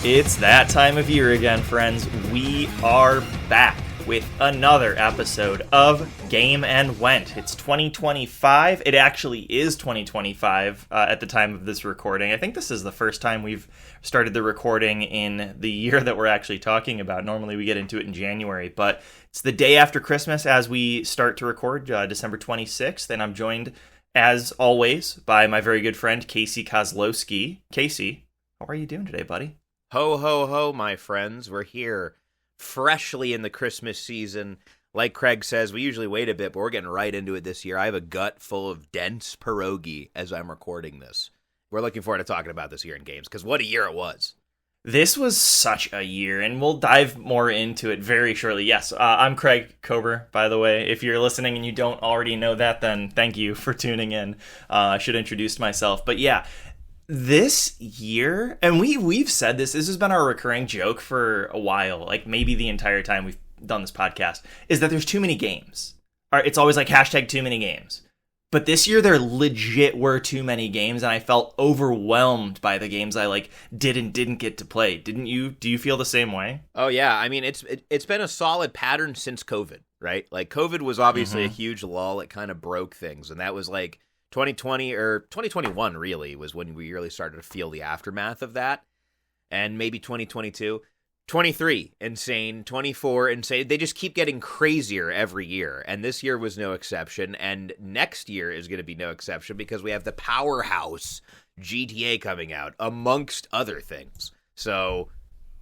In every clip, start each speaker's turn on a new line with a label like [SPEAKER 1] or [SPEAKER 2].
[SPEAKER 1] It's that time of year again, friends. We are back with another episode of Game and Went. It's 2025. It actually is 2025 at the time of this recording. I think this is the first time we've started the recording in the year that we're actually talking about. Normally we get into it in January, but it's the day after Christmas as we start to record, December 26th, and I'm joined, as always, by my very good friend, Casey Kozlowski. Casey, how are you doing today, buddy?
[SPEAKER 2] Ho, ho, ho, my friends. We're here freshly in the Christmas season. Like Craig says, we usually wait a bit, but we're getting right into it this year. I have a gut full of dense pierogi as I'm recording this. We're looking forward to talking about this year in games, because what a year it was.
[SPEAKER 1] This was such a year, and we'll dive more into it very shortly. Yes, I'm Craig Kober, by the way. If you're listening and you don't already know that, then thank you for tuning in. I should introduce myself. But yeah, this year, and we've said this has been our recurring joke for a while, like maybe the entire time we've done this podcast, is that there's too many games. It's always like hashtag too many games. But this year there legit were too many games, and I felt overwhelmed by the games I didn't get to play. Didn't you? Do you feel the same way?
[SPEAKER 2] Oh yeah, I mean it's been a solid pattern since COVID, right? Like COVID was obviously a huge lull. It kind of broke things, and that was like 2020 or 2021 really was when we really started to feel the aftermath of that. And maybe 2022, 23 insane, 24 insane. They just keep getting crazier every year, and this year was no exception, and next year is going to be no exception because we have the powerhouse GTA coming out amongst other things. So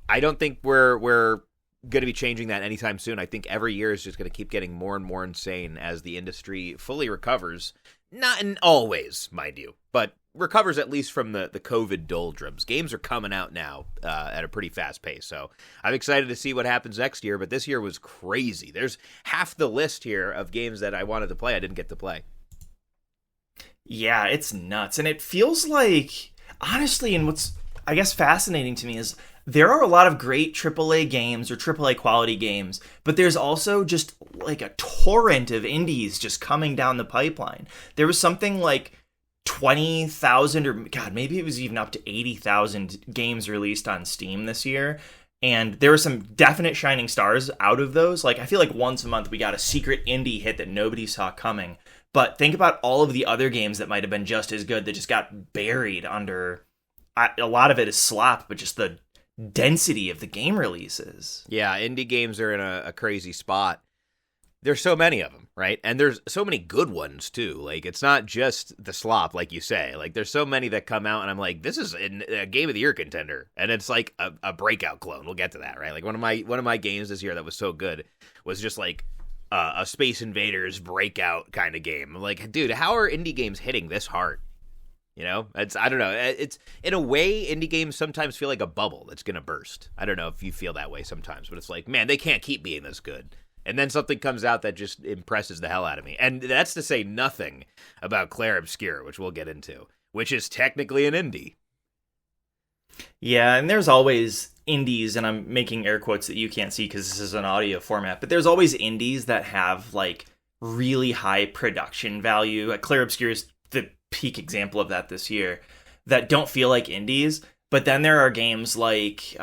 [SPEAKER 2] I don't think we're going to be changing that anytime soon. I think every year is just going to keep getting more and more insane as the industry fully recovers. Not in all ways, mind you, but recovers at least from the COVID doldrums. Games are coming out now at a pretty fast pace, so I'm excited to see what happens next year, but this year was crazy. There's half the list here of games that I wanted to play I didn't get to play.
[SPEAKER 1] Yeah, it's nuts, and it feels like, honestly, and what's, I guess, fascinating to me is there are a lot of great AAA games or AAA quality games, but there's also just like a torrent of indies just coming down the pipeline. There was something like 20,000 or God, maybe it was even up to 80,000 games released on Steam this year. And there were some definite shining stars out of those. Like, I feel like once a month we got a secret indie hit that nobody saw coming. But think about all of the other games that might have been just as good that just got buried under. A lot of it is slop, but just the density of the game releases.
[SPEAKER 2] Yeah, indie games are in a crazy spot. There's so many of them, right? And there's so many good ones, too. Like, it's not just the slop, like you say. Like, there's so many that come out, and I'm like, this is a Game of the Year contender. And it's like a breakout clone. We'll get to that, right? Like, one of my games this year that was so good was just like a Space Invaders breakout kind of game. I'm like, dude, how are indie games hitting this hard? You know, I don't know. It's in a way, indie games sometimes feel like a bubble that's going to burst. I don't know if you feel that way sometimes, but it's like, man, they can't keep being this good. And then something comes out that just impresses the hell out of me. And that's to say nothing about Clair Obscur, which we'll get into, which is technically an indie.
[SPEAKER 1] Yeah, and there's always indies, and I'm making air quotes that you can't see because this is an audio format, but there's always indies that have like really high production value. Like Clair Obscur is the peak example of that this year, that don't feel like indies. But then there are games like,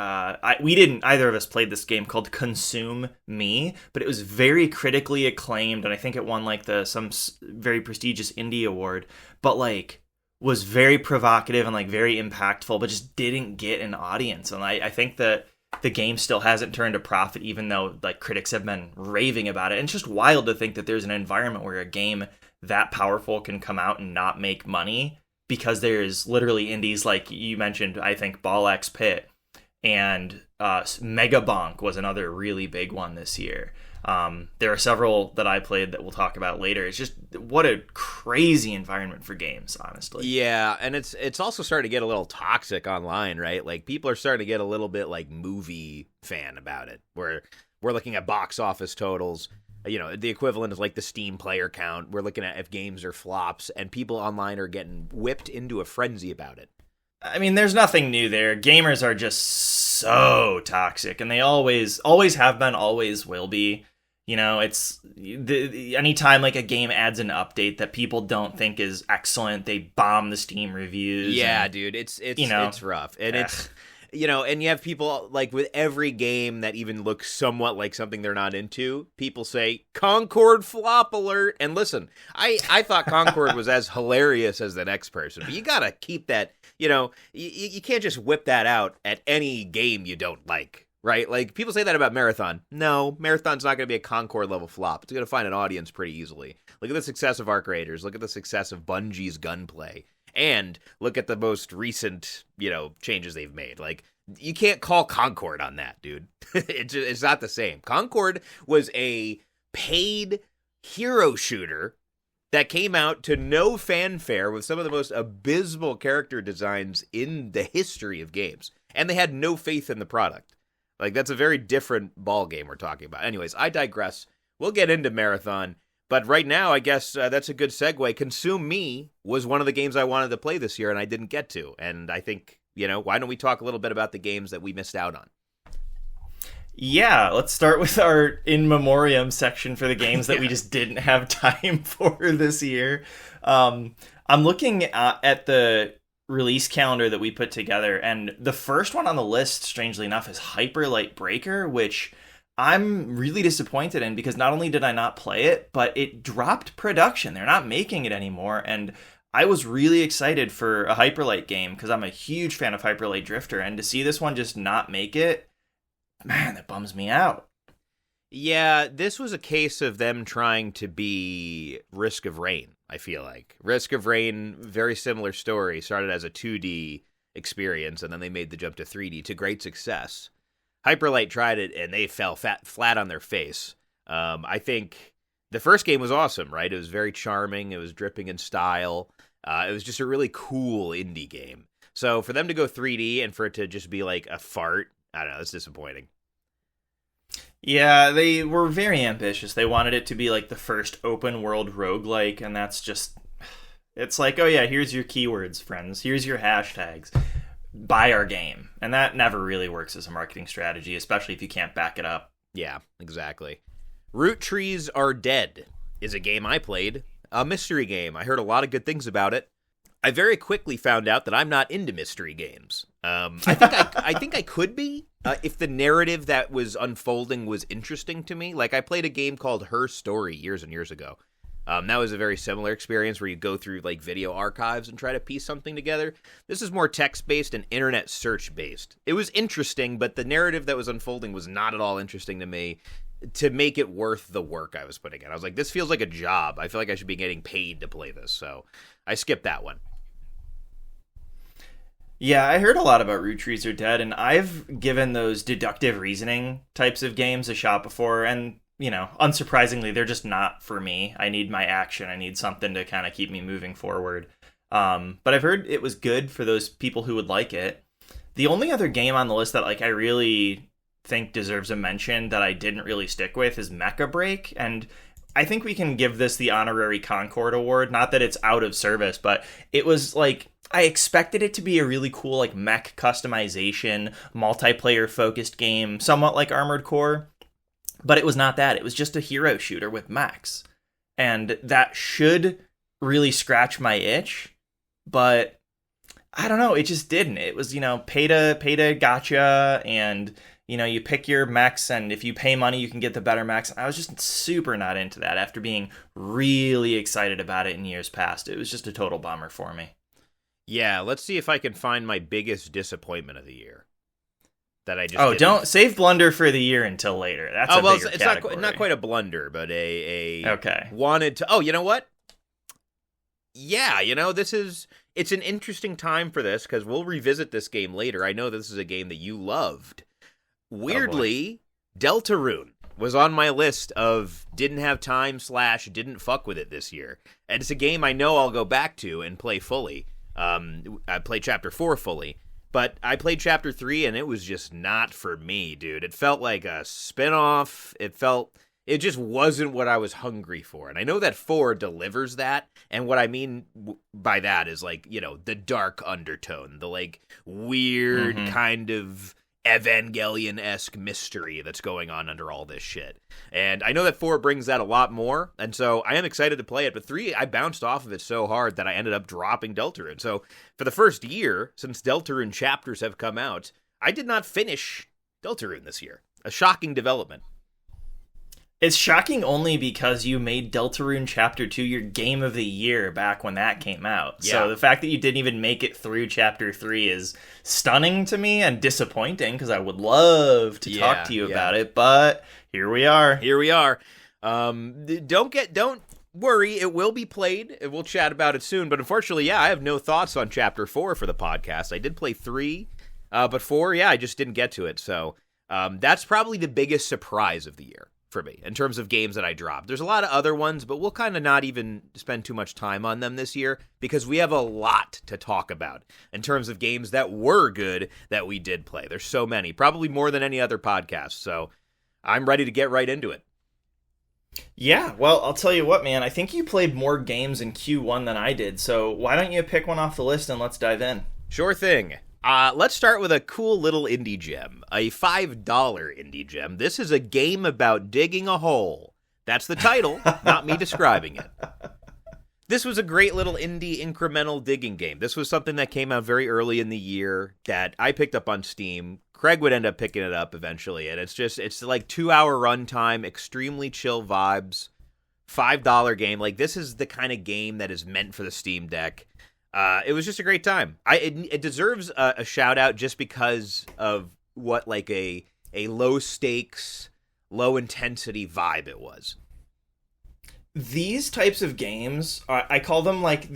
[SPEAKER 1] we didn't, either of us played this game called Consume Me, but it was very critically acclaimed, and I think it won like some very prestigious indie award, but like was very provocative and like very impactful, but just didn't get an audience. And I think that the game still hasn't turned a profit, even though like critics have been raving about it. And it's just wild to think that there's an environment where a game that powerful can come out and not make money, because there's literally indies like you mentioned, I think Ball X Pit, and Mega Bonk was another really big one this year. There are several that I played that we'll talk about later. It's just, what a crazy environment for games, honestly.
[SPEAKER 2] Yeah, and it's also starting to get a little toxic online, right? Like, people are starting to get a little bit like movie fan about it, where we're looking at box office totals. You know, the equivalent is like the Steam player count. We're looking at if games are flops, and people online are getting whipped into a frenzy about it.
[SPEAKER 1] I mean, there's nothing new there. Gamers are just so toxic, and they always have been, always will be. You know, it's anytime like a game adds an update that people don't think is excellent, they bomb the Steam reviews.
[SPEAKER 2] Yeah,
[SPEAKER 1] and,
[SPEAKER 2] dude, it's
[SPEAKER 1] you know,
[SPEAKER 2] it's rough, and and you have people like with every game that even looks somewhat like something they're not into, people say Concord flop alert. And listen, I thought Concord was as hilarious as the next person, but you gotta keep that, you can't just whip that out at any game you don't like, right? Like people say that about Marathon. No, Marathon's not gonna be a Concord level flop. It's gonna find an audience pretty easily. Look at the success of Arc Raiders. Look at the success of Bungie's Gunplay. And look at the most recent, changes they've made. Like, you can't call Concord on that, dude. It's not the same. Concord was a paid hero shooter that came out to no fanfare with some of the most abysmal character designs in the history of games. And they had no faith in the product. Like, that's a very different ball game we're talking about. Anyways, I digress. We'll get into Marathon. But right now, I guess that's a good segue. Consume Me was one of the games I wanted to play this year, and I didn't get to. And I think, why don't we talk a little bit about the games that we missed out on?
[SPEAKER 1] Yeah, let's start with our in memoriam section for the games that we just didn't have time for this year. I'm looking at the release calendar that we put together, and the first one on the list, strangely enough, is Hyper Light Breaker, which I'm really disappointed in because not only did I not play it, but it dropped production. They're not making it anymore. And I was really excited for a Hyperlight game because I'm a huge fan of Hyperlight Drifter. And to see this one just not make it, man, that bums me out.
[SPEAKER 2] Yeah, this was a case of them trying to be Risk of Rain, I feel like. Risk of Rain, very similar story, started as a 2D experience, and then they made the jump to 3D to great success. Hyperlight tried it, and they fell flat on their face. I think the first game was awesome, right? It was very charming. It was dripping in style. It was just a really cool indie game. So for them to go 3D and for it to just be like a fart, I don't know, it's disappointing.
[SPEAKER 1] Yeah, they were very ambitious. They wanted it to be like the first open world roguelike, and that's just... It's like, oh yeah, here's your keywords, friends. Here's your hashtags. Buy our game. And that never really works as a marketing strategy, especially if you can't back it up.
[SPEAKER 2] Yeah, exactly. Root Trees Are Dead is a game I played, a mystery game. I heard a lot of good things about it. I very quickly found out that I'm not into mystery games. I think I could be if the narrative that was unfolding was interesting to me. Like I played a game called Her Story years and years ago. That was a very similar experience where you go through like video archives and try to piece something together. This is more text-based and internet search-based. It was interesting, but the narrative that was unfolding was not at all interesting to me to make it worth the work I was putting in. I was like, this feels like a job. I feel like I should be getting paid to play this, so I skipped that one.
[SPEAKER 1] Yeah, I heard a lot about Root Trees Are Dead, and I've given those deductive reasoning types of games a shot before, and unsurprisingly, they're just not for me. I need my action. I need something to kind of keep me moving forward. But I've heard it was good for those people who would like it. The only other game on the list that I really think deserves a mention that I didn't really stick with is Mecha Break. And I think we can give this the honorary Concord Award. Not that it's out of service, but it was I expected it to be a really cool mech customization, multiplayer focused game, somewhat like Armored Core. But it was not that. It was just a hero shooter with mechs. And that should really scratch my itch. But I don't know. It just didn't. It was, pay to gotcha. And, you pick your mechs. And if you pay money, you can get the better mechs. I was just super not into that after being really excited about it in years past. It was just a total bummer for me.
[SPEAKER 2] Yeah, let's see if I can find my biggest disappointment of the year. That I just
[SPEAKER 1] don't save blunder for the year until later. That's a bigger category.
[SPEAKER 2] It's not quite a blunder, but
[SPEAKER 1] okay.
[SPEAKER 2] Wanted to. Oh, you know what? Yeah, it's an interesting time for this because we'll revisit this game later. I know this is a game that you loved. Weirdly, Deltarune was on my list of didn't have time / didn't fuck with it this year, and it's a game I know I'll go back to and play fully. I played Chapter 4 fully. But I played Chapter 3, and it was just not for me, dude. It felt like a spinoff. It just wasn't what I was hungry for. And I know that 4 delivers that, and what I mean by that is, the dark undertone, the, weird kind of Evangelion-esque mystery that's going on under all this shit. And I know that 4 brings that a lot more, and so I am excited to play it, but 3, I bounced off of it so hard that I ended up dropping Deltarune. So for the first year, since Deltarune chapters have come out, I did not finish Deltarune this year. A shocking development.
[SPEAKER 1] It's shocking only because you made Deltarune Chapter 2 your game of the year back when that came out. Yeah. So the fact that you didn't even make it through Chapter 3 is stunning to me and disappointing because I would love to talk to you about it, but here we are.
[SPEAKER 2] Here we are. Don't worry, it will be played. We'll chat about it soon, but unfortunately, I have no thoughts on Chapter 4 for the podcast. I did play 3, but 4, I just didn't get to it. So that's probably the biggest surprise of the year for me in terms of games that I dropped. There's a lot of other ones, but we'll kind of not even spend too much time on them this year because we have a lot to talk about in terms of games that were good that we did play. There's so many, probably more than any other podcast. So I'm ready to get right into it.
[SPEAKER 1] Yeah, well, I'll tell you what, man. I think you played more games in Q1 than I did. So why don't you pick one off the list and let's dive in?
[SPEAKER 2] Sure thing. Let's start with a cool little indie gem, a $5 indie gem. This is a game about digging a hole. That's the title, not me describing it. This was a great little indie incremental digging game. This was something that came out very early in the year that I picked up on Steam. Craig would end up picking it up eventually, and it's like 2-hour runtime, extremely chill vibes, $5 game. Like, this is the kind of game that is meant for the Steam Deck. It was just a great time. It deserves a shout out just because of what like a low stakes, low intensity vibe it was.
[SPEAKER 1] These types of games, I call them like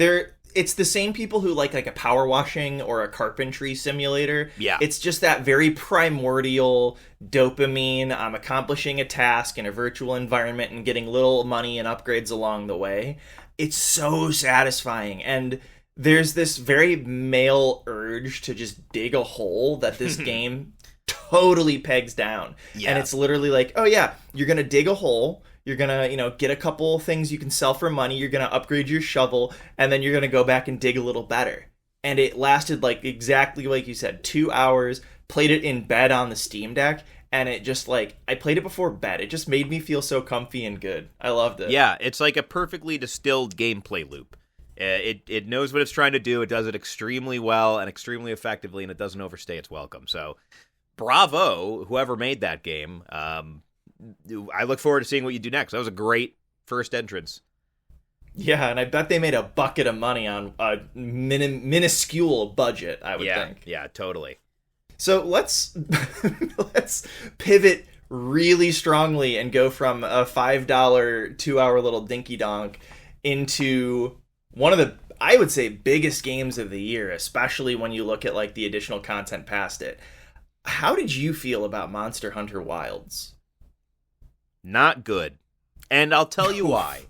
[SPEAKER 1] it's the same people who like a power washing or a carpentry simulator.
[SPEAKER 2] Yeah.
[SPEAKER 1] It's just that very primordial dopamine. I'm accomplishing a task in a virtual environment and getting little money and upgrades along the way. It's so satisfying. And there's this very male urge to just dig a hole that this game totally pegs down. Yeah. And it's literally like, oh yeah, you're going to dig a hole. You're going to, get a couple things you can sell for money. You're going to upgrade your shovel. And then you're going to go back and dig a little better. And it lasted like exactly like you said, 2 hours. Played it in bed on the Steam Deck. And it just like, I played it before bed. It just made me feel so comfy and good. I loved it.
[SPEAKER 2] Yeah, it's like a perfectly distilled gameplay loop. It knows what it's trying to do. It does it extremely well and extremely effectively, and it doesn't overstay its welcome. So, bravo, whoever made that game. I look forward to seeing what you do next. That was a great first entrance.
[SPEAKER 1] Yeah, and I bet they made a bucket of money on a minuscule budget, I would think.
[SPEAKER 2] Yeah, totally.
[SPEAKER 1] So let's pivot really strongly and go from a $5 2-hour little dinky donk into one of the, I would say, biggest games of the year, especially when you look at like the additional content past it. How did you feel about Monster Hunter Wilds?
[SPEAKER 2] Not good. And I'll tell you why.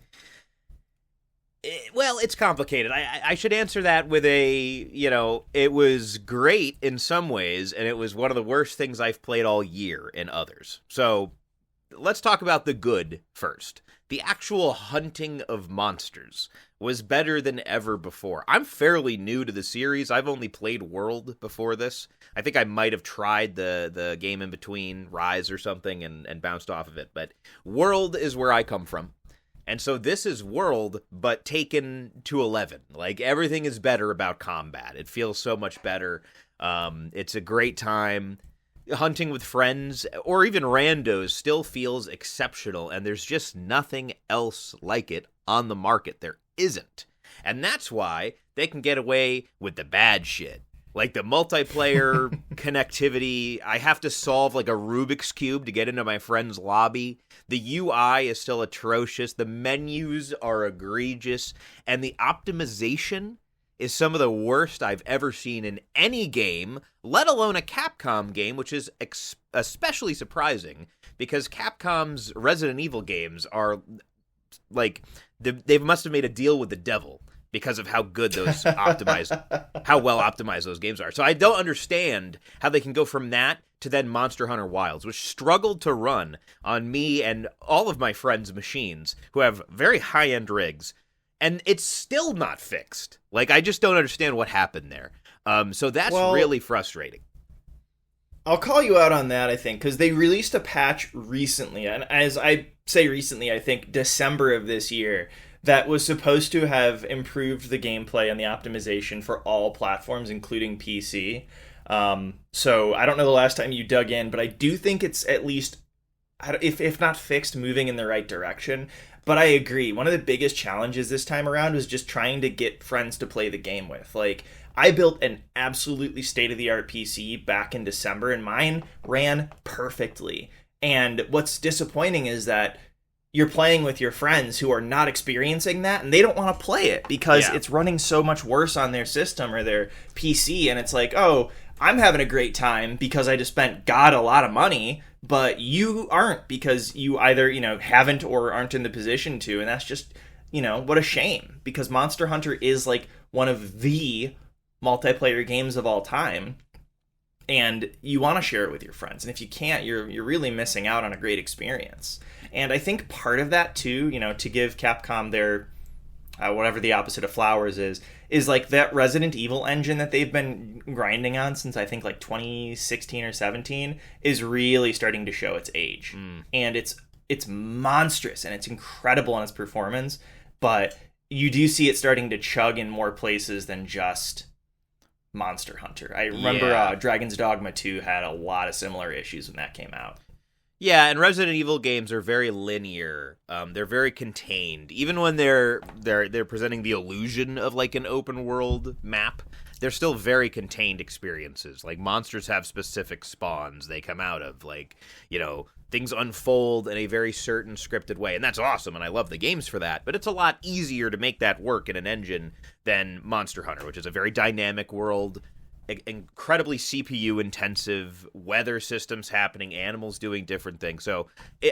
[SPEAKER 2] Well, it's complicated. I should answer that with it was great in some ways, and it was one of the worst things I've played all year in others. So let's talk about the good first. The actual hunting of monsters was better than ever before. I'm fairly new to the series. I've only played World before this. I think I might have tried the game in between, Rise or something, and bounced off of it. But World is where I come from. And so this is World, but taken to 11. Like, everything is better about combat. It feels so much better. It's a great time. Hunting with friends or even randos still feels exceptional, and there's just nothing else like it on the market. There isn't. And that's why they can get away with the bad shit. Like the multiplayer connectivity. I have to solve like a Rubik's Cube to get into my friend's lobby. The UI is still atrocious. The menus are egregious. And the optimization is some of the worst I've ever seen in any game, let alone a Capcom game, which is especially surprising because Capcom's Resident Evil games are like, they must have made a deal with the devil because of how good those how well optimized those games are. So I don't understand how they can go from that to then Monster Hunter Wilds, which struggled to run on me and all of my friends' machines who have very high-end rigs. And it's still not fixed. Like, I just don't understand what happened there. So that's really frustrating.
[SPEAKER 1] I'll call you out on that, I think, because they released a patch recently. And as I say recently, I think December of this year, that was supposed to have improved the gameplay and the optimization for all platforms, including PC. So I don't know the last time you dug in, but I do think it's at least, if not fixed, moving in the right direction. But I agree. One of the biggest challenges this time around was just trying to get friends to play the game with. Like, I built an absolutely state-of-the-art PC back in December, and mine ran perfectly. And what's disappointing is that you're playing with your friends who are not experiencing that, and they don't want to play it because it's running so much worse on their system or their PC. And it's like, oh, I'm having a great time because I just spent God a lot of money, but you aren't because you either, haven't or aren't in the position to. And that's just, what a shame, because Monster Hunter is like one of the multiplayer games of all time. And you want to share it with your friends. And if you can't, you're really missing out on a great experience. And I think part of that too, to give Capcom their whatever the opposite of flowers is like that Resident Evil engine that they've been grinding on since I think like 2016 or 17 is really starting to show its age. And it's monstrous and it's incredible in its performance, but you do see it starting to chug in more places than just Monster Hunter. I remember Dragon's Dogma 2 had a lot of similar issues when that came out.
[SPEAKER 2] Yeah, and Resident Evil games are very linear. They're very contained. Even when they're presenting the illusion of like an open world map, they're still very contained experiences. Like, monsters have specific spawns they come out of. Like, things unfold in a very certain scripted way, and that's awesome, and I love the games for that. But it's a lot easier to make that work in an engine than Monster Hunter, which is a very dynamic world, incredibly CPU intensive, weather systems happening, animals doing different things. So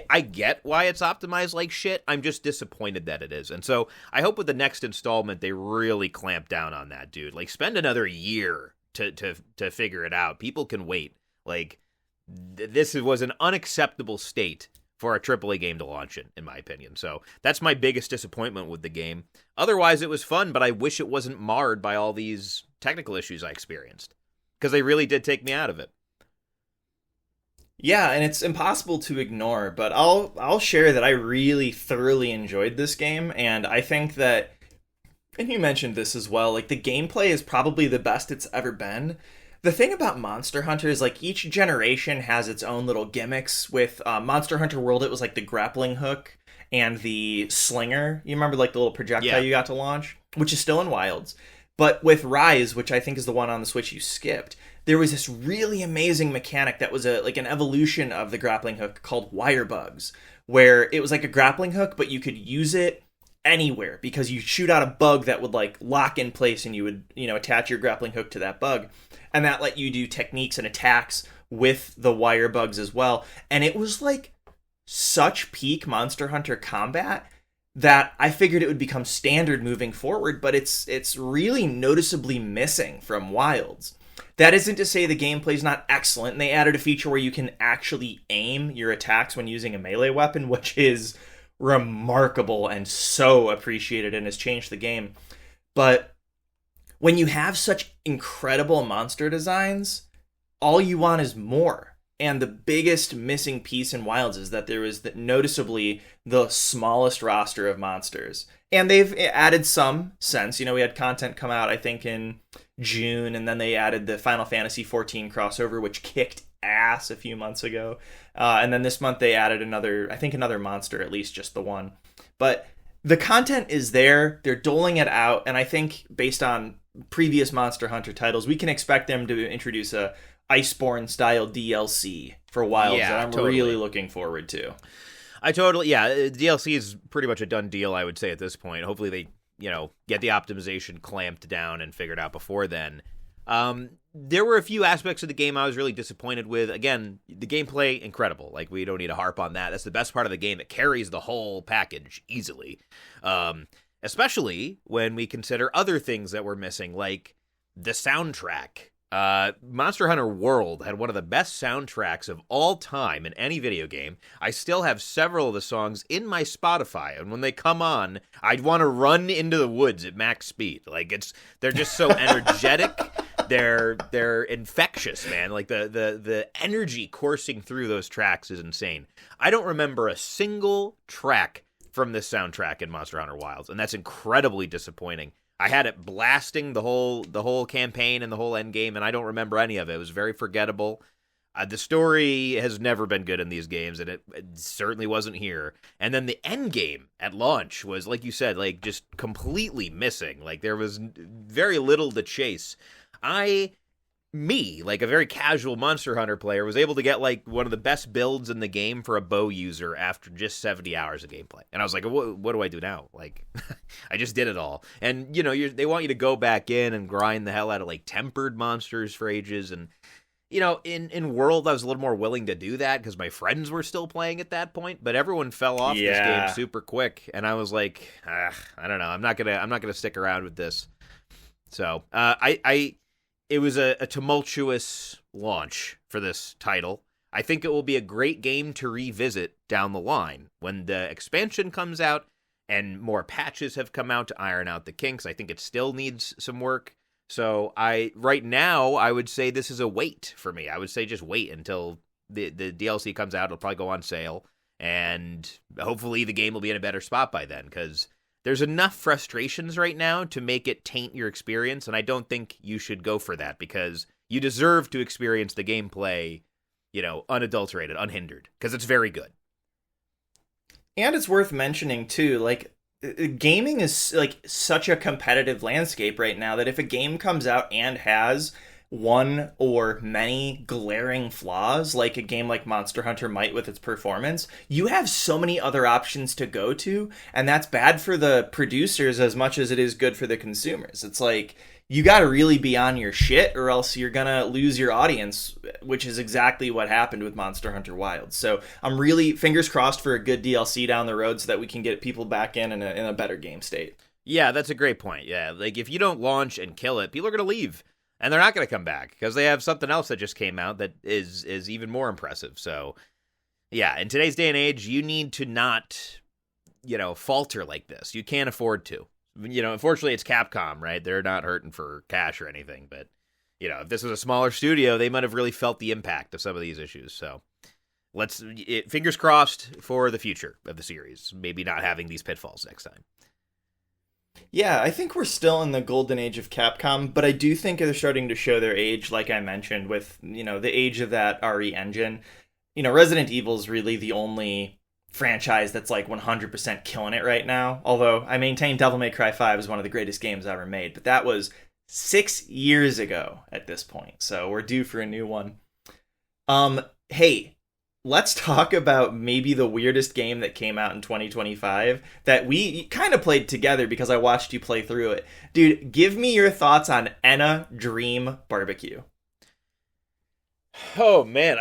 [SPEAKER 2] I get why it's optimized like shit. I'm just disappointed that it is. And so I hope with the next installment they really clamp down on that, dude. Like, spend another year to figure it out. People can wait. Like, this was an unacceptable state for a AAA game to launch in my opinion. So that's my biggest disappointment with the game. Otherwise, it was fun, but I wish it wasn't marred by all these technical issues I experienced, because they really did take me out of it.
[SPEAKER 1] Yeah, and it's impossible to ignore, but I'll share that I really thoroughly enjoyed this game, and I think that, and you mentioned this as well, like, the gameplay is probably the best it's ever been. The thing about Monster Hunter is, like, each generation has its own little gimmicks. With Monster Hunter World, it was like the grappling hook and the slinger. You remember, like, the little projectile you got to launch, which is still in Wilds. But with Rise, which I think is the one on the Switch you skipped, there was this really amazing mechanic that was an evolution of the grappling hook called wire bugs, where it was like a grappling hook, but you could use it anywhere because you shoot out a bug that would like lock in place, and you would attach your grappling hook to that bug, and that let you do techniques and attacks with the wire bugs as well. And it was like such peak Monster Hunter combat that I figured it would become standard moving forward, but it's really noticeably missing from Wilds. That isn't to say the gameplay's not excellent, and they added a feature where you can actually aim your attacks when using a melee weapon, which is remarkable and so appreciated and has changed the game. But when you have such incredible monster designs, all you want is more. And the biggest missing piece in Wilds is that there is noticeably the smallest roster of monsters. And they've added some since. We had content come out, I think, in June, and then they added the Final Fantasy XIV crossover, which kicked ass a few months ago. And then this month they added another monster, at least just the one. But the content is there. They're doling it out. And I think based on previous Monster Hunter titles, we can expect them to introduce a Iceborne style DLC for Wilds that I'm really looking forward to. DLC is pretty much a done deal, I would say, at this point. Hopefully they, get the optimization clamped down and figured out before then. There were a few aspects of the game I was really disappointed with. Again, the gameplay, incredible. Like, we don't need to harp on that. That's the best part of the game. It carries the whole package easily. Especially when we consider other things that were missing, like the soundtrack. Monster Hunter World had one of the best soundtracks of all time in any video game. I still have several of the songs in my Spotify, and when they come on, I'd want to run into the woods at max speed. Like, they're just so energetic. They're infectious, man. Like, the energy coursing through those tracks is insane. I don't remember a single track from this soundtrack in Monster Hunter Wilds, and that's incredibly disappointing.
[SPEAKER 2] I had it blasting the whole campaign and the whole end game, and I don't remember any of it. It was very forgettable. The story has never been good in these games, and it certainly wasn't here. And then the end game at launch was, like you said, like just completely missing. Like there was very little to chase. Like a very casual Monster Hunter player, was able to get like one of the best builds in the game for a bow user after just 70 hours of gameplay. And I was like, what do I do now? Like, I just did it all. And, you know, they want you to go back in and grind the hell out of like tempered monsters for ages. And, you know, in World, I was a little more willing to do that because my friends were still playing at that point. But everyone fell off this game super quick. And I was like, I don't know. I'm not gonna stick around with this. So, it was a tumultuous launch for this title. I think it will be a great game to revisit down the line when the expansion comes out and more patches have come out to iron out the kinks. I think it still needs some work. So right now, I would say this is a wait for me. I would say just wait until the DLC comes out. It'll probably go on sale, and hopefully the game will be in a better spot by then, because there's enough frustrations right now to make it taint your experience, and I don't think you should go for that, because you deserve to experience the gameplay, you know, unadulterated, unhindered, because it's very good.
[SPEAKER 1] And it's worth mentioning, too, like, gaming is, like, such a competitive landscape right now that if a game comes out and has one or many glaring flaws, like a game like Monster Hunter might with its performance, you have so many other options to go to, and that's bad for the producers as much as it is good for the consumers. It's like, you gotta really be on your shit, or else you're gonna lose your audience, which is exactly what happened with Monster Hunter Wild. So I'm really fingers crossed for a good DLC down the road so that we can get people back in a better game state.
[SPEAKER 2] Yeah, that's a great point. Yeah, like if you don't launch and kill it, people are gonna leave. And they're not going to come back because they have something else that just came out that is even more impressive. So, yeah, in today's day and age, you need to not, you know, falter like this. You can't afford to. You know, unfortunately, it's Capcom, right? They're not hurting for cash or anything. But, you know, if this was a smaller studio, they might have really felt the impact of some of these issues. So, fingers crossed for the future of the series. Maybe not having these pitfalls next time.
[SPEAKER 1] Yeah, I think we're still in the golden age of Capcom, but I do think they're starting to show their age, like I mentioned, with, you know, the age of that RE engine. You know, Resident Evil is really the only franchise that's like 100% killing it right now. Although I maintain Devil May Cry 5 is one of the greatest games ever made, but that was 6 years ago at this point, so we're due for a new one. Hey, let's talk about maybe the weirdest game that came out in 2025 that we kind of played together because I watched you play through it. Dude, give me your thoughts on Enna Dream Barbecue.
[SPEAKER 2] Oh, man,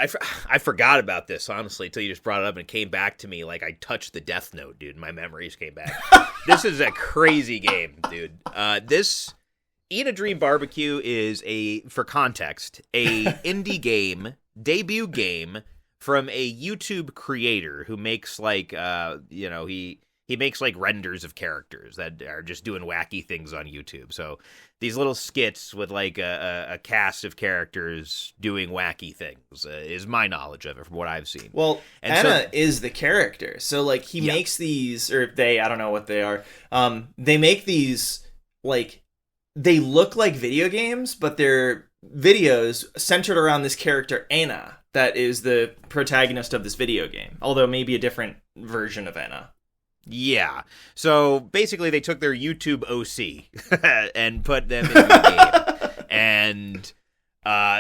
[SPEAKER 2] I forgot about this, honestly, until you just brought it up and it came back to me like I touched the Death Note, dude. My memories came back. This is a crazy game, dude. This Enna Dream Barbecue is, for context, a indie game, debut game, from a YouTube creator who makes like, you know, he makes like renders of characters that are just doing wacky things on YouTube. So these little skits with like a cast of characters doing wacky things is my knowledge of it from what I've seen.
[SPEAKER 1] Well, and Enna is the character. So like he makes these, or I don't know what they are. They make these, like, they look like video games, but they're videos centered around this character, Enna, that is the protagonist of this video game, although maybe a different version of Enna.
[SPEAKER 2] Yeah. So basically they took their YouTube OC and put them in the game. And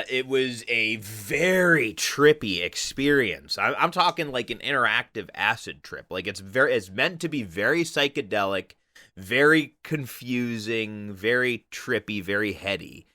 [SPEAKER 2] it was a very trippy experience. I'm talking like an interactive acid trip. Like it's meant to be very psychedelic, very confusing, very trippy, very heady.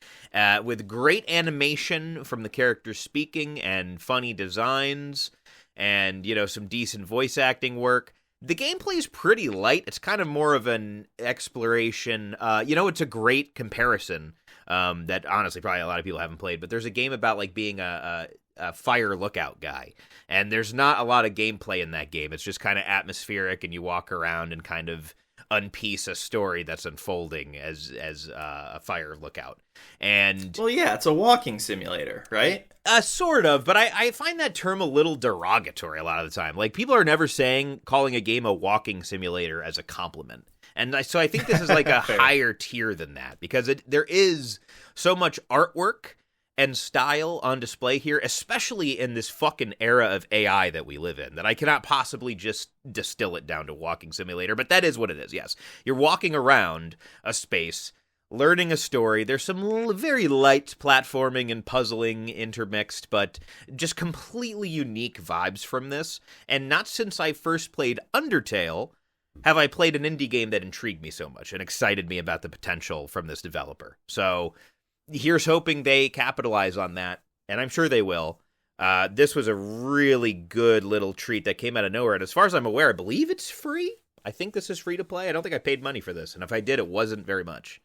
[SPEAKER 2] With great animation from the characters speaking and funny designs and, you know, some decent voice acting work. The gameplay is pretty light. It's kind of more of an exploration. You know, it's a great comparison that honestly probably a lot of people haven't played, but there's a game about like being a fire lookout guy. And there's not a lot of gameplay in that game. It's just kind of atmospheric and you walk around and kind of unpiece a story that's unfolding as a fire lookout. And
[SPEAKER 1] well, yeah, it's a walking simulator, right?
[SPEAKER 2] Sort of, but I find that term a little derogatory a lot of the time. Like, people are never calling a game a walking simulator as a compliment. So I think this is like a higher tier than that, because there is so much artwork and style on display here, especially in this fucking era of AI that we live in, that I cannot possibly just distill it down to walking simulator, but that is what it is, yes. You're walking around a space, learning a story. There's some very light platforming and puzzling intermixed, but just completely unique vibes from this. And not since I first played Undertale have I played an indie game that intrigued me so much and excited me about the potential from this developer. So here's hoping they capitalize on that, and I'm sure they will. This was a really good little treat that came out of nowhere, and as far as I'm aware, I believe it's free. I think this is free to play. I don't think I paid money for this, and if I did, it wasn't very much.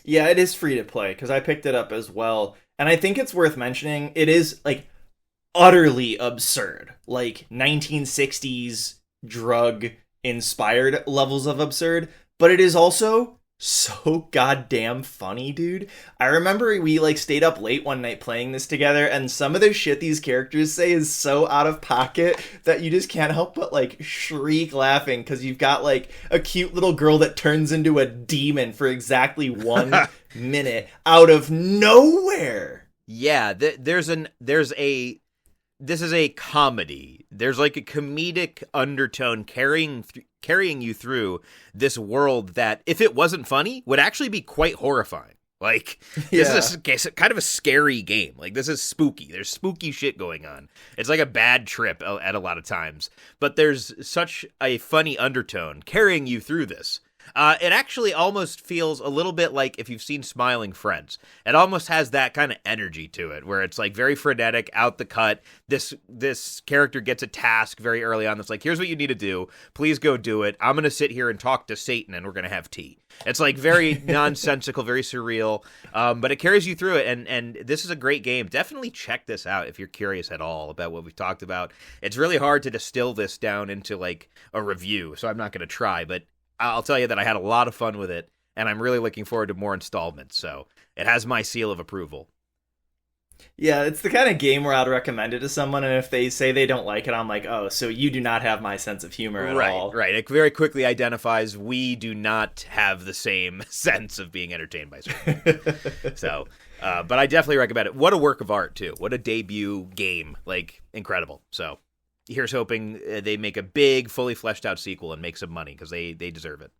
[SPEAKER 1] Yeah, it is free to play, because I picked it up as well, and I think it's worth mentioning, it is, like, utterly absurd. Like, 1960s drug-inspired levels of absurd, but it is also so goddamn funny, dude. I remember we like stayed up late one night playing this together, and some of the shit these characters say is so out of pocket that you just can't help but like shriek laughing, because you've got like a cute little girl that turns into a demon for exactly 1 minute out of nowhere.
[SPEAKER 2] Yeah, this is a comedy. There's like a comedic undertone carrying you through this world that, if it wasn't funny, would actually be quite horrifying. Like, this is kind of a scary game. Like, this is spooky. There's spooky shit going on. It's like a bad trip at a lot of times. But there's such a funny undertone carrying you through this. It actually almost feels a little bit like if you've seen Smiling Friends. It almost has that kind of energy to it, where it's like very frenetic, out the cut. This character gets a task very early on that's like, here's what you need to do. Please go do it. I'm going to sit here and talk to Satan, and we're going to have tea. It's like very nonsensical, very surreal, but it carries you through it, and this is a great game. Definitely check this out if you're curious at all about what we've talked about. It's really hard to distill this down into like a review, so I'm not going to try, but I'll tell you that I had a lot of fun with it, and I'm really looking forward to more installments, so it has my seal of approval.
[SPEAKER 1] Yeah, it's the kind of game where I'd recommend it to someone, and if they say they don't like it, I'm like, oh, so you do not have my sense of humor at all.
[SPEAKER 2] Right. It very quickly identifies we do not have the same sense of being entertained by certain things. So, but I definitely recommend it. What a work of art, too. What a debut game. Like, incredible. So here's hoping they make a big, fully fleshed out sequel and make some money, because they deserve it.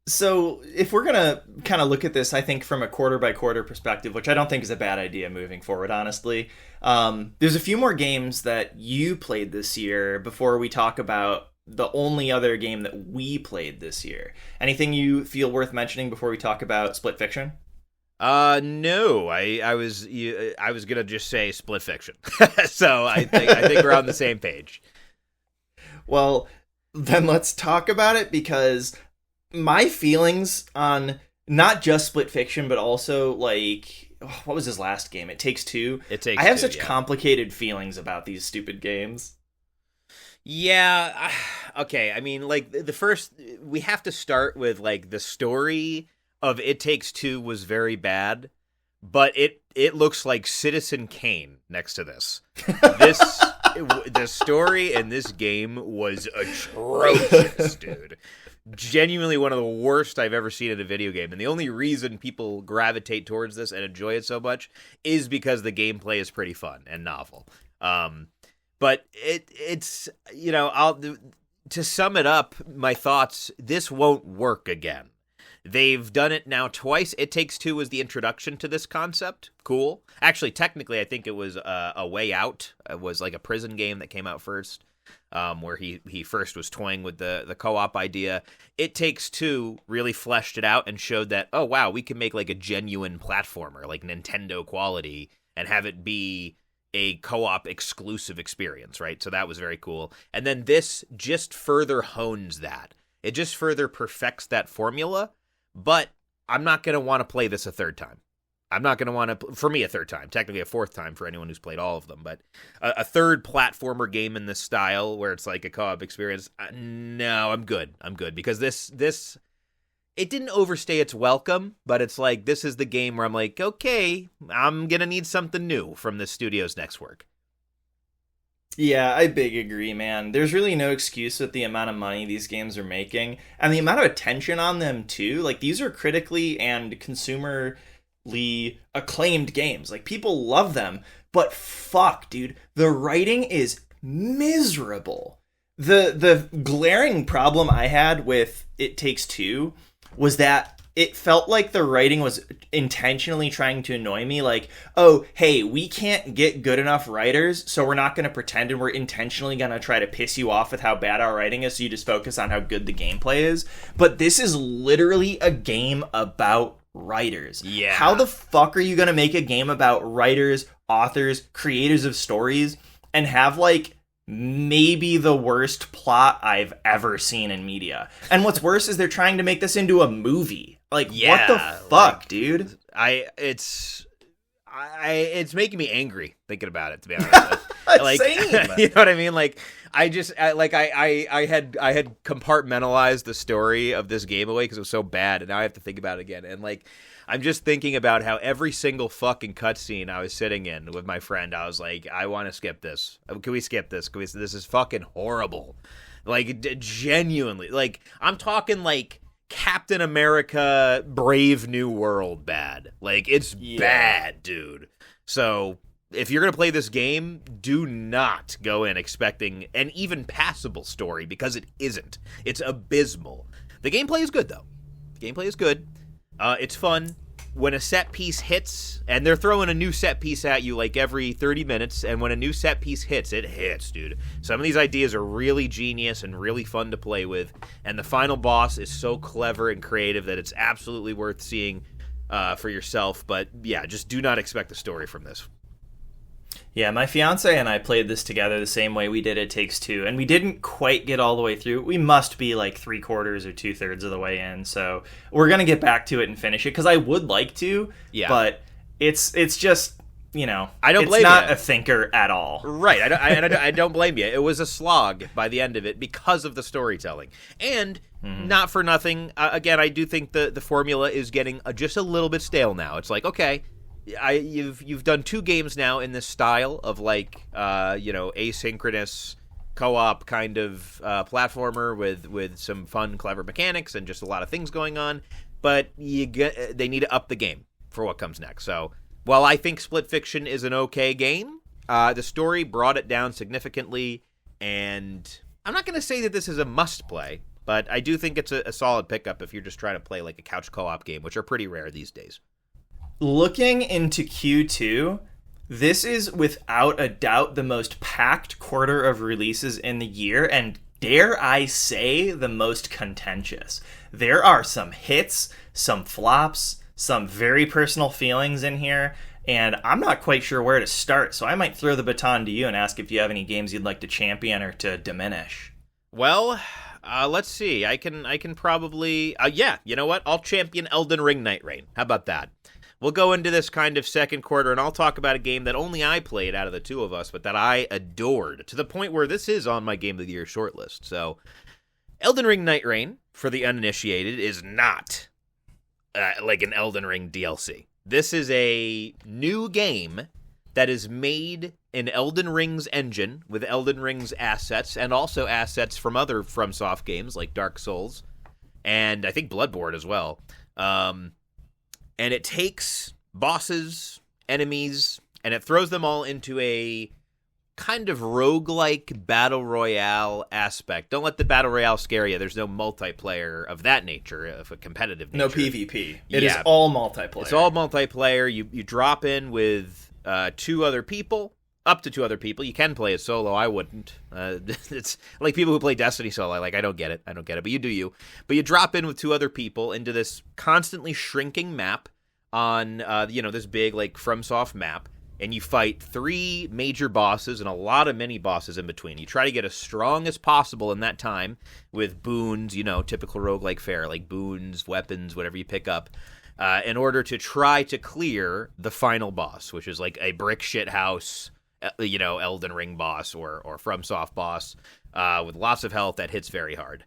[SPEAKER 1] So if we're going to kind of look at this, I think from a quarter by quarter perspective, which I don't think is a bad idea moving forward, honestly, there's a few more games that you played this year before we talk about the only other game that we played this year. Anything you feel worth mentioning before we talk about Split Fiction?
[SPEAKER 2] No, I was gonna just say Split Fiction. So I think we're on the same page.
[SPEAKER 1] Well, then let's talk about it, because my feelings on not just Split Fiction, but also like, what was his last game? It Takes Two. I have such complicated feelings about these stupid games.
[SPEAKER 2] Yeah. Okay. I mean, like we have to start with like the story of It Takes Two was very bad, but it looks like Citizen Kane next to this. The story in this game was atrocious, dude. Genuinely one of the worst I've ever seen in a video game, and the only reason people gravitate towards this and enjoy it so much is because the gameplay is pretty fun and novel. But it's to sum it up, my thoughts, this won't work again. They've done it now twice. It Takes Two was the introduction to this concept. Cool. Actually, technically, I think it was A Way Out. It was like a prison game that came out first, where he first was toying with the co-op idea. It Takes Two really fleshed it out and showed that, oh, wow, we can make like a genuine platformer, like Nintendo quality, and have it be a co-op exclusive experience, right? So that was very cool. And then this just further hones that. It just further perfects that formula. But I'm not going to want to play this a third time. I'm not going to want to, for me, a third time. Technically a fourth time for anyone who's played all of them. But a third platformer game in this style where it's like a co-op experience, no, I'm good. Because this, it didn't overstay its welcome, but it's like, this is the game where I'm like, okay, I'm going to need something new from this studio's next work.
[SPEAKER 1] Yeah, I big agree, man. There's really no excuse with the amount of money these games are making and the amount of attention on them too. Like these are critically and consumerly acclaimed games. Like people love them, but fuck, dude, the writing is miserable. The glaring problem I had with It Takes Two was that it felt like the writing was intentionally trying to annoy me. Like, oh, hey, we can't get good enough writers, so we're not going to pretend, and we're intentionally going to try to piss you off with how bad our writing is, so you just focus on how good the gameplay is. But this is literally a game about writers.
[SPEAKER 2] Yeah.
[SPEAKER 1] How the fuck are you going to make a game about writers, authors, creators of stories, and have, like, maybe the worst plot I've ever seen in media? And what's worse is they're trying to make this into a movie. Like, what the fuck, like, dude?
[SPEAKER 2] It's making me angry thinking about it, to be honest. Like,
[SPEAKER 1] same.
[SPEAKER 2] You know what I mean? Like, I had compartmentalized the story of this game away because it was so bad, and now I have to think about it again. And like, I'm just thinking about how every single fucking cutscene I was sitting in with my friend, I was like, I want to skip this. Can we skip this? This is fucking horrible. Like, genuinely. Like, I'm talking like Captain America Brave New World bad. Like, it's bad, dude. So if you're going to play this game, do not go in expecting an even passable story, because it isn't. It's abysmal. The gameplay is good, though. The gameplay is good. It's fun. When a set piece hits, and they're throwing a new set piece at you like every 30 minutes, and when a new set piece hits, it hits, dude. Some of these ideas are really genius and really fun to play with, and the final boss is so clever and creative that it's absolutely worth seeing for yourself. But yeah, just do not expect a story from this.
[SPEAKER 1] Yeah, my fiance and I played this together the same way we did It Takes Two, and we didn't quite get all the way through. We must be like 3/4 or 2/3 of the way in, so we're gonna get back to it and finish it, because I would like to, but it's just, you know,
[SPEAKER 2] I don't blame
[SPEAKER 1] it's not
[SPEAKER 2] you.
[SPEAKER 1] a thinker at all.
[SPEAKER 2] Right, I don't blame you. It was a slog by the end of it because of the storytelling. And not for nothing, again, I do think the formula is getting just a little bit stale now. It's like, okay, you've done 2 games now in this style of like asynchronous co-op kind of platformer with some fun, clever mechanics and just a lot of things going on. But they need to up the game for what comes next. So while I think Split Fiction is an okay game, the story brought it down significantly, and I'm not going to say that this is a must play, but I do think it's a solid pickup if you're just trying to play like a couch co-op game, which are pretty rare these days.
[SPEAKER 1] Looking into Q2, this is without a doubt the most packed quarter of releases in the year, and dare I say, the most contentious. There are some hits, some flops, some very personal feelings in here, and I'm not quite sure where to start, so I might throw the baton to you and ask if you have any games you'd like to champion or to diminish.
[SPEAKER 2] Well, let's see. I can probably... you know what? I'll champion Elden Ring Night Rain. How about that? We'll go into this kind of second quarter, and I'll talk about a game that only I played out of the two of us, but that I adored, to the point where this is on my Game of the Year shortlist. So, Elden Ring Night Rain, for the uninitiated, is not like an Elden Ring DLC. This is a new game that is made in Elden Ring's engine, with Elden Ring's assets, and also assets from other FromSoft games, like Dark Souls, and I think Bloodborne as well. And it takes bosses, enemies, and it throws them all into a kind of roguelike battle royale aspect. Don't let the battle royale scare you. There's no multiplayer of that nature, of a competitive nature.
[SPEAKER 1] No PvP. It is all multiplayer.
[SPEAKER 2] It's all multiplayer. You drop in with 2 other people, up to 2 other people. You can play it solo. I wouldn't. It's like people who play Destiny solo. Like, I don't get it. But you do you. But you drop in with 2 other people into this constantly shrinking map on, this big, like, FromSoft map. And you fight 3 major bosses and a lot of mini bosses in between. You try to get as strong as possible in that time with boons, typical roguelike fare, like boons, weapons, whatever you pick up, in order to try to clear the final boss, which is like a brick shit house, Elden Ring boss or FromSoft boss with lots of health that hits very hard.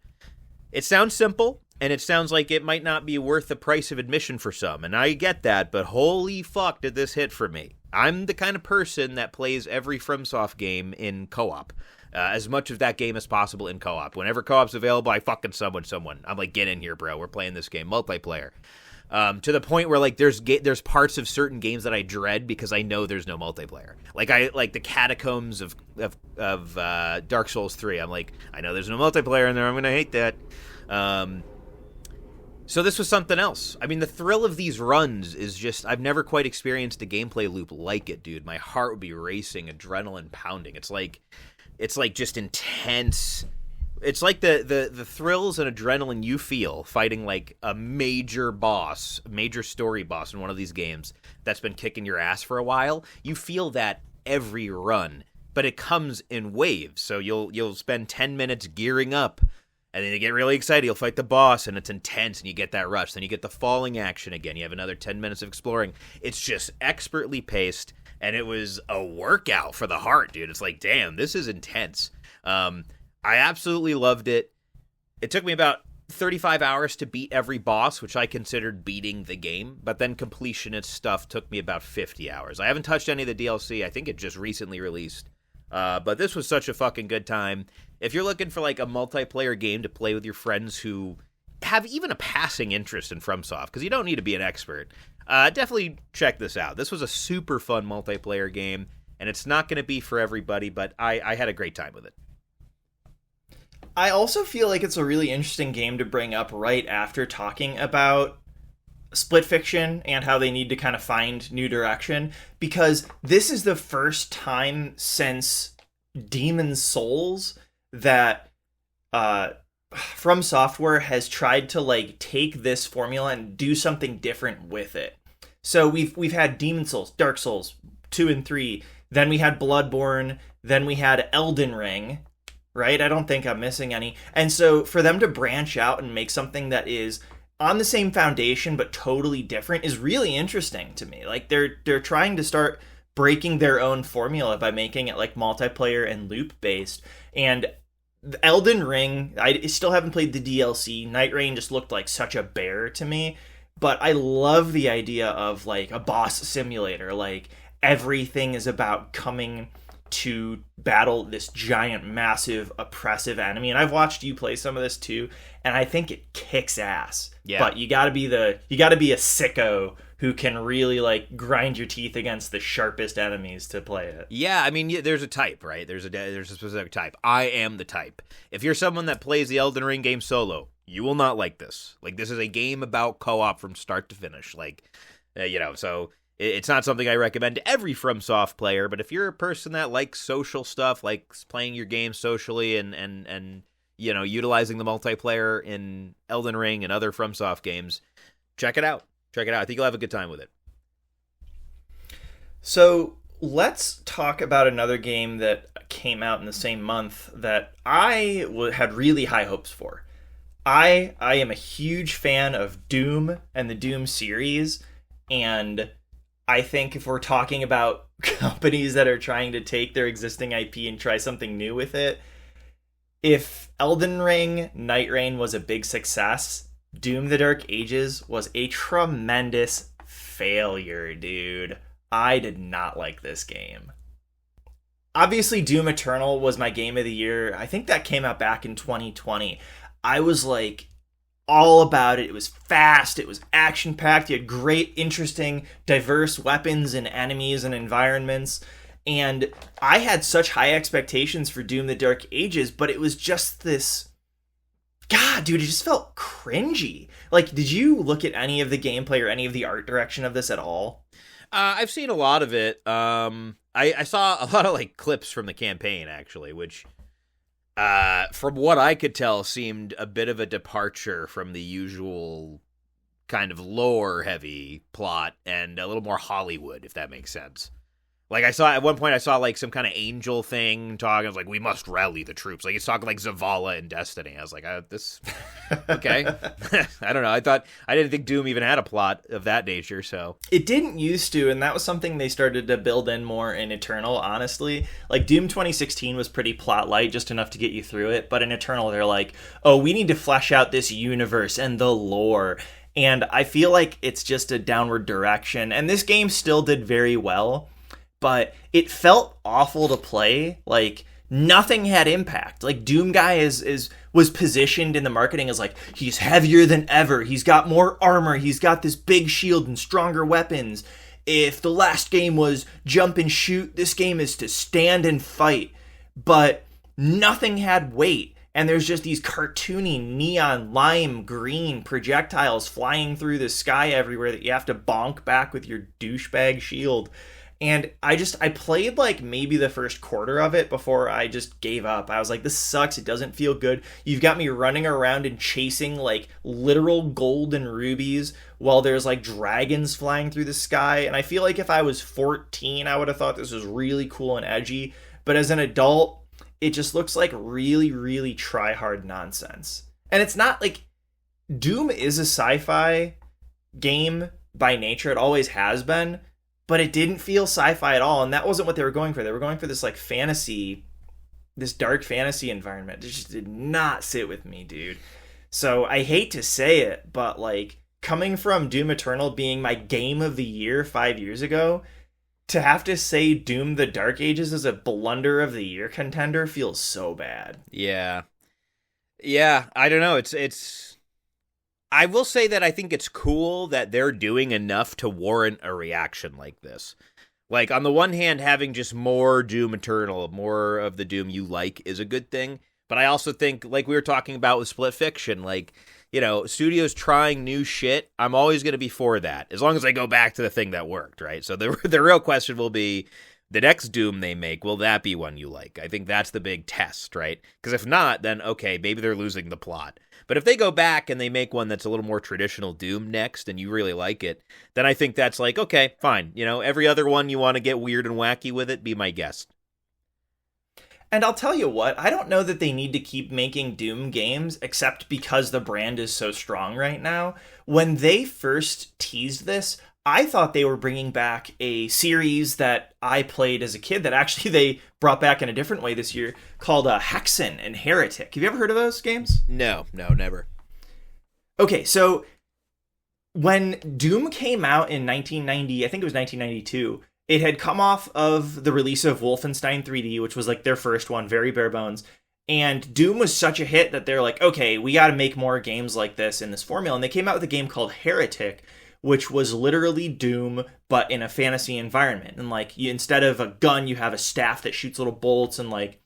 [SPEAKER 2] It sounds simple. And it sounds like it might not be worth the price of admission for some, and I get that, but holy fuck did this hit for me. I'm the kind of person that plays every FromSoft game in co-op. As much of that game as possible in co-op. Whenever co-op's available, I fucking summon someone. I'm like, get in here, bro. We're playing this game, multiplayer. To the point where like there's parts of certain games that I dread because I know there's no multiplayer. Like I like the catacombs of Dark Souls 3. I'm like, I know there's no multiplayer in there. I'm gonna hate that. So this was something else. I mean, the thrill of these runs is just, I've never quite experienced a gameplay loop like it, dude. My heart would be racing, adrenaline pounding. It's like just intense. It's like the thrills and adrenaline you feel fighting like a major story boss in one of these games that's been kicking your ass for a while. You feel that every run, but it comes in waves. So you'll spend 10 minutes gearing up, and then you get really excited. You'll fight the boss, and it's intense, and you get that rush. Then you get the falling action again. You have another 10 minutes of exploring. It's just expertly paced, and it was a workout for the heart, dude. It's like, damn, this is intense. I absolutely loved it. It took me about 35 hours to beat every boss, which I considered beating the game, but then completionist stuff took me about 50 hours. I haven't touched any of the DLC. I think it just recently released. But this was such a fucking good time. If you're looking for like a multiplayer game to play with your friends who have even a passing interest in FromSoft, because you don't need to be an expert, definitely check this out. This was a super fun multiplayer game, and it's not going to be for everybody, but I had a great time with it.
[SPEAKER 1] I also feel like it's a really interesting game to bring up right after talking about Split Fiction and how they need to kind of find new direction, because this is the first time since Demon's Souls that From Software has tried to like take this formula and do something different with it. So we've had Demon's Souls, Dark Souls 2 and 3, then we had Bloodborne, then we had Elden Ring, right? I don't think I'm missing any. And so for them to branch out and make something that is on the same foundation but totally different is really interesting to me. Like they're trying to start breaking their own formula by making it like multiplayer and loop based. And Elden Ring, I still haven't played the DLC. Night Rain just looked like such a bear to me, but I love the idea of like a boss simulator. Like everything is about coming to battle this giant, massive, oppressive enemy. And I've watched you play some of this too, and I think it kicks ass. Yeah. But you gotta be a sicko who can really like grind your teeth against the sharpest enemies to play it.
[SPEAKER 2] Yeah, I mean, there's a type, right? There's a specific type. I am the type. If you're someone that plays the Elden Ring game solo, you will not like this. Like, this is a game about co-op from start to finish. Like, so it's not something I recommend to every FromSoft player, but if you're a person that likes social stuff, likes playing your game socially and utilizing the multiplayer in Elden Ring and other FromSoft games, check it out. Check it out. I think you'll have a good time with it.
[SPEAKER 1] So let's talk about another game that came out in the same month that I had really high hopes for. I am a huge fan of Doom and the Doom series, and I think if we're talking about companies that are trying to take their existing IP and try something new with it, if Elden Ring Night Rain was a big success, Doom the Dark Ages was a tremendous failure, dude. I did not like this game. Obviously, Doom Eternal was my game of the year. I think that came out back in 2020. I was like all about it. It was fast. It was action-packed. You had great, interesting, diverse weapons and enemies and environments. And I had such high expectations for Doom the Dark Ages, but it was just this... God, dude, it just felt cringy. Like, did you look at any of the gameplay or any of the art direction of this at all?
[SPEAKER 2] I've seen a lot of it. I saw a lot of like clips from the campaign, actually, which, from what I could tell, seemed a bit of a departure from the usual kind of lore-heavy plot and a little more Hollywood, if that makes sense. Like at one point I saw like some kind of angel thing talking. I was like, we must rally the troops. Like he's talking like Zavala in Destiny. I was like, this, okay. I don't know. I didn't think Doom even had a plot of that nature. So
[SPEAKER 1] it didn't used to, and that was something they started to build in more in Eternal. Honestly, like Doom 2016 was pretty plot light, just enough to get you through it. But in Eternal, they're like, oh, we need to flesh out this universe and the lore. And I feel like it's just a downward direction. And this game still did very well, but it felt awful to play. Like nothing had impact. Like Doom Guy was positioned in the marketing as like, he's heavier than ever. He's got more armor. He's got this big shield and stronger weapons. If the last game was jump and shoot, this game is to stand and fight. But nothing had weight. And there's just these cartoony neon lime green projectiles flying through the sky everywhere that you have to bonk back with your douchebag shield. And I played like maybe the first quarter of it before I just gave up. I was like, this sucks. It doesn't feel good. You've got me running around and chasing like literal gold and rubies while there's like dragons flying through the sky. And I feel like if I was 14, I would have thought this was really cool and edgy. But as an adult, it just looks like really, really try-hard nonsense. And it's not like... Doom is a sci-fi game by nature. It always has been. But it didn't feel sci-fi at all. And that wasn't what they were going for. They were going for this like fantasy... This dark fantasy environment. It just did not sit with me, dude. So I hate to say it, but like... Coming from Doom Eternal being my game of the year 5 years ago... To have to say Doom the Dark Ages is a blunder of the year contender feels so bad.
[SPEAKER 2] Yeah, I don't know. It's. I will say that I think it's cool that they're doing enough to warrant a reaction like this. Like, on the one hand, having just more Doom Eternal, more of the Doom you like is a good thing. But I also think, like we were talking about with Split Fiction, like, you know, studios trying new shit, I'm always going to be for that, as long as I go back to the thing that worked, right? So the real question will be, the next Doom they make, will that be one you like? I think that's the big test, right? Because if not, then, okay, maybe they're losing the plot. But if they go back and they make one that's a little more traditional Doom next, and you really like it, then I think that's like, okay, fine. You know, every other one you want to get weird and wacky with it, be my guest.
[SPEAKER 1] And I'll tell you what, I don't know that they need to keep making Doom games, except because the brand is so strong right now. When they first teased this, I thought they were bringing back a series that I played as a kid that actually they brought back in a different way this year, called Hexen and Heretic. Have you ever heard of those games?
[SPEAKER 2] No, never.
[SPEAKER 1] Okay, so when Doom came out in 1990, I think it was 1992, it had come off of the release of Wolfenstein 3D, which was like their first one, very bare bones. And Doom was such a hit that they're like, okay, we got to make more games like this in this formula. And they came out with a game called Heretic, which was literally Doom, but in a fantasy environment. And like, instead of a gun, you have a staff that shoots little bolts, and like,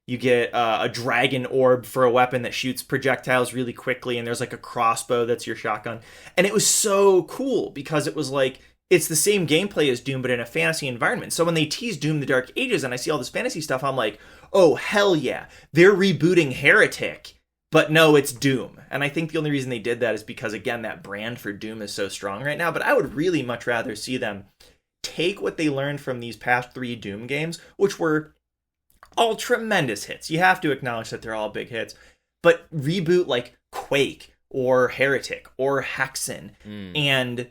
[SPEAKER 1] you get a dragon orb for a weapon that shoots projectiles really quickly. And there's like a crossbow that's your shotgun. And it was so cool because it was like, it's the same gameplay as Doom, but in a fantasy environment. So when they tease Doom the Dark Ages and I see all this fantasy stuff, I'm like, oh, hell yeah. They're rebooting Heretic, but no, it's Doom. And I think the only reason they did that is because, again, that brand for Doom is so strong right now. But I would really much rather see them take what they learned from these past 3 Doom games, which were all tremendous hits. You have to acknowledge that they're all big hits. But reboot like Quake or Heretic or Hexen and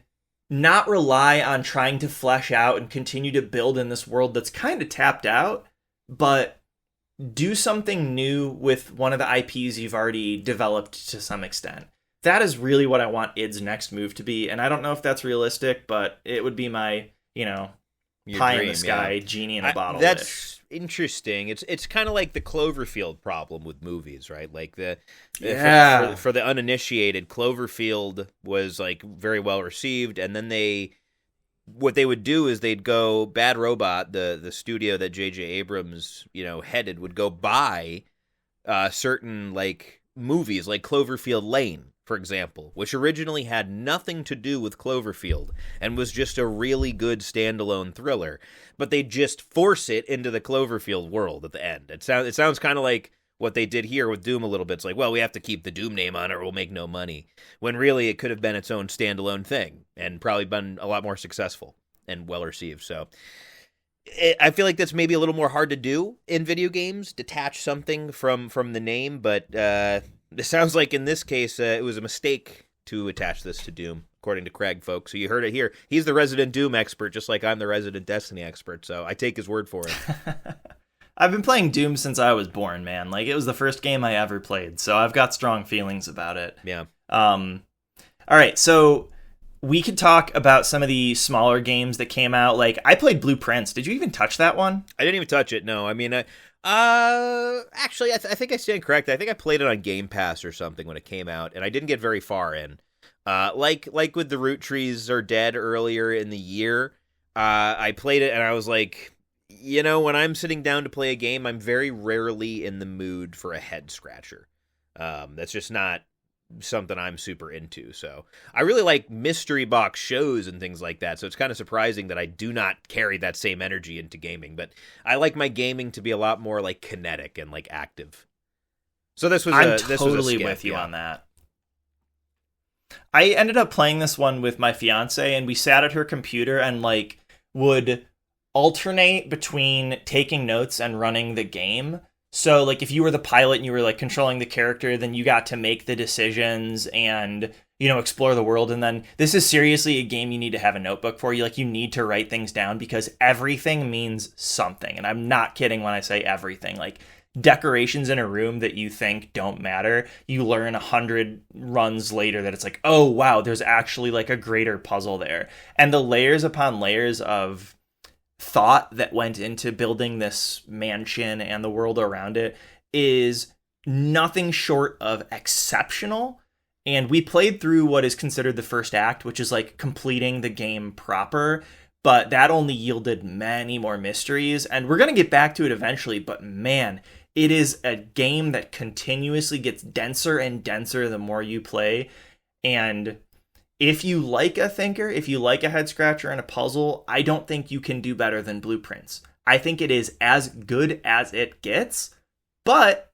[SPEAKER 1] not rely on trying to flesh out and continue to build in this world that's kind of tapped out, but do something new with one of the IPs you've already developed to some extent. That is really what I want id's next move to be, and I don't know if that's realistic, but it would be my, your pie dream, in the sky, genie in a bottle.
[SPEAKER 2] That's interesting. It's kind of like the Cloverfield problem with movies, right? Like for the uninitiated, Cloverfield was like very well received, and then what they would do is they'd go, Bad Robot, the studio that J.J. Abrams headed, would go buy certain like movies, like Cloverfield Lane, for example, which originally had nothing to do with Cloverfield and was just a really good standalone thriller, but they just force it into the Cloverfield world at the end. It sounds kind of like what they did here with Doom a little bit. It's like, well, we have to keep the Doom name on it or we'll make no money, when really it could have been its own standalone thing and probably been a lot more successful and well received. So I feel like that's maybe a little more hard to do in video games, detach something from the name, but it sounds like in this case it was a mistake to attach this to Doom, according to Craig, folks. So you heard it here. He's the resident Doom expert, just like I'm the resident Destiny expert, so I take his word for it.
[SPEAKER 1] I've been playing Doom since I was born, man. Like, it was the first game I ever played, so I've got strong feelings about it.
[SPEAKER 2] Yeah.
[SPEAKER 1] All right, so we could talk about some of the smaller games that came out. Like, I played Blue Prince. Did you even touch that one?
[SPEAKER 2] I didn't even touch it, no. I mean, actually, I think I stand correct. I think I played it on Game Pass or something when it came out, and I didn't get very far in. Like with the Root Trees Are Dead earlier in the year, I played it, and I was like, you know, when I'm sitting down to play a game, I'm very rarely in the mood for a head scratcher. That's just not something I'm super into. So I really like mystery box shows and things like that. So it's kind of surprising that I do not carry that same energy into gaming. But I like my gaming to be a lot more like kinetic and like active. So this was
[SPEAKER 1] I'm totally with you on that. I ended up playing this one with my fiance, and we sat at her computer and like would alternate between taking notes and running the game. So, like, if you were the pilot and you were, like, controlling the character, then you got to make the decisions and, you know, explore the world. And then this is seriously a game you need to have a notebook for. You need to write things down because everything means something. And I'm not kidding when I say everything. Like, decorations in a room that you think don't matter, you learn 100 runs later that it's like, oh, wow, there's actually, like, a greater puzzle there. And the layers upon layers of thought that went into building this mansion and the world around it is nothing short of exceptional. And we played through what is considered the first act, which is like completing the game proper, but that only yielded many more mysteries, and we're going to get back to it eventually. But man, it is a game that continuously gets denser and denser the more you play. And if you like a thinker, if you like a head scratcher and a puzzle, I don't think you can do better than Blue Prince. I think it is as good as it gets, but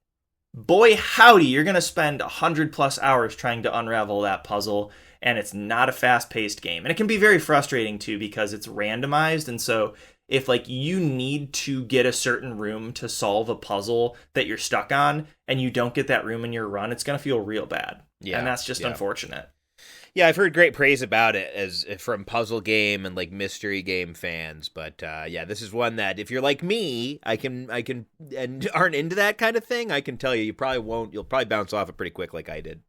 [SPEAKER 1] boy howdy, you're going to spend 100+ hours trying to unravel that puzzle, and it's not a fast-paced game. And it can be very frustrating too because it's randomized, and so if like you need to get a certain room to solve a puzzle that you're stuck on and you don't get that room in your run, it's going to feel real bad. Yeah, and that's just unfortunate.
[SPEAKER 2] Yeah, I've heard great praise about it as from puzzle game and like mystery game fans, but yeah, this is one that if you're like me, I can and aren't into that kind of thing, I can tell you probably won't. You'll probably bounce off it pretty quick, like I did.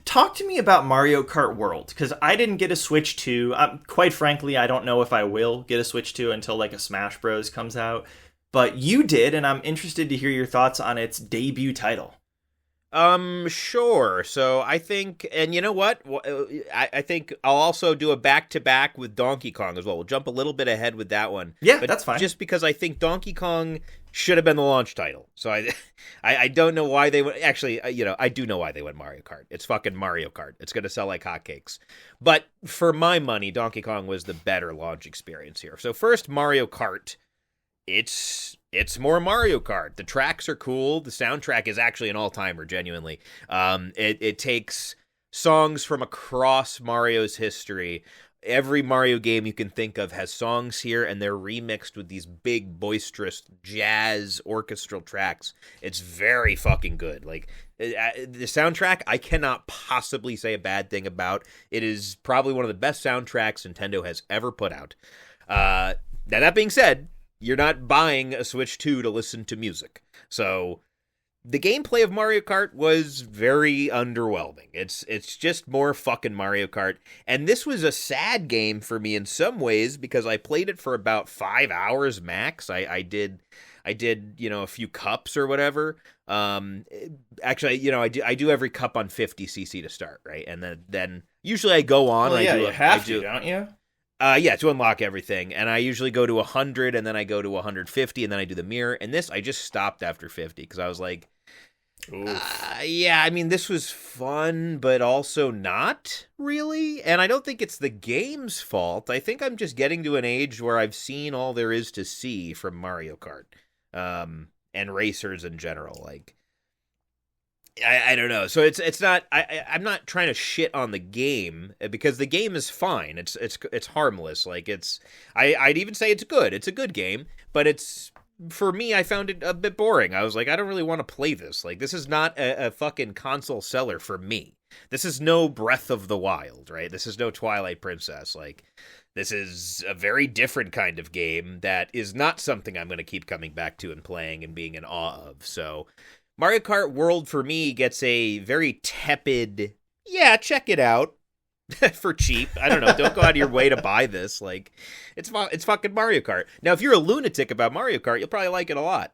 [SPEAKER 1] Talk to me about Mario Kart World, because I didn't get a Switch 2. Quite frankly, I don't know if I will get a Switch 2 until like a Smash Bros. Comes out, but you did, and I'm interested to hear your thoughts on its debut title.
[SPEAKER 2] Sure. So I think, and you know what? I think I'll also do a back-to-back with Donkey Kong as well. We'll jump a little bit ahead with that one.
[SPEAKER 1] Yeah,
[SPEAKER 2] but
[SPEAKER 1] that's fine.
[SPEAKER 2] Just because I think Donkey Kong should have been the launch title. So I don't know why they went, actually, you know, I do know why they went Mario Kart. It's fucking Mario Kart. It's going to sell like hotcakes. But for my money, Donkey Kong was the better launch experience here. So first, Mario Kart. It's more Mario Kart. The tracks are cool. The soundtrack is actually an all-timer, genuinely. It takes songs from across Mario's history. Every Mario game you can think of has songs here, and they're remixed with these big, boisterous jazz orchestral tracks. It's very fucking good. Like, the soundtrack, I cannot possibly say a bad thing about. It is probably one of the best soundtracks Nintendo has ever put out. Now, that being said, you're not buying a Switch 2 to listen to music. So the gameplay of Mario Kart was very underwhelming. It's just more fucking Mario Kart. And this was a sad game for me in some ways because I played it for about 5 hours max. I did, you know, a few cups or whatever. Actually, you know, I do every cup on 50cc to start, right? And then usually I go on.
[SPEAKER 1] Well, yeah, you have to, don't you?
[SPEAKER 2] Yeah, to unlock everything. And I usually go to 100, and then I go to 150, and then I do the mirror. And this, I just stopped after 50, because I was like, yeah, I mean, this was fun, but also not really. And I don't think it's the game's fault. I think I'm just getting to an age where I've seen all there is to see from Mario Kart, and racers in general. Like, I don't know. So it's not. I'm not trying to shit on the game because the game is fine. It's harmless. Like I'd even say it's good. It's a good game, but it's for me. I found it a bit boring. I was like, I don't really want to play this. Like this is not a fucking console seller for me. This is no Breath of the Wild, right? This is no Twilight Princess. Like this is a very different kind of game that is not something I'm going to keep coming back to and playing and being in awe of. So. Mario Kart World, for me, gets a very tepid, yeah, check it out, for cheap. I don't know, don't go out of your way to buy this. Like, it's fucking Mario Kart. Now, if you're a lunatic about Mario Kart, you'll probably like it a lot.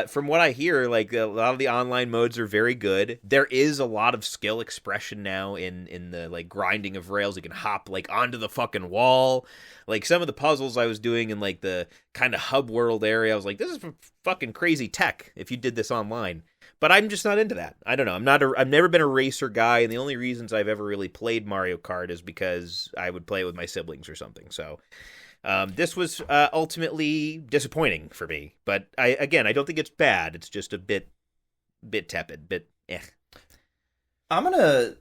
[SPEAKER 2] From what I hear, like, a lot of the online modes are very good. There is a lot of skill expression now in the, like, grinding of rails. You can hop, like, onto the fucking wall. Like, some of the puzzles I was doing in, like, the kind of hub world area, I was like, this is fucking crazy tech if you did this online. But I'm just not into that. I don't know. I've never been a racer guy, and the only reasons I've ever really played Mario Kart is because I would play it with my siblings or something. So this was ultimately disappointing for me. But I don't think it's bad. It's just a bit tepid, bit eh.
[SPEAKER 1] I'm gonna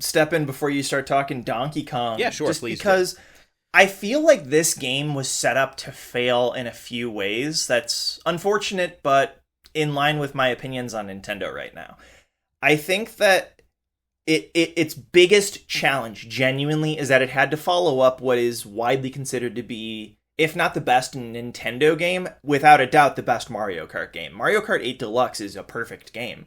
[SPEAKER 1] step in before you start talking Donkey Kong.
[SPEAKER 2] Yeah, sure,
[SPEAKER 1] just
[SPEAKER 2] please.
[SPEAKER 1] Because I feel like this game was set up to fail in a few ways. That's unfortunate, but in line with my opinions on Nintendo right now. I think that its biggest challenge, genuinely, is that it had to follow up what is widely considered to be, if not the best Nintendo game, without a doubt the best Mario Kart game. Mario Kart 8 Deluxe is a perfect game.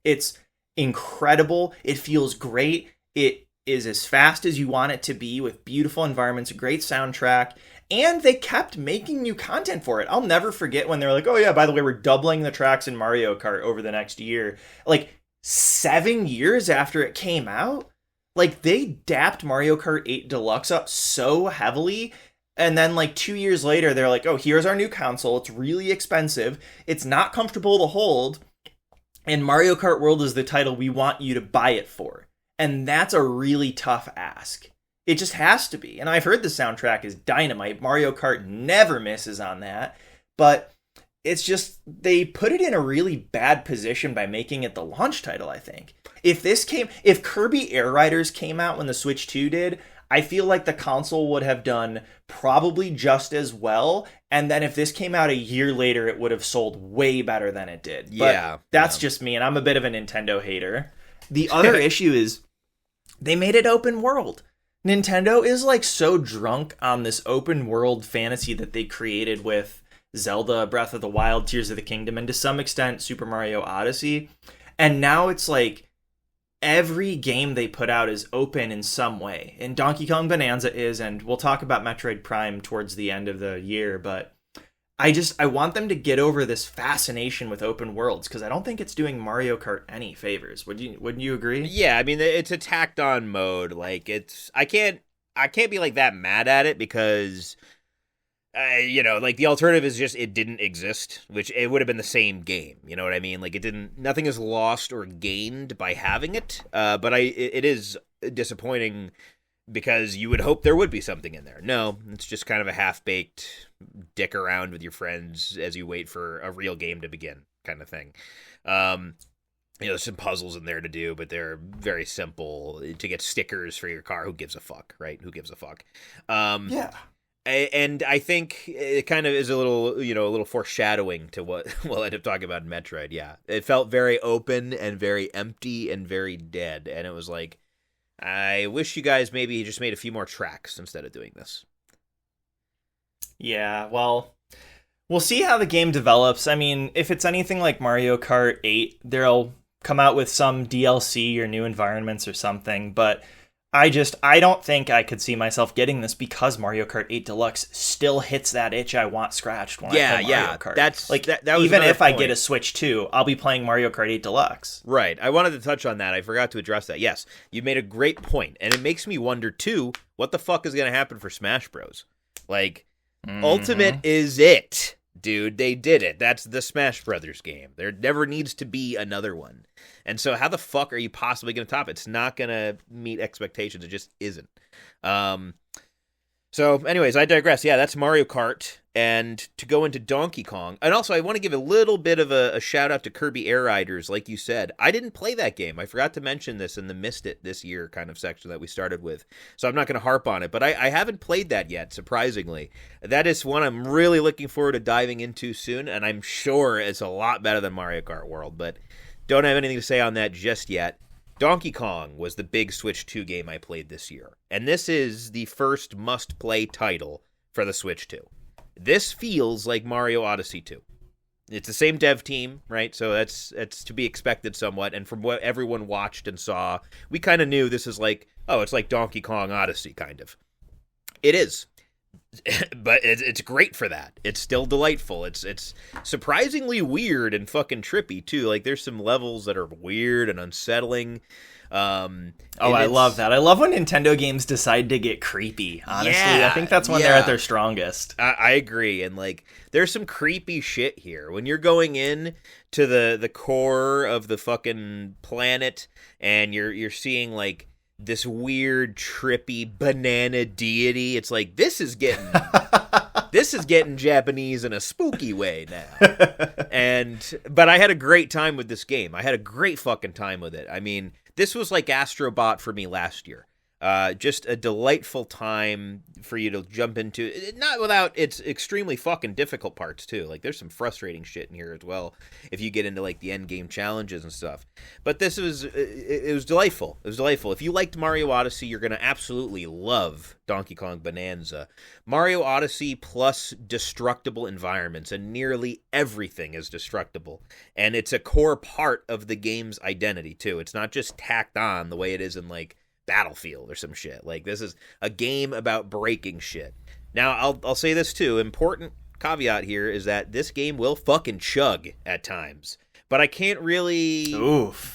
[SPEAKER 1] It's incredible. It feels great. It is as fast as you want it to be, with beautiful environments, a great soundtrack, and they kept making new content for it. I'll never forget when they're like, oh yeah, by the way, we're doubling the tracks in Mario Kart over the next year. Like, 7 years after it came out, like, they dapped Mario Kart 8 Deluxe up so heavily, and then, like, 2 years later, they're like, oh, here's our new console, it's really expensive, it's not comfortable to hold, and Mario Kart World is the title we want you to buy it for. And that's a really tough ask. It just has to be. And I've heard the soundtrack is dynamite. Mario Kart never misses on that. But it's just, they put it in a really bad position by making it the launch title, I think. If Kirby Air Riders came out when the Switch 2 did, I feel like the console would have done probably just as well. And then if this came out a year later, it would have sold way better than it did. But that's just me, and I'm a bit of a Nintendo hater. The other issue is they made it open world. Nintendo is like so drunk on this open world fantasy that they created with Zelda, Breath of the Wild, Tears of the Kingdom, and to some extent Super Mario Odyssey. And now it's like every game they put out is open in some way. And Donkey Kong Bonanza is, and we'll talk about Metroid Prime towards the end of the year, but I want them to get over this fascination with open worlds, because I don't think it's doing Mario Kart any favors. Wouldn't you agree?
[SPEAKER 2] Yeah, I mean, it's a tacked on mode. Like, I can't be like that mad at it because like the alternative is just it didn't exist, which it would have been the same game. You know what I mean? Like, nothing is lost or gained by having it. But it is disappointing because you would hope there would be something in there. No, it's just kind of a half-baked dick around with your friends as you wait for a real game to begin kind of thing. There's some puzzles in there to do, but they're very simple. To get stickers for your car, who gives a fuck, right? Who gives a fuck?
[SPEAKER 1] Yeah.
[SPEAKER 2] And I think it kind of is a little foreshadowing to what we'll end up talking about in Metroid. Yeah, it felt very open and very empty and very dead, and it was like, I wish you guys maybe just made a few more tracks instead of doing this.
[SPEAKER 1] Yeah, well, we'll see how the game develops. I mean, if it's anything like Mario Kart 8, they'll come out with some DLC or new environments or something, but I don't think I could see myself getting this because Mario Kart 8 Deluxe still hits that itch I want scratched when I play Mario Kart.
[SPEAKER 2] That's
[SPEAKER 1] like,
[SPEAKER 2] that was
[SPEAKER 1] even if
[SPEAKER 2] point.
[SPEAKER 1] I get a Switch 2, I'll be playing Mario Kart 8 Deluxe.
[SPEAKER 2] Right. I wanted to touch on that. I forgot to address that. Yes, you made a great point, and it makes me wonder too, what the fuck is going to happen for Smash Bros? Like, Ultimate is it, dude. They did it. That's the Smash Brothers game. There never needs to be another one. And so how the fuck are you possibly going to top it? It's not going to meet expectations. It just isn't. So, anyways, I digress. Yeah, that's Mario Kart. And to go into Donkey Kong, and also I want to give a little bit of a shout out to Kirby Air Riders, like you said. I didn't play that game. I forgot to mention this in the Missed It this year kind of section that we started with. So I'm not going to harp on it, but I haven't played that yet, surprisingly. That is one I'm really looking forward to diving into soon, and I'm sure it's a lot better than Mario Kart World, but don't have anything to say on that just yet. Donkey Kong was the big Switch 2 game I played this year, and this is the first must-play title for the Switch 2. This feels like Mario Odyssey 2. It's the same dev team, right? So that's to be expected somewhat, and from what everyone watched and saw, we kind of knew this is like, oh, it's like Donkey Kong Odyssey, kind of. It is. But it's great for that. It's still delightful. It's surprisingly weird and fucking trippy too. Like there's some levels that are weird and unsettling.
[SPEAKER 1] I love that. I love when Nintendo games decide to get creepy. Honestly, yeah, I think that's when they're at their strongest.
[SPEAKER 2] I agree. And like, there's some creepy shit here when you're going in to the core of the fucking planet, and you're seeing like this weird, trippy banana deity. It's like, this is getting Japanese in a spooky way now. But I had a great time with this game. I had a great fucking time with it. I mean, this was like Astro Bot for me last year. Just a delightful time for you to jump into, not without its extremely fucking difficult parts too. Like there's some frustrating shit in here as well if you get into like the end game challenges and stuff. But this was it was delightful. It was delightful. If you liked Mario Odyssey, you're gonna absolutely love Donkey Kong Bonanza. Mario Odyssey plus destructible environments, and nearly everything is destructible, and it's a core part of the game's identity too. It's not just tacked on the way it is in like Battlefield or some shit. Like this is a game about breaking shit. Now I'll say this too. Important caveat here is that this game will fucking chug at times, but I can't really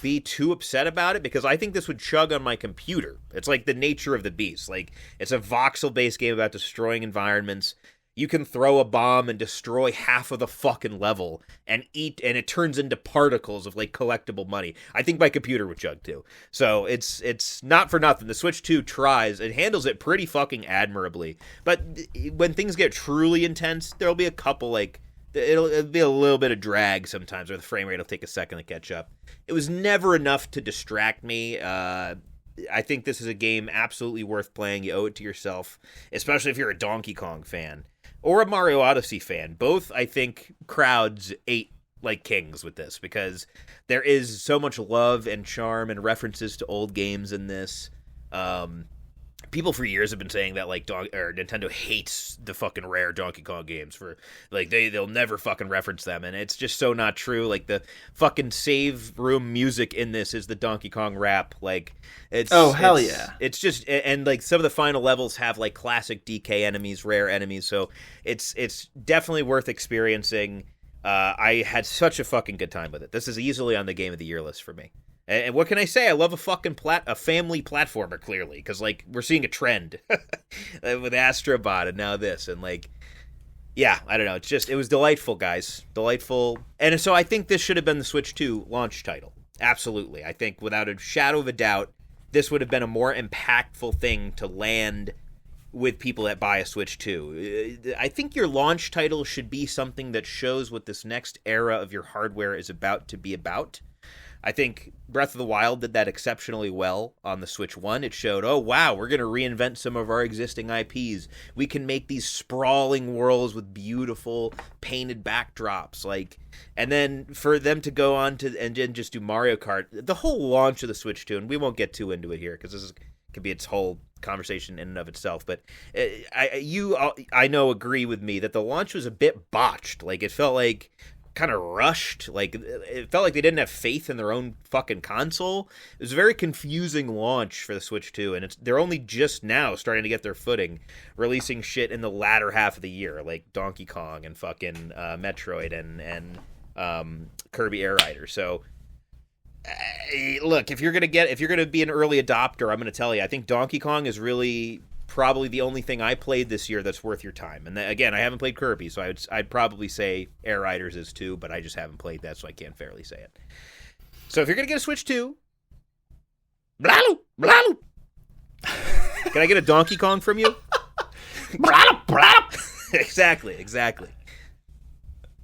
[SPEAKER 2] be too upset about it because I think this would chug on my computer. It's like the nature of the beast. Like it's a voxel based game about destroying environments. You can throw a bomb and destroy half of the fucking level and it turns into particles of like collectible money. I think my computer would chug too. So it's not for nothing. The Switch 2 tries, it handles it pretty fucking admirably. But when things get truly intense, there'll be a couple like, it'll be a little bit of drag sometimes, or the frame rate will take a second to catch up. It was never enough to distract me. I think this is a game absolutely worth playing. You owe it to yourself, especially if you're a Donkey Kong fan. Or a Mario Odyssey fan. Both, I think, crowds ate like kings with this because there is so much love and charm and references to old games in this. People for years have been saying that like Nintendo hates the fucking rare Donkey Kong games for like they'll never fucking reference them, and it's just so not true. Like the fucking save room music in this is the Donkey Kong rap. Like hell yeah! It's just, and like some of the final levels have like classic DK enemies, rare enemies, so it's definitely worth experiencing. I had such a fucking good time with it. This is easily on the Game of the Year list for me. And what can I say? I love a fucking family platformer, clearly, because like we're seeing a trend with Astro Bot and now this, and like, yeah, I don't know. It was delightful, guys, delightful. And so I think this should have been the Switch 2 launch title. Absolutely, I think without a shadow of a doubt, this would have been a more impactful thing to land with people that buy a Switch 2. I think your launch title should be something that shows what this next era of your hardware is about to be about. I think Breath of the Wild did that exceptionally well on the Switch 1. It showed, oh, wow, we're going to reinvent some of our existing IPs. We can make these sprawling worlds with beautiful painted backdrops. Like, and then for them to go on to and then just do Mario Kart, the whole launch of the Switch 2, and we won't get too into it here because this could be its whole conversation in and of itself, but I know agree with me that the launch was a bit botched. Like, it felt like kind of rushed. Like, it felt like they didn't have faith in their own fucking console. It was a very confusing launch for the Switch 2, and they're only just now starting to get their footing, releasing shit in the latter half of the year, like Donkey Kong and fucking Metroid and Kirby Air Rider. So look, if you're gonna be an early adopter, I'm gonna tell you, I think Donkey Kong is really probably the only thing I played this year that's worth your time. And again, I haven't played Kirby, so I'd probably say Air Riders is too, but I just haven't played that, so I can't fairly say it. So if you're gonna get a Switch 2, blalu, blalu. Can I get a Donkey Kong from you? Exactly.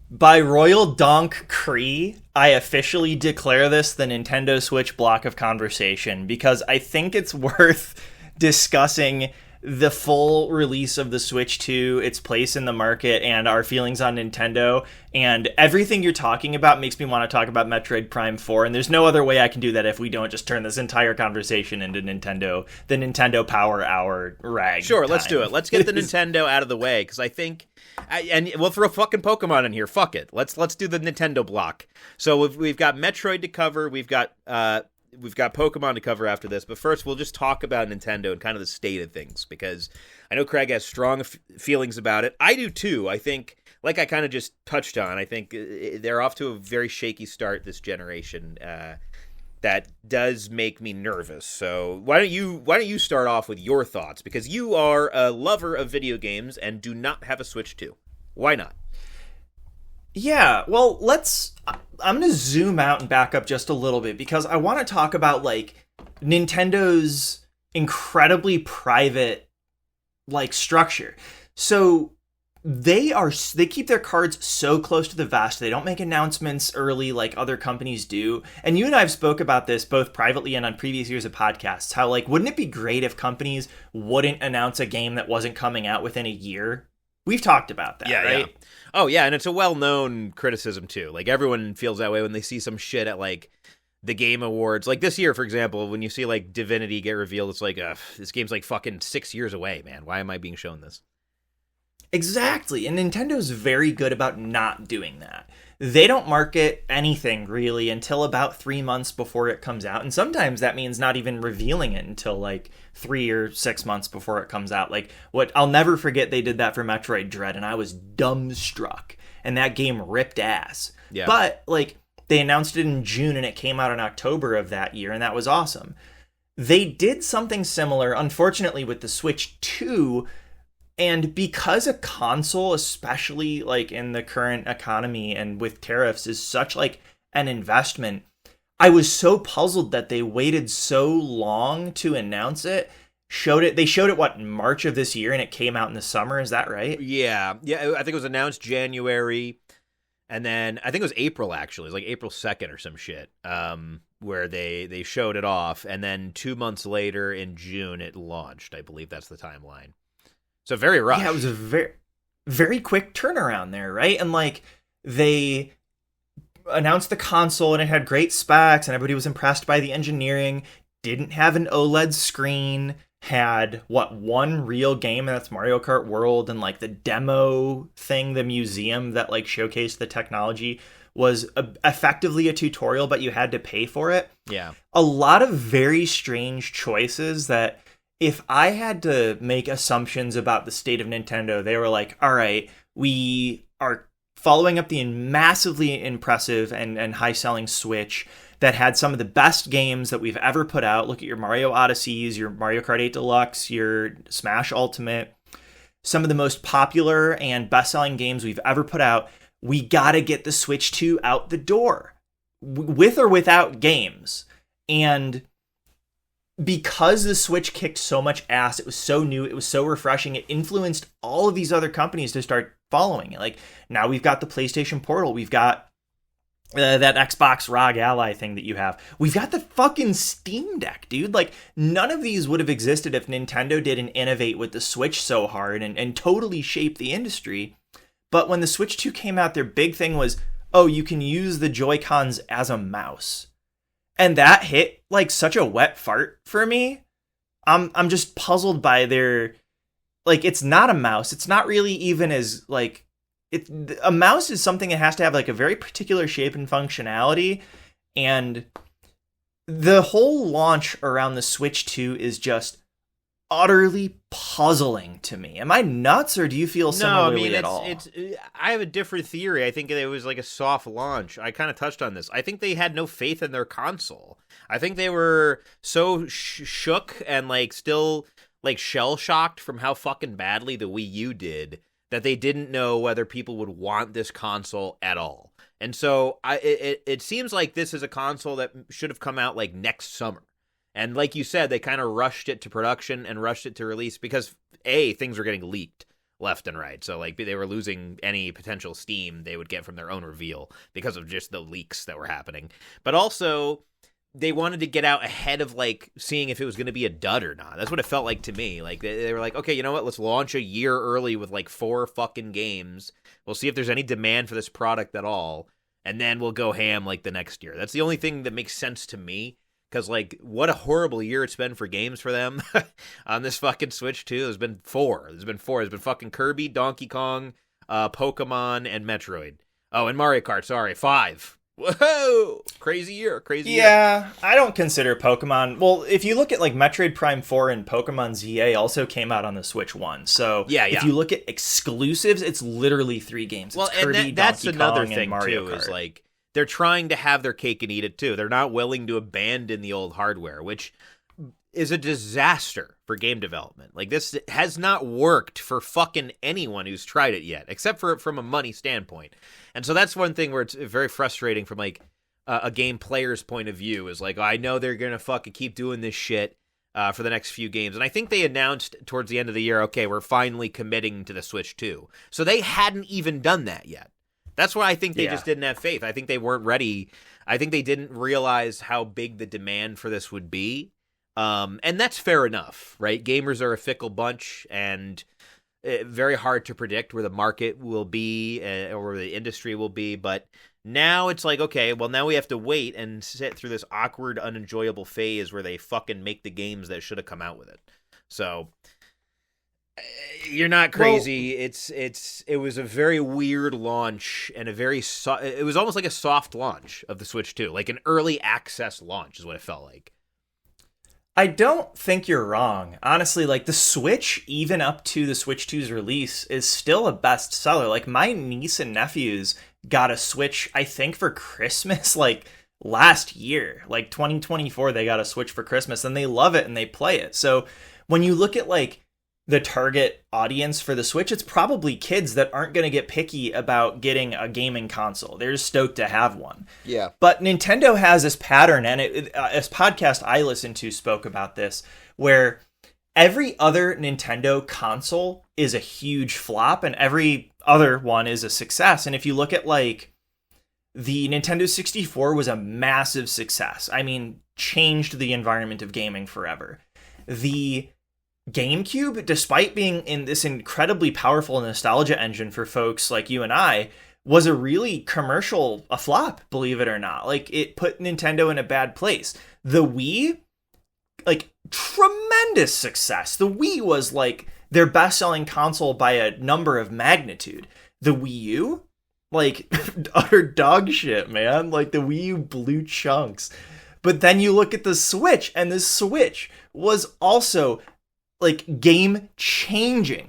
[SPEAKER 1] By Royal Donk Cree, I officially declare this the Nintendo Switch block of conversation because I think it's worth discussing the full release of the Switch 2, its place in the market, and our feelings on Nintendo. And everything you're talking about makes me want to talk about Metroid Prime 4, and there's no other way I can do that if we don't just turn this entire conversation into the Nintendo Power Hour rag.
[SPEAKER 2] Sure,
[SPEAKER 1] time.
[SPEAKER 2] Let's do it. Let's get the Nintendo out of the way, because I think... and we'll throw fucking Pokemon in here. Fuck it. Let's do the Nintendo block. So we've got Metroid to cover. We've got Pokemon to cover after this. But first, we'll just talk about Nintendo and kind of the state of things, because I know Craig has strong feelings about it. I do too. I think, like I kind of just touched on, I think they're off to a very shaky start this generation. That does make me nervous. So why don't you start off with your thoughts? Because you are a lover of video games and do not have a Switch 2. Why not?
[SPEAKER 1] Yeah, well, I'm going to zoom out and back up just a little bit because I want to talk about, like, Nintendo's incredibly private, like, structure. So they keep their cards so close to the vest. They don't make announcements early like other companies do. And you and I have spoke about this both privately and on previous years of podcasts, how, like, wouldn't it be great if companies wouldn't announce a game that wasn't coming out within a year? We've talked about that, right?
[SPEAKER 2] Yeah. Oh, yeah, and it's a well-known criticism, too. Like, everyone feels that way when they see some shit at, like, the Game Awards. Like, this year, for example, when you see, like, Divinity get revealed, it's like, this game's, like, fucking 6 years away, man. Why am I being shown this?
[SPEAKER 1] Exactly, and Nintendo's very good about not doing that. They don't market anything, really, until about 3 months before it comes out, and sometimes that means not even revealing it until, like, 3 or 6 months before it comes out. Like, I'll never forget they did that for Metroid Dread, and I was dumbstruck, and that game ripped ass. Yeah. But, like, they announced it in June, and it came out in October of that year, and that was awesome. They did something similar, unfortunately, with the Switch 2, and because a console, especially like in the current economy and with tariffs, is such like an investment, I was so puzzled that they waited so long to announce it. They showed it what, in March of this year, and it came out in the summer. Is that right?
[SPEAKER 2] Yeah. I think it was announced January, and then I think it was April, actually. It was like April 2nd or some shit, where they showed it off, and then 2 months later in June it launched. I believe that's the timeline. So very rough.
[SPEAKER 1] Yeah, it was a very, very quick turnaround there, right? And, like, they announced the console, and it had great specs, and everybody was impressed by the engineering. Didn't have an OLED screen. Had, one real game, and that's Mario Kart World, and, like, the demo thing, the museum that, like, showcased the technology was effectively a tutorial, but you had to pay for it.
[SPEAKER 2] Yeah.
[SPEAKER 1] A lot of very strange choices that... If I had to make assumptions about the state of Nintendo, they were like, all right, we are following up the massively impressive and high-selling Switch that had some of the best games that we've ever put out. Look at your Mario Odysseys, your Mario Kart 8 Deluxe, your Smash Ultimate, some of the most popular and best-selling games we've ever put out. We gotta get the Switch 2 out the door, with or without games. And... because the Switch kicked so much ass, it was so new, it was so refreshing, it influenced all of these other companies to start following it. Like, now we've got the PlayStation Portal, we've got that Xbox ROG Ally thing that you have. We've got the fucking Steam Deck, dude. Like, none of these would have existed if Nintendo didn't innovate with the Switch so hard and totally shape the industry. But when the Switch 2 came out, their big thing was, oh, you can use the Joy-Cons as a mouse. And that hit like such a wet fart for me. I'm just puzzled by their, like, it's not a mouse. It's not really even as like a mouse is something that has to have like a very particular shape and functionality. And the whole launch around the Switch 2 is just utterly puzzling to me. Am I nuts, or do you feel similarly at all?
[SPEAKER 2] I have a different theory. I think it was like a soft launch. I kind of touched on this. I think they had no faith in their console. I think they were so shook and like still like shell shocked from how fucking badly the Wii U did that they didn't know whether people would want this console at all. And so it seems like this is a console that should have come out like next summer. And like you said, they kind of rushed it to production and rushed it to release because things were getting leaked left and right. So like they were losing any potential steam they would get from their own reveal because of just the leaks that were happening. But also they wanted to get out ahead of like seeing if it was going to be a dud or not. That's what it felt like to me. Like they were like, okay, you know what? Let's launch a year early with like 4 fucking games. We'll see if there's any demand for this product at all. And then we'll go ham like the next year. That's the only thing that makes sense to me. Because, like, what a horrible year it's been for games for them on this fucking Switch, too. There's been 4. There's been fucking Kirby, Donkey Kong, Pokemon, and Metroid. Oh, and Mario Kart, sorry, 5. Whoa! Crazy year.
[SPEAKER 1] Yeah, I don't consider Pokemon... Well, if you look at, like, Metroid Prime 4 and Pokemon ZA also came out on the Switch 1. So, if you look at exclusives, it's literally 3 games. It's Kirby, and that's Donkey
[SPEAKER 2] another
[SPEAKER 1] Kong,
[SPEAKER 2] thing,
[SPEAKER 1] and Mario
[SPEAKER 2] too,
[SPEAKER 1] Kart.
[SPEAKER 2] Is, like... They're trying to have their cake and eat it, too. They're not willing to abandon the old hardware, which is a disaster for game development. Like, this has not worked for fucking anyone who's tried it yet, except for from a money standpoint. And so that's one thing where it's very frustrating from, like, a game player's point of view, is like, oh, I know they're going to fucking keep doing this shit for the next few games. And I think they announced towards the end of the year, okay, we're finally committing to the Switch 2. So they hadn't even done that yet. That's why I think they just didn't have faith. I think they weren't ready. I think they didn't realize how big the demand for this would be. And that's fair enough, right? Gamers are a fickle bunch, and very hard to predict where the market will be or where the industry will be. But now it's like, okay, well, now we have to wait and sit through this awkward, unenjoyable phase where they fucking make the games that should have come out with it. So... You're not crazy. Well, it was a very weird launch and it was almost like a soft launch of the Switch 2, like an early access launch is what it felt like.
[SPEAKER 1] I don't think you're wrong. Honestly, like the Switch, even up to the Switch 2's release, is still a bestseller. Like my niece and nephews got a Switch, I think, for Christmas, like last year, like 2024, they got a Switch for Christmas and they love it and they play it. So when you look at like the target audience for the Switch, it's probably kids that aren't going to get picky about getting a gaming console. They're just stoked to have one.
[SPEAKER 2] Yeah.
[SPEAKER 1] But Nintendo has this pattern, and this podcast I listened to spoke about this, where every other Nintendo console is a huge flop, and every other one is a success. And if you look at, like, the Nintendo 64 was a massive success. I mean, changed the environment of gaming forever. The GameCube, despite being in this incredibly powerful nostalgia engine for folks like you and I, was a really a flop, believe it or not. Like, it put Nintendo in a bad place. The Wii, like, tremendous success. The Wii was, like, their best-selling console by a number of magnitude. The Wii U, like, utter dog shit, man. Like, the Wii U blew chunks. But then you look at the Switch, and the Switch was also... like game changing.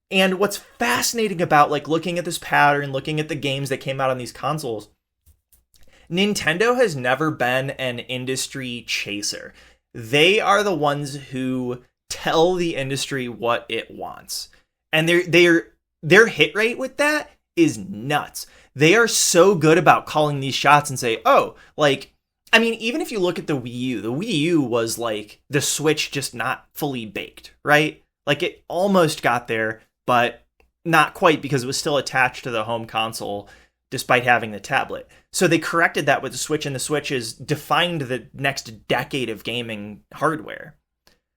[SPEAKER 1] And what's fascinating about like looking at this pattern, looking at the games that came out on these consoles, Nintendo has never been an industry chaser. They are the ones who tell the industry what it wants. And their hit rate with that is nuts. They are so good about calling these shots and say, oh, like, I mean, even if you look at the Wii U was like the Switch just not fully baked, right? Like it almost got there, but not quite because it was still attached to the home console despite having the tablet. So they corrected that with the Switch, and the Switch has defined the next decade of gaming hardware.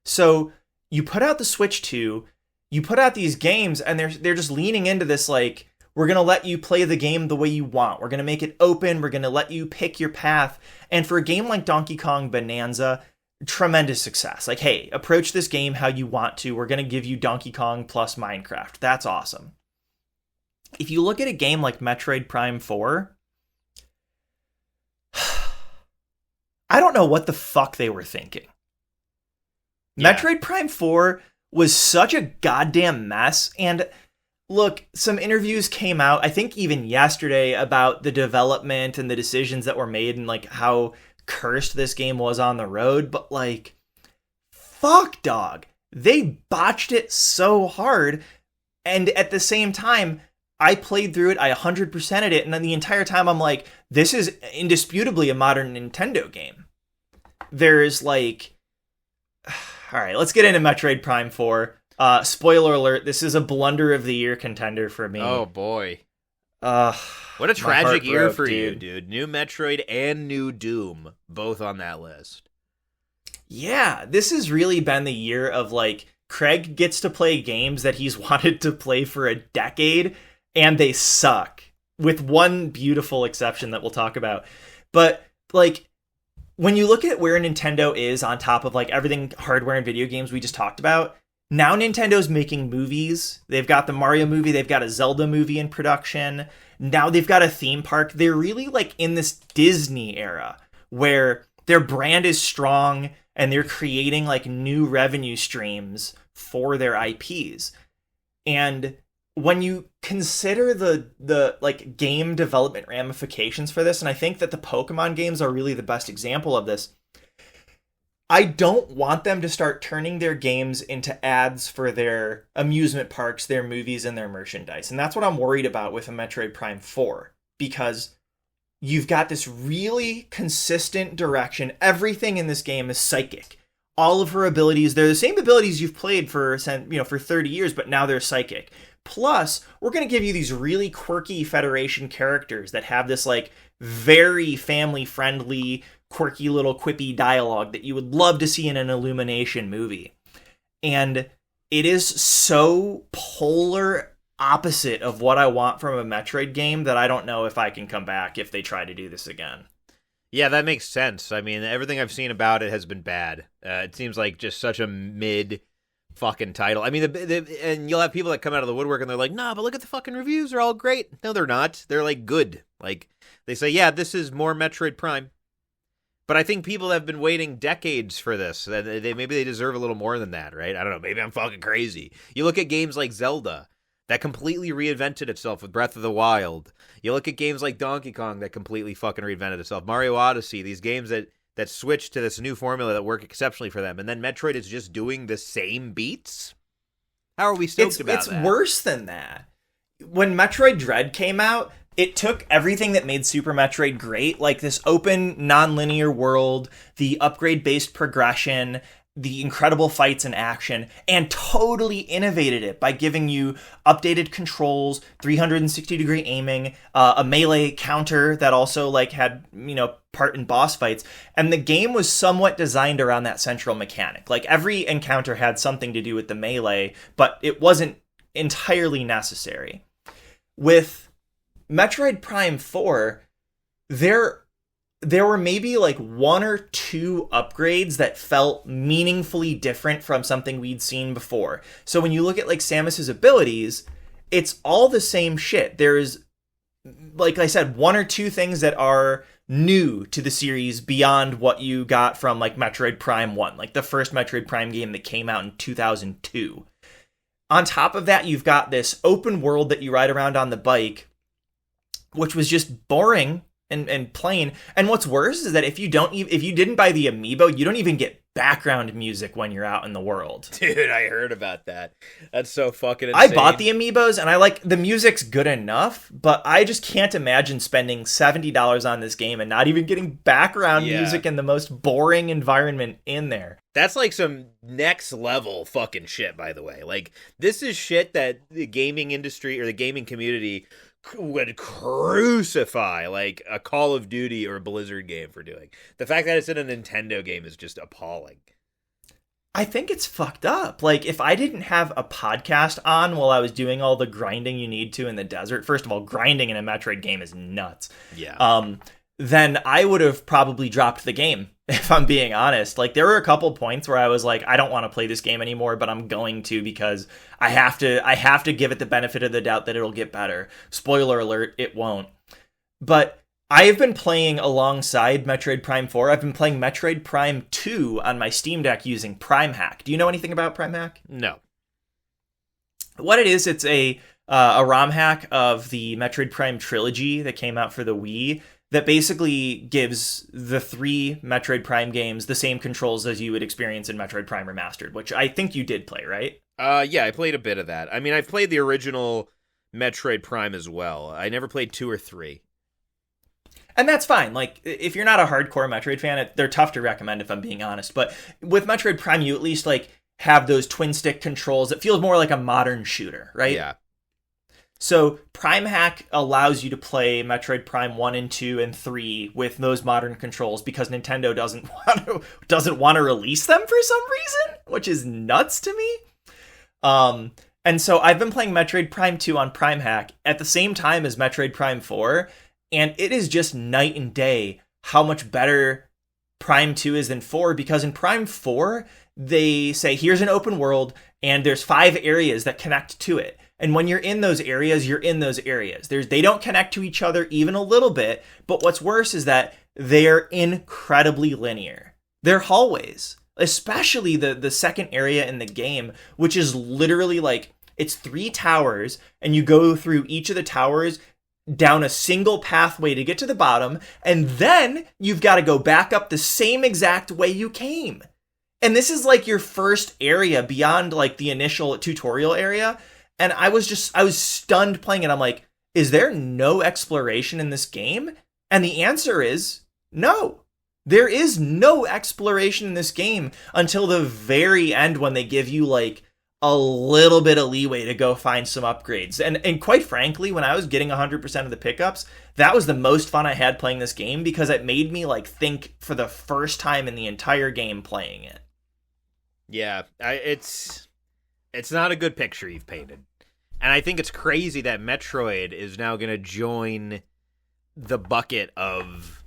[SPEAKER 1] So you put out the Switch 2, you put out these games, and they're just leaning into this like, we're going to let you play the game the way you want. We're going to make it open. We're going to let you pick your path. And for a game like Donkey Kong Bonanza, tremendous success. Like, hey, approach this game how you want to. We're going to give you Donkey Kong plus Minecraft. That's awesome. If you look at a game like Metroid Prime 4, I don't know what the fuck they were thinking. Yeah. Metroid Prime 4 was such a goddamn mess, and... look, some interviews came out, I think even yesterday, about the development and the decisions that were made and like how cursed this game was on the road. But like, fuck, dog. They botched it so hard. And at the same time, I played through it, I 100%ed it. And then the entire time I'm like, this is indisputably a modern Nintendo game. There's like, all right, let's get into Metroid Prime 4. Spoiler alert, this is a blunder of the year contender for me.
[SPEAKER 2] Oh, boy.
[SPEAKER 1] Uh,
[SPEAKER 2] What a tragic year
[SPEAKER 1] broke,
[SPEAKER 2] for you, dude. New Metroid and new Doom, both on that list.
[SPEAKER 1] Yeah, this has really been the year of, like, Craig gets to play games that he's wanted to play for a decade, and they suck. With one beautiful exception that we'll talk about. But, like, when you look at where Nintendo is on top of, like, everything hardware and video games we just talked about, now Nintendo's making movies. They've got the Mario movie, they've got a Zelda movie in production. Now they've got a theme park. They're really, like, in this Disney era where their brand is strong and they're creating, like, new revenue streams for their IPs. And when you consider the like game development ramifications for this, and I think that the Pokemon games are really the best example of this, I don't want them to start turning their games into ads for their amusement parks, their movies, and their merchandise. And that's what I'm worried about with a Metroid Prime 4, because you've got this really consistent direction. Everything in this game is psychic. All of her abilities, they're the same abilities you've played for 30 years, but now they're psychic. Plus, we're going to give you these really quirky Federation characters that have this, like, very family-friendly, quirky little quippy dialogue that you would love to see in an Illumination movie. And it is so polar opposite of what I want from a Metroid game that I don't know if I can come back if they try to do this again.
[SPEAKER 2] Yeah, that makes sense. I mean, everything I've seen about it has been bad. It seems like just such a mid fucking title. I mean, and you'll have people that come out of the woodwork and they're like, nah, but look at the fucking reviews. They're all great. No, they're not. They're, like, good. Like, they say, yeah, this is more Metroid Prime. But I think people have been waiting decades for this. Maybe they deserve a little more than that, right? I don't know. Maybe I'm fucking crazy. You look at games like Zelda, that completely reinvented itself with Breath of the Wild. You look at games like Donkey Kong that completely fucking reinvented itself. Mario Odyssey, these games that switched to this new formula that work exceptionally for them. And then Metroid is just doing the same beats? How are we stoked about that?
[SPEAKER 1] It's worse than that. When Metroid Dread came out, it took everything that made Super Metroid great, like this open, non-linear world, the upgrade-based progression, the incredible fights and action, and totally innovated it by giving you updated controls, 360-degree aiming, a melee counter that also, like, had, part in boss fights. And the game was somewhat designed around that central mechanic. Like, every encounter had something to do with the melee, but it wasn't entirely necessary. With Metroid Prime 4, there were maybe, like, one or two upgrades that felt meaningfully different from something we'd seen before. So when you look at, like, Samus's abilities, it's all the same shit. There's, like I said, one or two things that are new to the series beyond what you got from, like, Metroid Prime 1, like the first Metroid Prime game that came out in 2002. On top of that, you've got this open world that you ride around on the bike, which was just boring and plain. And what's worse is that if you didn't buy the amiibo, you don't even get background music when you're out in the world.
[SPEAKER 2] Dude, I heard about that. That's so fucking insane.
[SPEAKER 1] I bought the amiibos and I like the music's good enough, but I just can't imagine spending $70 on this game and not even getting background music in the most boring environment in there.
[SPEAKER 2] That's like some next level fucking shit, by the way. Like, this is shit that the gaming industry or the gaming community would crucify, like, a Call of Duty or a Blizzard game for doing. The fact that it's in a Nintendo game is just appalling.
[SPEAKER 1] I think it's fucked up. Like, if I didn't have a podcast on while I was doing all the grinding you need to in the desert, first of all, grinding in a Metroid game is nuts.
[SPEAKER 2] Yeah.
[SPEAKER 1] Then I would have probably dropped the game, if I'm being honest. Like, there were a couple points where I was like, I don't want to play this game anymore, but I'm going to because I have to give it the benefit of the doubt that it'll get better. Spoiler alert, it won't. But I have been playing alongside Metroid Prime 4. I've been playing Metroid Prime 2 on my Steam Deck using Prime Hack. Do you know anything about Prime Hack?
[SPEAKER 2] No.
[SPEAKER 1] What it is, it's a ROM hack of the Metroid Prime trilogy that came out for the Wii that basically gives the 3 Metroid Prime games the same controls as you would experience in Metroid Prime Remastered, which I think you did play, right?
[SPEAKER 2] Yeah, I played a bit of that. I mean, I've played the original Metroid Prime as well. I never played 2 or 3.
[SPEAKER 1] And that's fine. Like, if you're not a hardcore Metroid fan, they're tough to recommend if I'm being honest. But with Metroid Prime, you at least, like, have those twin stick controls. It feels more like a modern shooter, right?
[SPEAKER 2] Yeah.
[SPEAKER 1] So Prime Hack allows you to play Metroid Prime 1 and 2 and 3 with those modern controls because Nintendo doesn't want to release them for some reason, which is nuts to me. And so I've been playing Metroid Prime 2 on Prime Hack at the same time as Metroid Prime 4, and it is just night and day how much better Prime 2 is than 4, because in Prime 4, they say, here's an open world, and there's 5 areas that connect to it. And when you're in those areas, you're in those areas. They don't connect to each other even a little bit, but what's worse is that they're incredibly linear. They're hallways, especially the second area in the game, which is literally like, it's 3 towers, and you go through each of the towers down a single pathway to get to the bottom, and then you've got to go back up the same exact way you came. And this is like your first area beyond like the initial tutorial area. And I was stunned playing it. I'm like, is there no exploration in this game? And the answer is no. There is no exploration in this game until the very end, when they give you like a little bit of leeway to go find some upgrades. And quite frankly, when I was getting 100% of the pickups, that was the most fun I had playing this game, because it made me like think for the first time in the entire game playing it.
[SPEAKER 2] Yeah, it's not a good picture you've painted. And I think it's crazy that Metroid is now going to join the bucket of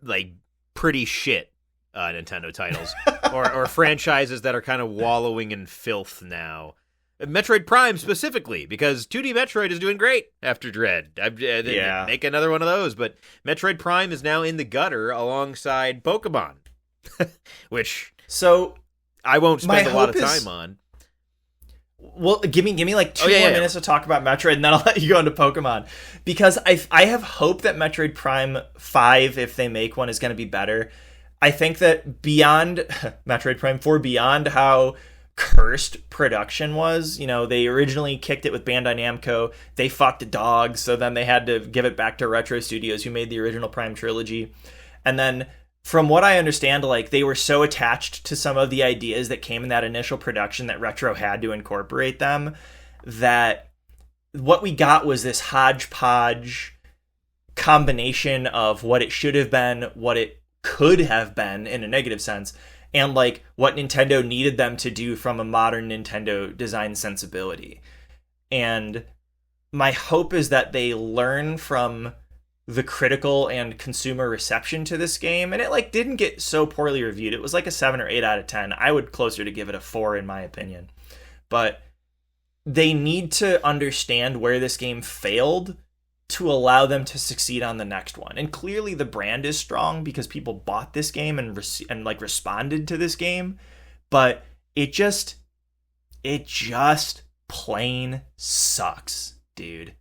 [SPEAKER 2] like pretty shit Nintendo titles or franchises that are kind of wallowing in filth now. Metroid Prime specifically, because 2D Metroid is doing great after Dread. Make another one of those, but Metroid Prime is now in the gutter alongside Pokemon, which I won't spend a lot of time on.
[SPEAKER 1] Well, give me like 2 more minutes to talk about Metroid, and then I'll let you go into Pokemon. Because I have hope that Metroid Prime 5, if they make one, is going to be better. I think that beyond Metroid Prime 4, beyond how cursed production was, they originally kicked it with Bandai Namco. They fucked dogs, so then they had to give it back to Retro Studios, who made the original Prime trilogy. And then, from what I understand, like, they were so attached to some of the ideas that came in that initial production that Retro had to incorporate them, that what we got was this hodgepodge combination of what it should have been, what it could have been in a negative sense, and like what Nintendo needed them to do from a modern Nintendo design sensibility. And my hope is that they learn from the critical and consumer reception to this game, and it like didn't get so poorly reviewed. It was like a 7 or 8 out of 10. I would closer to give it a 4 in my opinion. But they need to understand where this game failed to allow them to succeed on the next one. And clearly the brand is strong because people bought this game and responded to this game, but it just plain sucks, dude.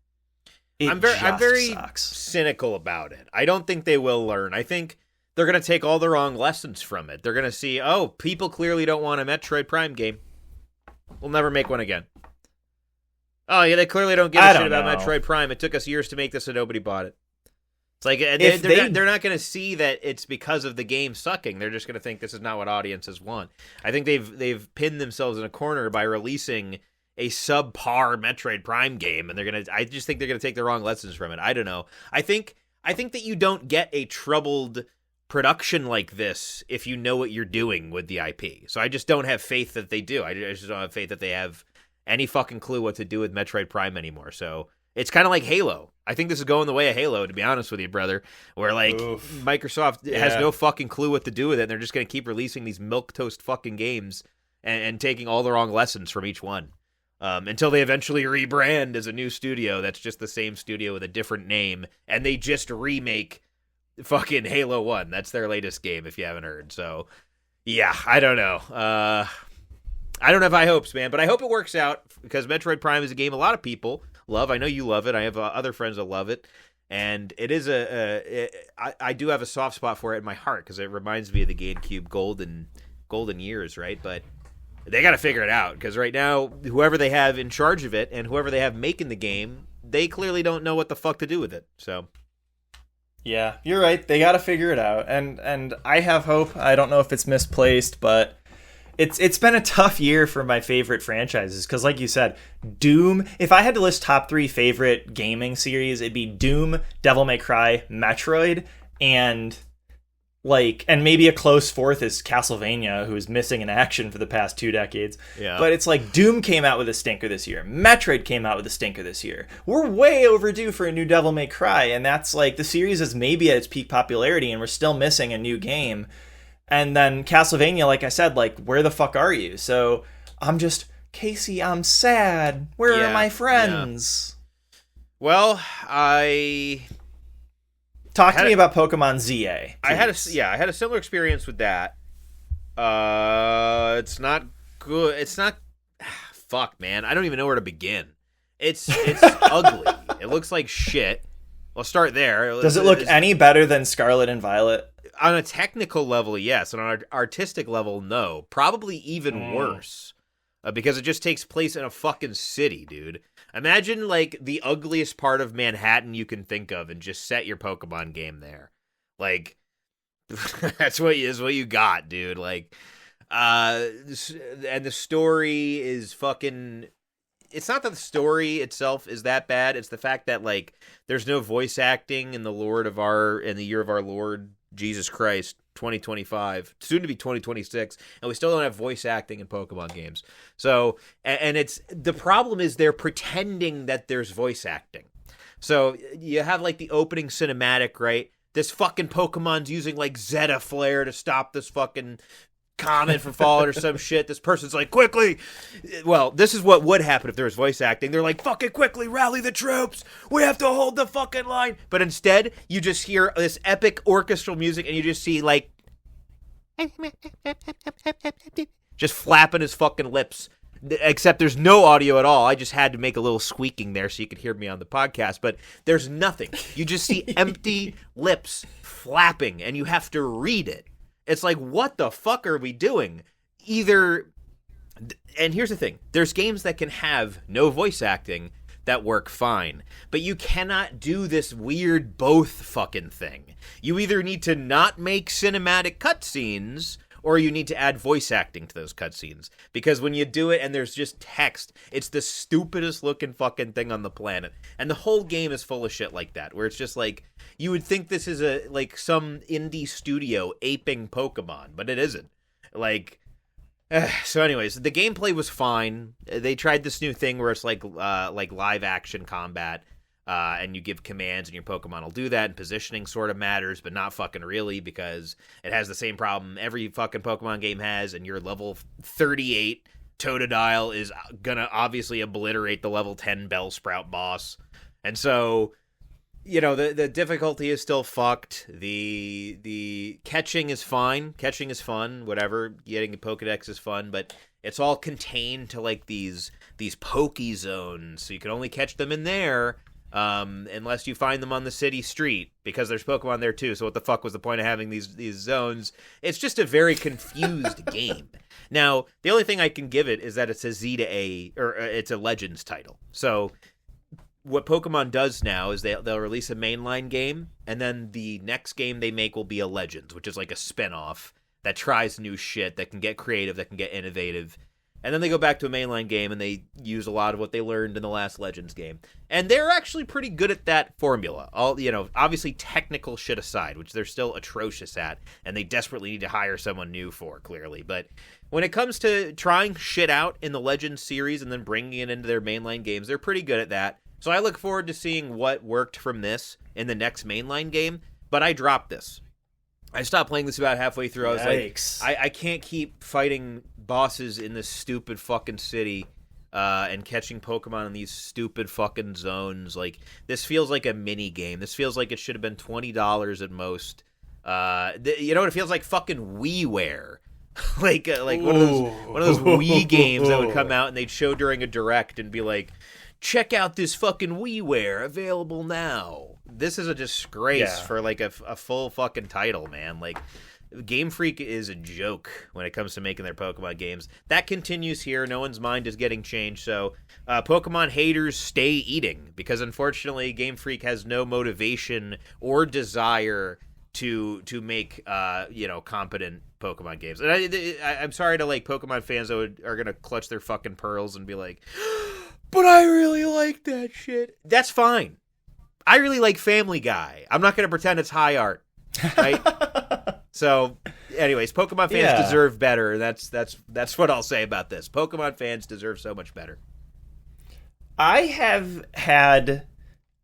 [SPEAKER 2] I'm very cynical about it. I don't think they will learn. I think they're going to take all the wrong lessons from it. They're going to see, oh, people clearly don't want a Metroid Prime game. We'll never make one again. Oh, yeah, they clearly don't give a shit about Metroid Prime. It took us years to make this and nobody bought it. It's like they're not going to see that it's because of the game sucking. They're just going to think this is not what audiences want. I think they've pinned themselves in a corner by releasing a subpar Metroid Prime game, and I just think they're gonna take the wrong lessons from it. I don't know. I think that you don't get a troubled production like this if you know what you're doing with the IP. So I just don't have faith that they do. I just don't have faith that they have any fucking clue what to do with Metroid Prime anymore. So it's kind of like Halo. I think this is going the way of Halo, to be honest with you, brother, where like Microsoft has no fucking clue what to do with it, and they're just gonna keep releasing these milquetoast fucking games and taking all the wrong lessons from each one. Until they eventually rebrand as a new studio that's just the same studio with a different name, and they just remake fucking Halo 1. That's their latest game, if you haven't heard. So, yeah, I don't know. I don't have high hopes, man, but I hope it works out, because Metroid Prime is a game a lot of people love. I know you love it. I have other friends that love it, and it is I do have a soft spot for it in my heart, because it reminds me of the GameCube golden years, right? But they got to figure it out, because right now, whoever they have in charge of it and whoever they have making the game, they clearly don't know what the fuck to do with it. So,
[SPEAKER 1] yeah, you're right. They got to figure it out, and I have hope. I don't know if it's misplaced, but It's been a tough year for my favorite franchises because, like you said, Doom. If I had to list top 3 favorite gaming series, it'd be Doom, Devil May Cry, Metroid, and maybe a close fourth is Castlevania, who is missing in action for the past 2 decades.
[SPEAKER 2] Yeah.
[SPEAKER 1] But it's like Doom came out with a stinker this year. Metroid came out with a stinker this year. We're way overdue for a new Devil May Cry, and that's like the series is maybe at its peak popularity, and we're still missing a new game. And then Castlevania, like I said, like, where the fuck are you? So I'm just, Casey, I'm sad. Where are my friends?
[SPEAKER 2] Yeah. Well,
[SPEAKER 1] Talk to me about Pokemon ZA.
[SPEAKER 2] Please. I had a similar experience with that. It's not good. It's not. Fuck, man. I don't even know where to begin. It's ugly. It looks like shit. We'll start there.
[SPEAKER 1] Does it look any better than Scarlet and Violet?
[SPEAKER 2] On a technical level, yes. And on an artistic level, no. Probably even worse. Because it just takes place in a fucking city, dude. Imagine, like, the ugliest part of Manhattan you can think of and just set your Pokemon game there. Like, that's what you got, dude. Like, and the story is fucking... It's not that the story itself is that bad. It's the fact that, like, there's no voice acting in the year of our Lord Jesus Christ, 2025, soon to be 2026, and we still don't have voice acting in Pokemon games. So, and it's the problem is they're pretending that there's voice acting. So you have like the opening cinematic, right? This fucking Pokemon's using like Zeta Flare to stop this fucking comet from falling or some shit. This person's like, quickly. Well, this is what would happen if there was voice acting. They're like, fucking quickly, rally the troops. We have to hold the fucking line. But instead, you just hear this epic orchestral music and you just see like just flapping his fucking lips. Except there's no audio at all. I just had to make a little squeaking there so you could hear me on the podcast. But there's nothing. You just see empty lips flapping and you have to read it. It's like, what the fuck are we doing? And here's the thing. There's games that can have no voice acting that work fine. But you cannot do this weird both fucking thing. You either need to not make cinematic cutscenes, or you need to add voice acting to those cutscenes. Because when you do it and there's just text, it's the stupidest looking fucking thing on the planet. And the whole game is full of shit like that, where it's just like, you would think this is some indie studio aping Pokemon, but it isn't. So anyways, the gameplay was fine. They tried this new thing where it's like live action combat. And you give commands and your Pokemon will do that, and positioning sort of matters, but not fucking really, because it has the same problem every fucking Pokemon game has, and your level 38 Totodile is gonna obviously obliterate the level 10 Bellsprout boss. And so, you know, the difficulty is still fucked. The catching is fine. Catching is fun, whatever. Getting a Pokedex is fun, but it's all contained to like these Poke zones, so you can only catch them in there. Unless you find them on the city street, because there's Pokemon there too. So what the fuck was the point of having these zones? It's just a very confused game. Now, the only thing I can give it is that it's a Z to A, or it's a Legends title. So what Pokemon does now is they'll release a mainline game, and then the next game they make will be a Legends, which is like a spinoff that tries new shit, that can get creative, that can get innovative. And then they go back to a mainline game and they use a lot of what they learned in the last Legends game. And they're actually pretty good at that formula. Obviously technical shit aside, which they're still atrocious at, and they desperately need to hire someone new for, clearly. But when it comes to trying shit out in the Legends series and then bringing it into their mainline games, they're pretty good at that. So I look forward to seeing what worked from this in the next mainline game, but I dropped this. I stopped playing this about halfway through. I was like, I can't keep fighting bosses in this stupid fucking city and catching Pokemon in these stupid fucking zones. Like, this feels like a mini game. This feels like it should have been $20 at most. You know what? It feels like fucking WiiWare. like one of those Wii games that would come out and they'd show during a direct and be like, check out this fucking WiiWare, available now. This is a disgrace for like a full fucking title, man. Like, Game Freak is a joke when it comes to making their Pokemon games. That continues here. No one's mind is getting changed. So Pokemon haters, stay eating, because unfortunately Game Freak has no motivation or desire to make competent Pokemon games. And I'm sorry to like Pokemon fans that are gonna clutch their fucking pearls and be like, but I really like that shit. That's fine. I really like Family Guy. I'm not gonna pretend it's high art, right? So, anyways, Pokemon fans deserve better. That's what I'll say about this. Pokemon fans deserve so much better.
[SPEAKER 1] I have had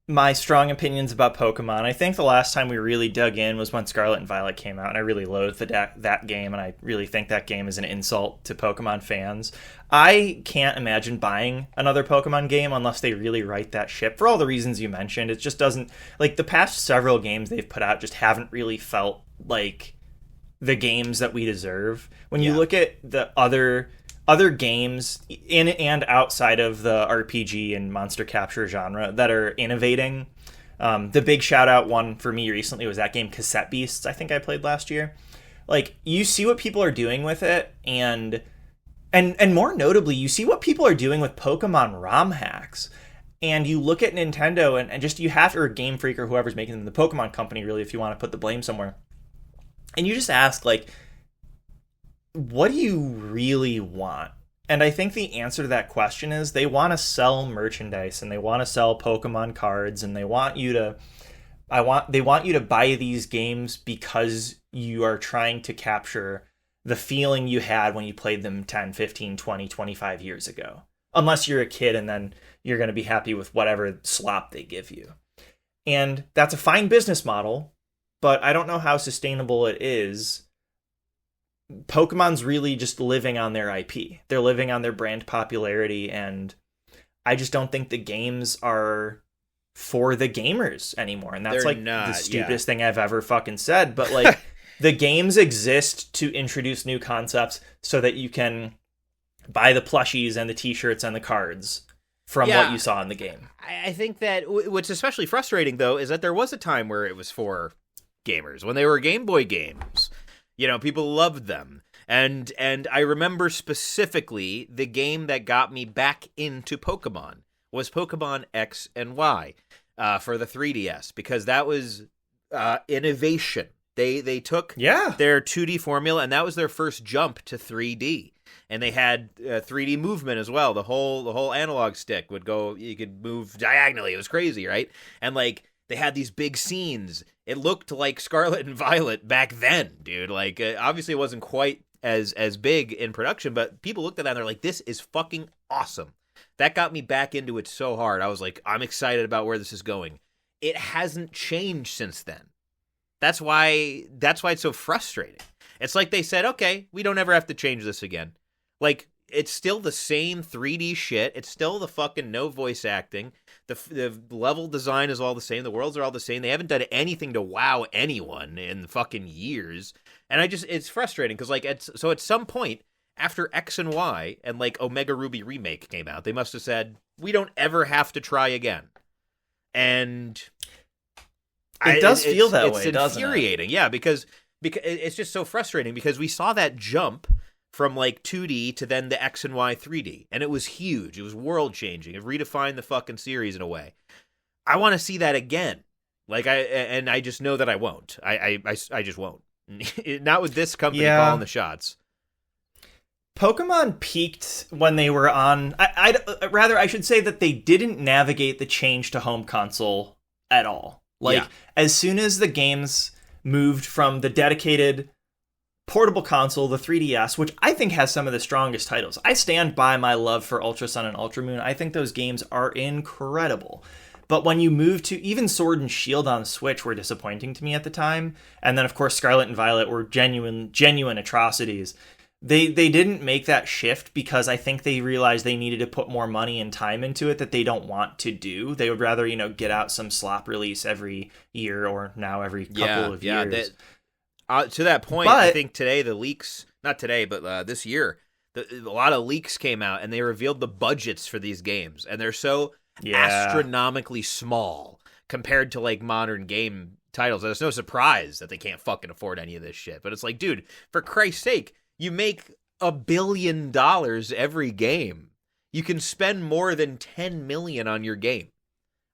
[SPEAKER 1] my strong opinions about Pokemon. I think the last time we really dug in was when Scarlet and Violet came out, and I really loathed that game, and I really think that game is an insult to Pokemon fans. I can't imagine buying another Pokemon game unless they really right that ship, for all the reasons you mentioned. It just doesn't... Like, the past several games they've put out just haven't really felt like the games that we deserve. When you look at the other games in and outside of the RPG and monster capture genre that are innovating, the big shout out one for me recently was that game Cassette Beasts, I think I played last year. Like, you see what people are doing with it, and more notably, you see what people are doing with Pokemon ROM hacks. And you look at Nintendo and just, you have to, or Game Freak or whoever's making them, the Pokemon company, really, if you want to put the blame somewhere. And you just ask, like, what do you really want? And I think the answer to that question is they want to sell merchandise, and they want to sell Pokemon cards, and they want you to buy these games because you are trying to capture the feeling you had when you played them 10, 15, 20, 25 years ago. Unless you're a kid, and then you're going to be happy with whatever slop they give you. And that's a fine business model, but I don't know how sustainable it is. Pokemon's really just living on their IP. They're living on their brand popularity, and I just don't think the games are for the gamers anymore. And that's the stupidest thing I've ever fucking said. But like, the games exist to introduce new concepts so that you can buy the plushies and the t-shirts and the cards from what you saw in the game.
[SPEAKER 2] I think that what's especially frustrating, though, is that there was a time where it was for gamers. When they were Game Boy games, you know, people loved them. And I remember specifically the game that got me back into Pokemon was Pokemon X and Y for the 3DS, because that was innovation. They took their 2D formula, and that was their first jump to 3D. And they had 3D movement as well. The whole analog stick would go, you could move diagonally. It was crazy, right? And like, they had these big scenes. It looked like Scarlet and Violet back then, dude. Like, obviously it wasn't quite as big in production, but people looked at that and they're like, this is fucking awesome. That got me back into it so hard. I was like, I'm excited about where this is going. It hasn't changed since then. That's why it's so frustrating. It's like they said, okay, we don't ever have to change this again. Like, it's still the same 3D shit. It's still the fucking no voice acting. The level design is all the same. The worlds are all the same. They haven't done anything to wow anyone in fucking years. And it's frustrating because, like, at some point after X and Y and, like, Omega Ruby Remake came out, they must have said, we don't ever have to try again. And
[SPEAKER 1] it does feel that way, doesn't it?
[SPEAKER 2] It's infuriating, yeah, because it's just so frustrating because we saw that jump from like 2D to then the X and Y 3D, and it was huge. It was world changing. It redefined the fucking series in a way. I want to see that again. Like, I just know that I won't. I just won't. Not with this company calling the shots.
[SPEAKER 1] Pokemon peaked when they were on. I should say that they didn't navigate the change to home console at all. Like, as soon as the games moved from the dedicated portable console, the 3DS, which I think has some of the strongest titles. I stand by my love for Ultra Sun and Ultra Moon. I think those games are incredible. But when you move to even Sword and Shield on Switch were disappointing to me at the time. And then, of course, Scarlet and Violet were genuine atrocities. They didn't make that shift because I think they realized they needed to put more money and time into it that they don't want to do. They would rather, get out some slop release every year or now every couple of years.
[SPEAKER 2] To that point, I think today the leaks, not today, but this year, a lot of leaks came out and they revealed the budgets for these games. And they're so astronomically small compared to like modern game titles. There's no surprise that they can't fucking afford any of this shit. But it's like, dude, for Christ's sake, you make $1 billion every game. You can spend more than $10 million on your game.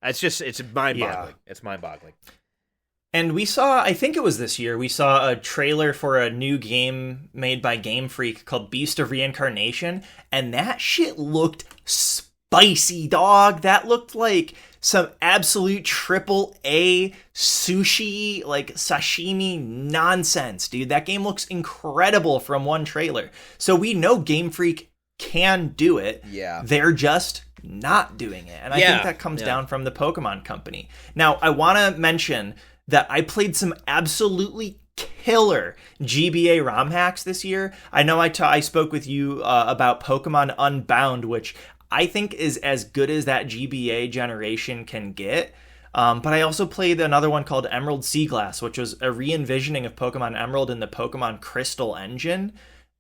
[SPEAKER 2] It's mind-boggling. It's mind-boggling.
[SPEAKER 1] And we saw, I think it was this year, we saw a trailer for a new game made by Game Freak called Beast of Reincarnation, and that shit looked spicy, dog. That looked like some absolute triple A sushi, like sashimi nonsense, dude. That game looks incredible from one trailer. So we know Game Freak can do it.
[SPEAKER 2] Yeah.
[SPEAKER 1] They're just not doing it. And I think that comes down from the Pokemon Company. Now, I want to mention that I played some absolutely killer GBA ROM hacks this year. I know I spoke with you about Pokemon Unbound, which I think is as good as that GBA generation can get. But I also played another one called Emerald Sea Glass, which was a re-envisioning of Pokemon Emerald in the Pokemon Crystal engine.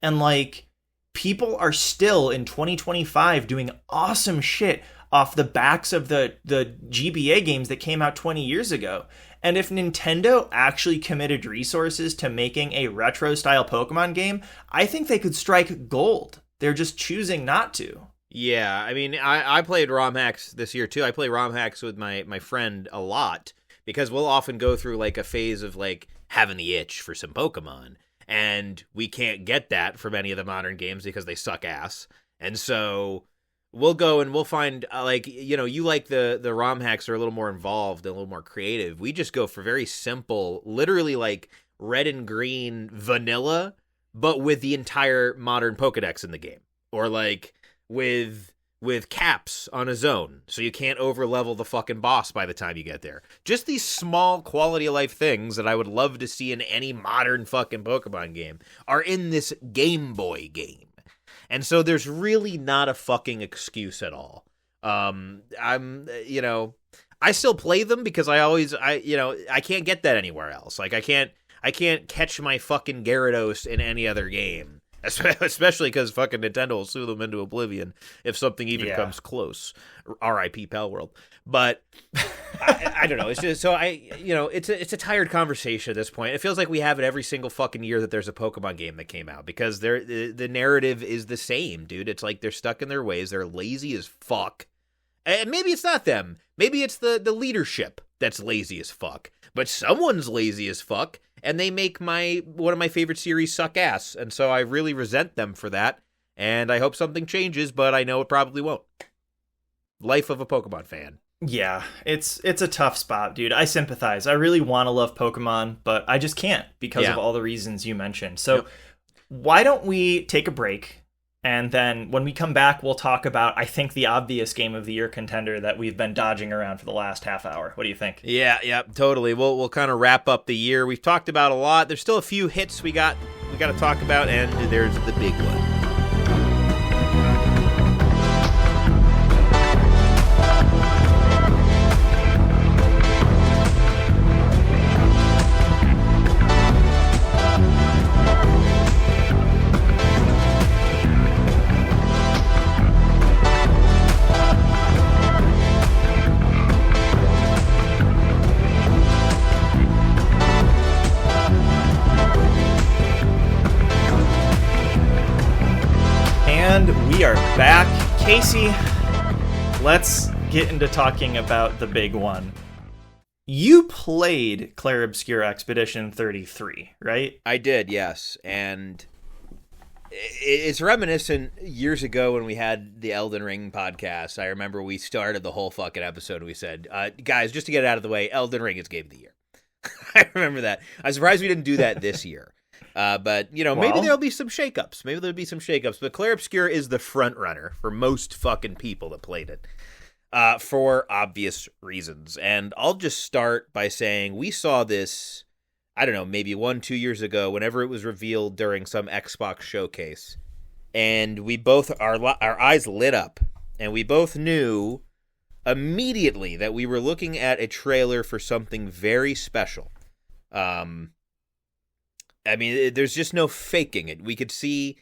[SPEAKER 1] And like, people are still in 2025 doing awesome shit off the backs of the GBA games that came out 20 years ago. And if Nintendo actually committed resources to making a retro-style Pokemon game, I think they could strike gold. They're just choosing not to.
[SPEAKER 2] Yeah, I mean, I played ROM hacks this year, too. I play ROM hacks with my friend a lot, because we'll often go through, like, a phase of, like, having the itch for some Pokemon. And we can't get that from any of the modern games because they suck ass. And so we'll go and we'll find, like, you know, you like the ROM hacks are a little more involved and a little more creative. We just go for very simple, literally like red and green vanilla, but with the entire modern Pokedex in the game. Or like with caps on a zone, so you can't overlevel the fucking boss by the time you get there. Just these small quality of life things that I would love to see in any modern fucking Pokemon game are in this Game Boy game. And so there's really not a fucking excuse at all. You know, I still play them because I can't get that anywhere else. Like I can't catch my fucking Gyarados in any other game. Especially because fucking Nintendo will sue them into oblivion if something even comes close. R.I.P. Pal World. But I don't know. It's just it's a tired conversation at this point. It feels like we have it every single fucking year that there's a Pokemon game that came out because the narrative is the same, dude. It's like they're stuck in their ways. They're lazy as fuck. And maybe it's not them. Maybe it's the leadership that's lazy as fuck. But someone's lazy as fuck. And they make one of my favorite series suck ass. And so I really resent them for that. And I hope something changes, but I know it probably won't. Life of a Pokemon fan.
[SPEAKER 1] Yeah, it's a tough spot, dude. I sympathize. I really want to love Pokemon, but I just can't because of all the reasons you mentioned. So why don't we take a break? And then when we come back, we'll talk about, I think, the obvious Game of the Year contender that we've been dodging around for the last half hour. What do you think?
[SPEAKER 2] Yeah, totally. We'll kind of wrap up the year. We've talked about a lot. There's still a few hits we got to talk about, and there's the big one.
[SPEAKER 1] We are back. Casey, let's get into talking about the big one. You played Clair Obscur Expedition 33, right?
[SPEAKER 2] I did, yes. And it's reminiscent years ago when we had the Elden Ring podcast. I remember we started the whole fucking episode and we said, guys, just to get it out of the way, Elden Ring is Game of the Year. I remember that. I'm surprised we didn't do that this year. But, maybe there'll be some shakeups. But Clair Obscur is the front runner for most fucking people that played it for obvious reasons. And I'll just start by saying we saw this, I don't know, maybe 1-2 years ago, whenever it was revealed during some Xbox showcase. And we both, our eyes lit up. And we both knew immediately that we were looking at a trailer for something very special. I mean, there's just no faking it. We could see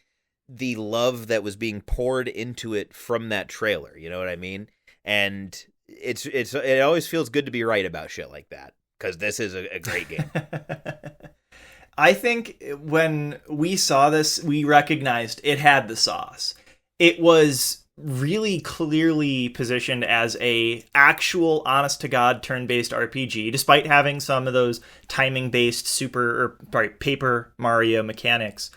[SPEAKER 2] the love that was being poured into it from that trailer. You know what I mean? And it always feels good to be right about shit like that because this is a great game.
[SPEAKER 1] I think when we saw this, we recognized it had the sauce. It was really clearly positioned as a actual honest to god turn-based RPG, despite having some of those timing-based Paper Mario mechanics.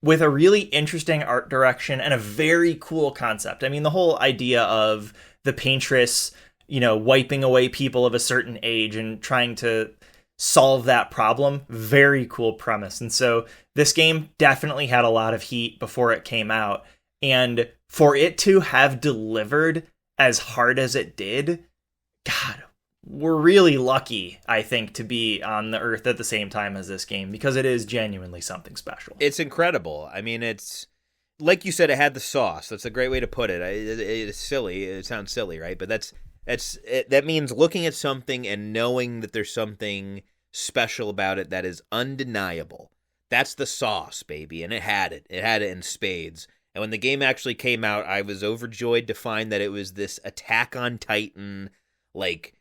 [SPEAKER 1] With a really interesting art direction and a very cool concept. I mean, the whole idea of the paintress, wiping away people of a certain age and trying to solve that problem, very cool premise. And so this game definitely had a lot of heat before it came out. And for it to have delivered as hard as it did, God, we're really lucky, I think, to be on the earth at the same time as this game, because it is genuinely something special.
[SPEAKER 2] It's incredible. I mean, it's like you said, it had the sauce. That's a great way to put it. It's silly. It sounds silly, right? But that means looking at something and knowing that there's something special about it that is undeniable. That's the sauce, baby. And it had it. It had it in spades. And when the game actually came out, I was overjoyed to find that it was this Attack on Titan, like,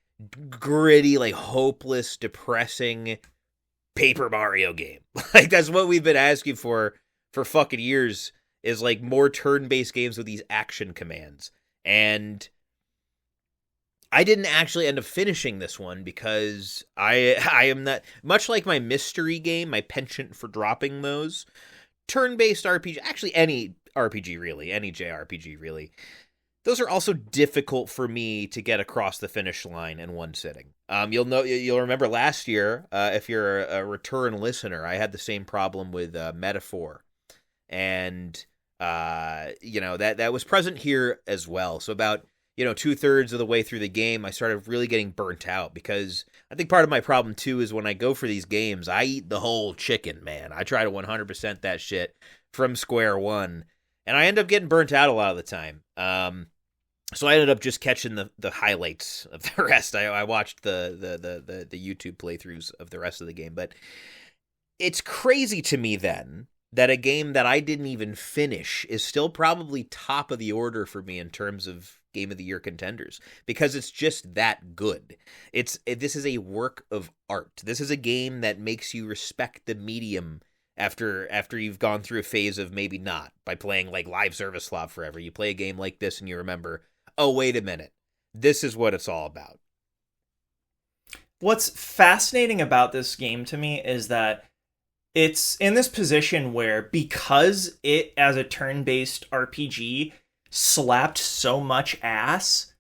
[SPEAKER 2] gritty, like, hopeless, depressing Paper Mario game. Like, that's what we've been asking for fucking years, is, like, more turn-based games with these action commands. And I didn't actually end up finishing this one because I am not, much like my mystery game, my penchant for dropping those, turn-based RPG, actually any RPG really, any JRPG really, those are also difficult for me to get across the finish line in one sitting. You'll remember last year, if you're a return listener, I had the same problem with Metaphor, and that was present here as well. So about 2/3 of the way through the game, I started really getting burnt out, because I think part of my problem too is when I go for these games, I eat the whole chicken, man. I try to 100% that shit from square one, and I end up getting burnt out a lot of the time. So I ended up just catching the highlights of the rest. I watched the YouTube playthroughs of the rest of the game, but it's crazy to me then that a game that I didn't even finish is still probably top of the order for me in terms of Game of the Year contenders, because it's just that good. This is a work of art. This is a game that makes you respect the medium after you've gone through a phase of maybe not, by playing like live service slot forever. You play a game like this and you remember, oh, wait a minute, this is what it's all about.
[SPEAKER 1] What's fascinating about this game to me is that it's in this position where, because it, as a turn-based RPG, slapped so much ass,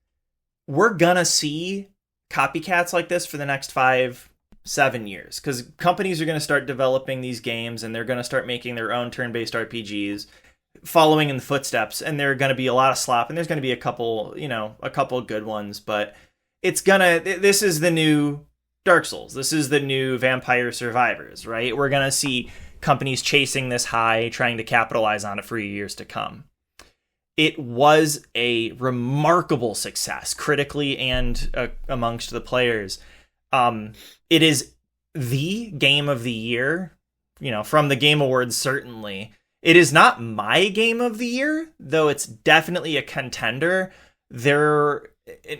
[SPEAKER 1] we're gonna see copycats like this for the next 5-7 years, because companies are going to start developing these games and they're going to start making their own turn-based RPGs following in the footsteps, and there are going to be a lot of slop, and there's going to be a couple good ones, but this is the new Dark Souls. This is the new Vampire Survivors, right? We're going to see companies chasing this high, trying to capitalize on it for years to come. It was a remarkable success, critically and amongst the players. It is the game of the year, from the Game Awards, certainly. It is not my game of the year, though it's definitely a contender.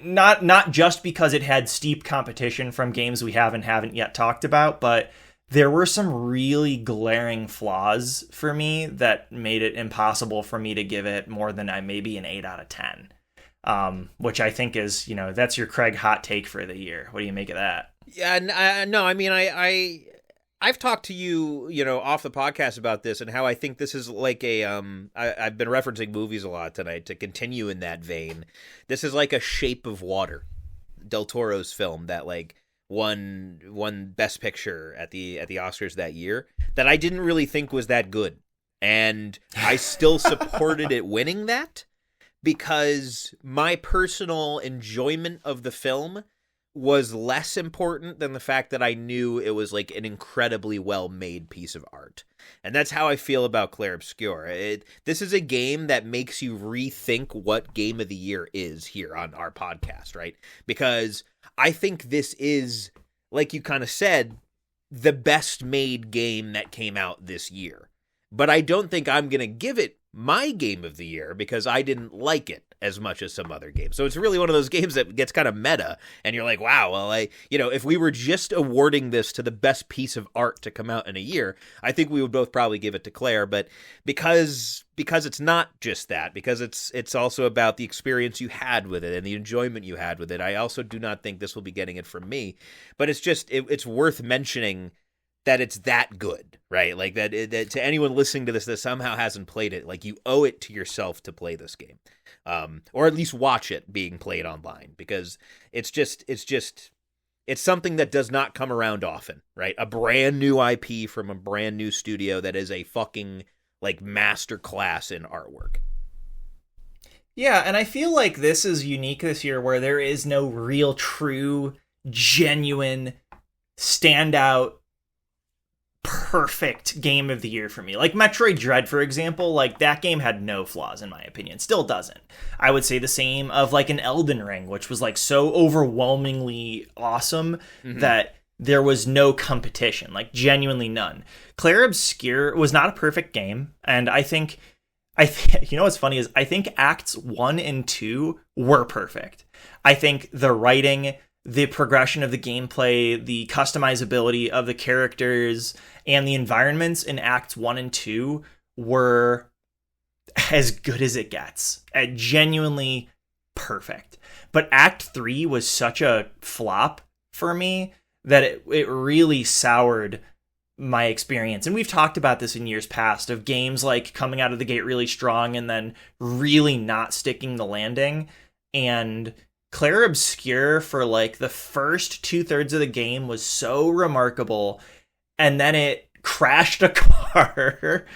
[SPEAKER 1] Not just because it had steep competition from games we haven't yet talked about, but there were some really glaring flaws for me that made it impossible for me to give it more than maybe an 8 out of 10. Which I think is, that's your Craig hot take for the year. What do you make of that?
[SPEAKER 2] Yeah, no, I mean, I've talked to you, off the podcast about this, and how I think this is like I've been referencing movies a lot tonight to continue in that vein. This is like a Shape of Water, Del Toro's film that like won Best Picture at the Oscars that year, that I didn't really think was that good, and I still supported it winning that, because my personal enjoyment of the film was less important than the fact that I knew it was like an incredibly well-made piece of art. And that's how I feel about Clair Obscur. This is a game that makes you rethink what Game of the Year is here on our podcast, right? Because I think this is, like you kind of said, the best made game that came out this year. But I don't think I'm going to give it my game of the year because I didn't like it as much as some other games. So it's really one of those games that gets kind of meta, and you're like, wow, well, if we were just awarding this to the best piece of art to come out in a year, I think we would both probably give it to Claire. But because it's not just that, because it's also about the experience you had with it and the enjoyment you had with it, I also do not think this will be getting it from me. But it's just it's worth mentioning that it's that good, right? Like that to anyone listening to this that somehow hasn't played it, like you owe it to yourself to play this game, or at least watch it being played online, because it's something that does not come around often, right? A brand new IP from a brand new studio that is a fucking like master class in artwork.
[SPEAKER 1] Yeah, and I feel like this is unique this year where there is no real, true, genuine, standout, perfect game of the year for me. Like Metroid Dread, for example, like that game had no flaws in my opinion. Still doesn't. I would say the same of like an Elden Ring, which was like so overwhelmingly awesome that there was no competition, like genuinely none. Clair Obscur was not a perfect game, and I think you know what's funny is I think acts 1 and 2 were perfect. I think the writing, the progression of the gameplay, the customizability of the characters, and the environments in Acts 1 and 2 were as good as it gets. Genuinely perfect. But Act 3 was such a flop for me that it really soured my experience. And we've talked about this in years past of games like coming out of the gate really strong and then really not sticking the landing. And Clair Obscur for like the first 2/3 of the game was so remarkable, and then it crashed a car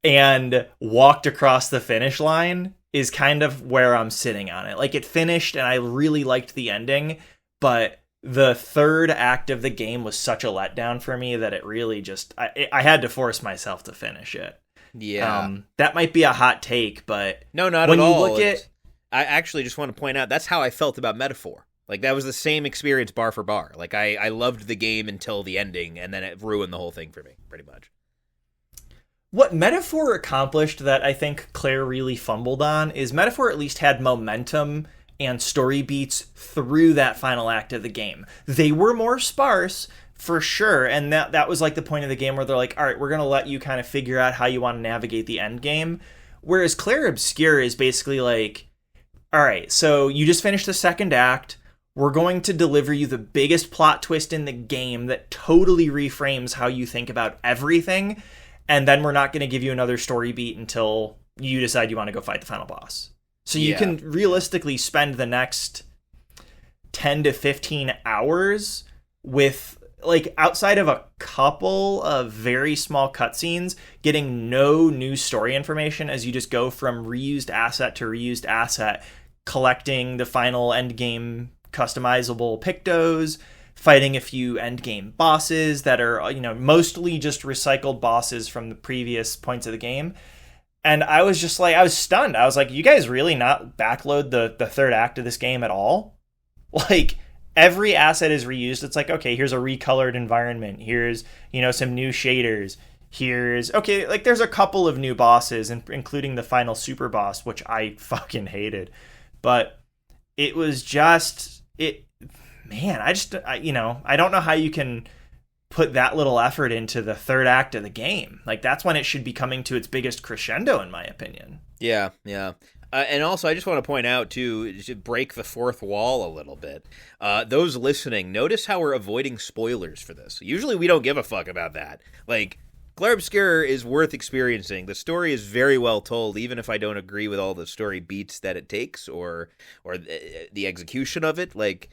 [SPEAKER 1] and walked across the finish line is kind of where I'm sitting on it. Like it finished and I really liked the ending, but the third act of the game was such a letdown for me that it really just I had to force myself to finish it.
[SPEAKER 2] Yeah.
[SPEAKER 1] That might be a hot take, but
[SPEAKER 2] no, not
[SPEAKER 1] when
[SPEAKER 2] at
[SPEAKER 1] you
[SPEAKER 2] all.
[SPEAKER 1] look at
[SPEAKER 2] I actually just want to point out that's how I felt about Metaphor. Like that was the same experience bar for bar. Like I loved the game until the ending, and then it ruined the whole thing for me, pretty much.
[SPEAKER 1] What Metaphor accomplished that I think Claire really fumbled on is Metaphor at least had momentum and story beats through that final act of the game. They were more sparse, for sure, and that was like the point of the game where they're like, all right, we're going to let you kind of figure out how you want to navigate the end game. Whereas Clair Obscur is basically like, all right, so you just finished the second act. We're going to deliver you the biggest plot twist in the game that totally reframes how you think about everything. And then we're not going to give you another story beat until you decide you want to go fight the final boss. So you can realistically spend the next 10 to 15 hours with, like, outside of a couple of very small cutscenes, getting no new story information as you just go from reused asset to reused asset, collecting the final endgame customizable pictos, fighting a few endgame bosses that are, you know, mostly just recycled bosses from the previous points of the game. And I was just like, I was stunned. I was like, you guys really not backload the third act of this game at all? Like, every asset is reused. It's like, okay, here's a recolored environment. Here's, you know, some new shaders. Here's, okay, like there's a couple of new bosses, including the final super boss, which I fucking hated. But it was just, man, I don't know how you can put that little effort into the third act of the game. Like, that's when it should be coming to its biggest crescendo, in my opinion.
[SPEAKER 2] Yeah. And also, I just want to point out, too, to break the fourth wall a little bit. Those listening, notice how we're avoiding spoilers for this. Usually we don't give a fuck about that. Like, Clair Obscur is worth experiencing. The story is very well told, even if I don't agree with all the story beats that it takes or the execution of it. Like,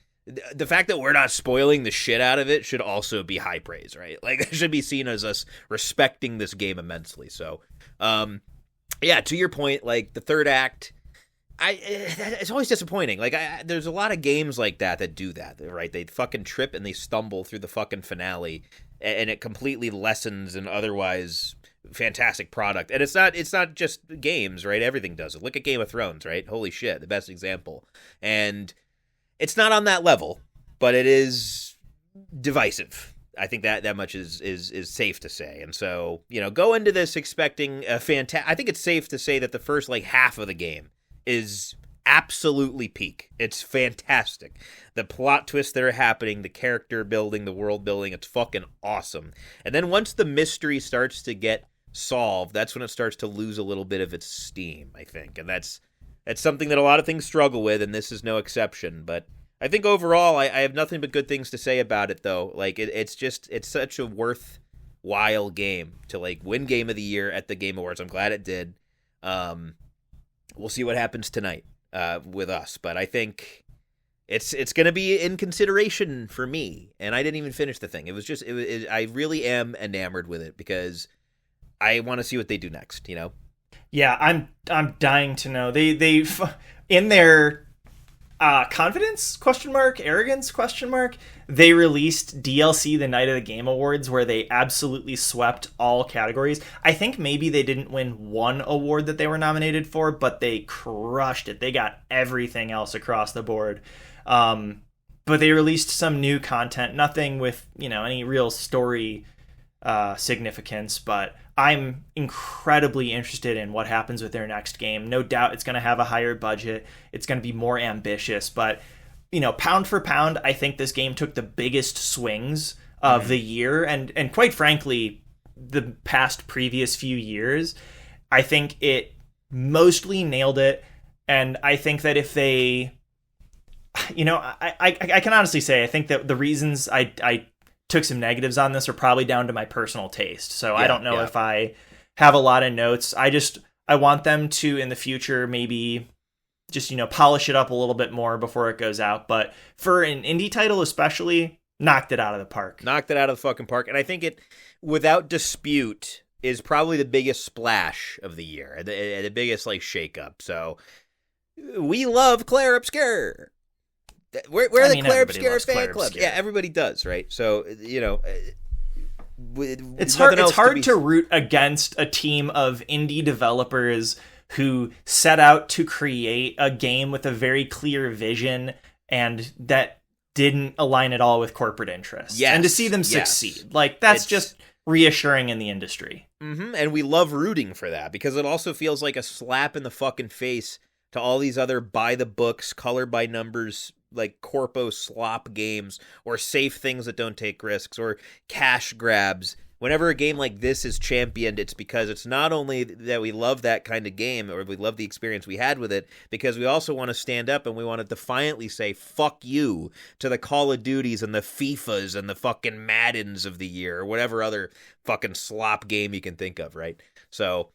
[SPEAKER 2] the fact that we're not spoiling the shit out of it should also be high praise, right? Like, it should be seen as us respecting this game immensely. So, yeah, to your point, like, the third act, it's always disappointing. Like, there's a lot of games like that do that, right? They fucking trip and they stumble through the fucking finale, and it completely lessens an otherwise fantastic product. And it's not just games, right? Everything does it. Look at Game of Thrones, right? Holy shit, the best example. And it's not on that level, but it is divisive. I think that much is safe to say. And so, go into this expecting a fantastic. I think it's safe to say that the first like half of the game is absolutely peak. It's fantastic. The plot twists that are happening, the character building, the world building, it's fucking awesome. And then once the mystery starts to get solved, that's when it starts to lose a little bit of its steam, I think. And that's something that a lot of things struggle with, and this is no exception. But I think overall, I have nothing but good things to say about it, though. Like, it's such a worthwhile game to, like, win Game of the Year at the Game Awards. I'm glad it did. We'll see what happens tonight with us. But I think it's going to be in consideration for me. And I didn't even finish the thing. I really am enamored with it because I want to see what they do next,
[SPEAKER 1] Yeah, I'm dying to know. They in their confidence ? Arrogance ? They released DLC the night of the Game Awards where they absolutely swept all categories. I think maybe they didn't win one award that they were nominated for, but they crushed it. They got everything else across the board. But they released some new content, nothing with, any real story significance, but I'm incredibly interested in what happens with their next game. No doubt it's going to have a higher budget. It's going to be more ambitious, but pound for pound, I think this game took the biggest swings of the year, and quite frankly, the past previous few years. I think it mostly nailed it, and I think that if they, I can honestly say I think that the reasons I took some negatives on this are probably down to my personal taste. So I don't know if I have a lot of notes. I want them to in the future maybe just, polish it up a little bit more before it goes out. But for an indie title especially, knocked it out of the park.
[SPEAKER 2] Knocked it out of the fucking park. And I think it, without dispute, is probably the biggest splash of the year. The biggest, shake-up. So, we love Claire Obscure. We're the Claire Obscure fan club. Yeah, everybody does, right? So,
[SPEAKER 1] it's hard to root against a team of indie developers who set out to create a game with a very clear vision and that didn't align at all with corporate interests.
[SPEAKER 2] Yes,
[SPEAKER 1] and to see them succeed, that's just reassuring in the industry.
[SPEAKER 2] Mm-hmm, and we love rooting for that because it also feels like a slap in the fucking face to all these other by-the-books, color-by-numbers, corpo slop games or safe things that don't take risks or cash grabs. Whenever a game like this is championed, it's because it's not only that we love that kind of game or we love the experience we had with it, because we also want to stand up and we want to defiantly say, fuck you to the Call of Duties and the FIFAs and the fucking Maddens of the year or whatever other fucking slop game you can think of, right? So,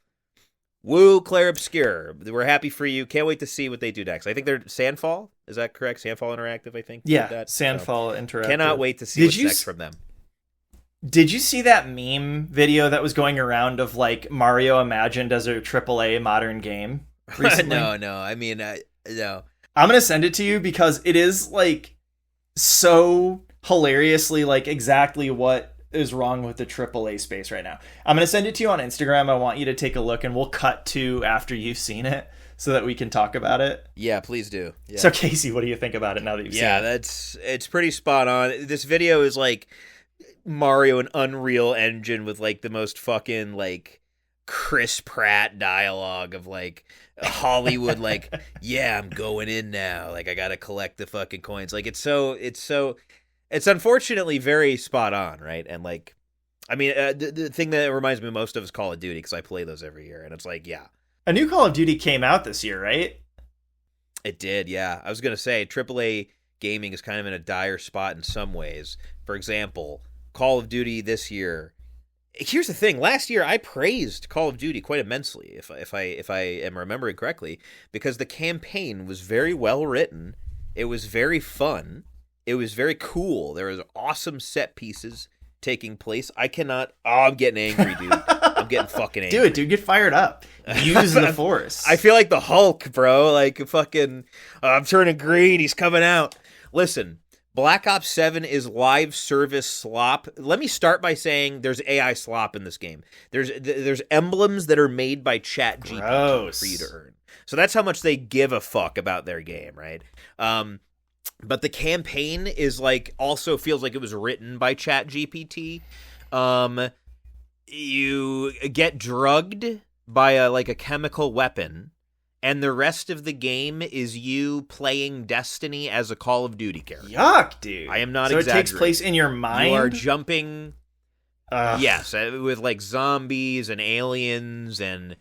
[SPEAKER 2] woo, Claire Obscure. We're happy for you. Can't wait to see what they do next. I think they're Sandfall. Is that correct? Sandfall Interactive, I think.
[SPEAKER 1] Yeah, Sandfall Interactive.
[SPEAKER 2] Cannot wait to see what's next from them.
[SPEAKER 1] Did you see that meme video that was going around of Mario imagined as a AAA modern game recently?
[SPEAKER 2] No. I mean, no.
[SPEAKER 1] I'm going to send it to you because it is so hilariously exactly what is wrong with the AAA space right now. I'm going to send it to you on Instagram. I want you to take a look and we'll cut to after you've seen it so that we can talk about it.
[SPEAKER 2] Yeah, please do. Yeah.
[SPEAKER 1] So Casey, what do you think about it now that you've seen it?
[SPEAKER 2] Yeah, it's pretty spot on. This video is Mario and Unreal Engine with the most fucking Chris Pratt dialogue of Hollywood yeah, I'm going in now. I got to collect the fucking coins. It's unfortunately very spot on, right? And the thing that it reminds me most of is Call of Duty because I play those every year, and it's yeah.
[SPEAKER 1] A new Call of Duty came out this year, right?
[SPEAKER 2] It did, yeah. I was gonna say AAA gaming is kind of in a dire spot in some ways. For example, Call of Duty this year. Here's the thing: last year I praised Call of Duty quite immensely, if I am remembering correctly, because the campaign was very well written. It was very fun. It was very cool. There was awesome set pieces taking place. I'm getting angry, dude. I'm getting fucking angry.
[SPEAKER 1] Do it, dude. Get fired up. Use the Force.
[SPEAKER 2] I feel like the Hulk, bro. I'm turning green. He's coming out. Listen, Black Ops 7 is live service slop. Let me start by saying there's AI slop in this game. There's emblems that are made by ChatGPT for you to earn. So that's how much they give a fuck about their game, right? But the campaign is like also feels like it was written by ChatGPT. You get drugged by a chemical weapon, and the rest of the game is you playing Destiny as a Call of Duty character.
[SPEAKER 1] Yuck, dude.
[SPEAKER 2] I am not
[SPEAKER 1] so
[SPEAKER 2] exaggerating.
[SPEAKER 1] So it takes place in your mind?
[SPEAKER 2] You are jumping... Yes, with like zombies and aliens, and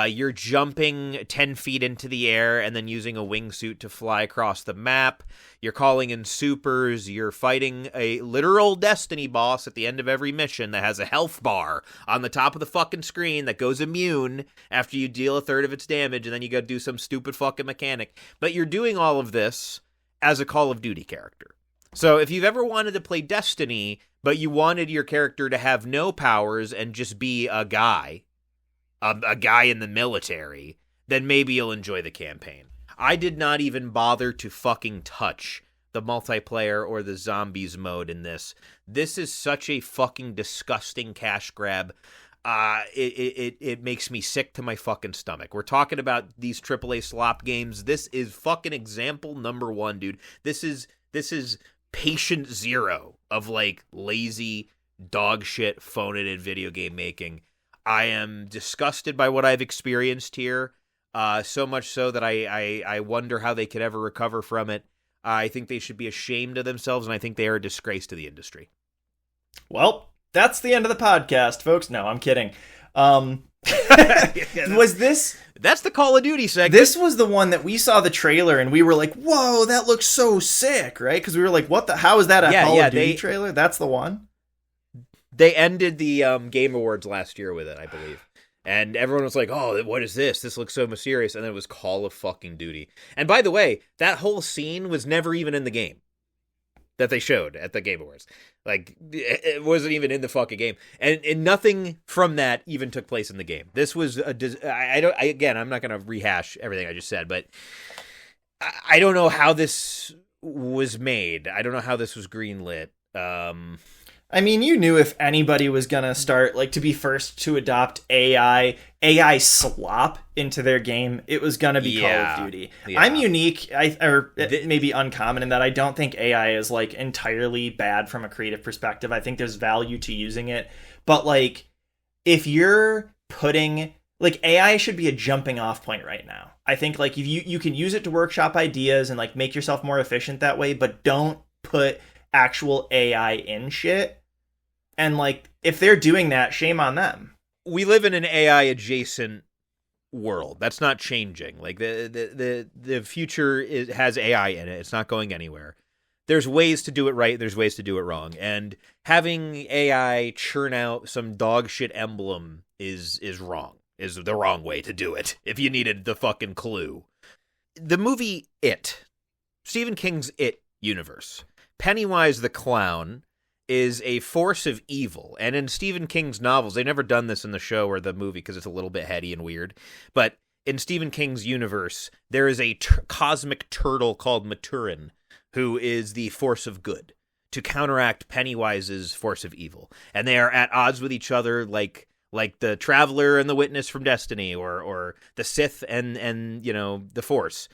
[SPEAKER 2] you're jumping 10 feet into the air and then using a wingsuit to fly across the map. You're calling in supers. You're fighting a literal Destiny boss at the end of every mission that has a health bar on the top of the fucking screen that goes immune after you deal a third of its damage, and then you go do some stupid fucking mechanic. But you're doing all of this as a Call of Duty character. So if you've ever wanted to play Destiny, but you wanted your character to have no powers and just be a guy in the military, then maybe you'll enjoy the campaign. I did not even bother to fucking touch the multiplayer or the zombies mode in this. This is such a fucking disgusting cash grab. It makes me sick to my fucking stomach. We're talking about these AAA slop games. This is fucking example number 1, dude. This is patient zero of like lazy dog shit phone-it video game making. I am disgusted by what I've experienced here, so much so that I wonder how they could ever recover from it. I think they should be ashamed of themselves, and I think they are a disgrace to the industry.
[SPEAKER 1] Well, that's the end of the podcast, folks. No, I'm kidding. Was this...
[SPEAKER 2] That's the Call of Duty segment.
[SPEAKER 1] This was the one that we saw the trailer and we were like, whoa, that looks so sick, right? Because we were like, how is that a Call of Duty trailer? That's the one?
[SPEAKER 2] They ended the Game Awards last year with it, I believe. And everyone was like, oh, what is this? This looks so mysterious. And then it was Call of fucking Duty. And by the way, that whole scene was never even in the game that they showed at the Game Awards. Like, it wasn't even in the fucking game. And nothing from that even took place in the game. This was again, I'm not going to rehash everything I just said, but I don't know how this was made. I don't know how this was greenlit.
[SPEAKER 1] I mean, you knew if anybody was going to start, like, to be first to adopt AI slop into their game, it was going to be Call of Duty. Yeah. I'm unique, maybe uncommon in that I don't think AI is, like, entirely bad from a creative perspective. I think there's value to using it. But, like, if you're putting... Like, AI should be a jumping off point right now. I think, like, if you can use it to workshop ideas and, like, make yourself more efficient that way, but don't put actual AI in shit. And like, if they're doing that, shame on them.
[SPEAKER 2] We live in an AI adjacent world. That's not changing. Like the future has AI in it. It's not going anywhere. There's ways to do it right. There's ways to do it wrong. And having AI churn out some dog shit emblem is wrong. Is the wrong way to do it. If you needed the fucking clue. The movie It, Stephen King's It universe. Pennywise the clown is a force of evil. And in Stephen King's novels, they've never done this in the show or the movie because it's a little bit heady and weird. But in Stephen King's universe, there is a cosmic turtle called Maturin who is the force of good to counteract Pennywise's force of evil. And they are at odds with each other like the Traveler and the Witness from Destiny, or the Sith and the Force.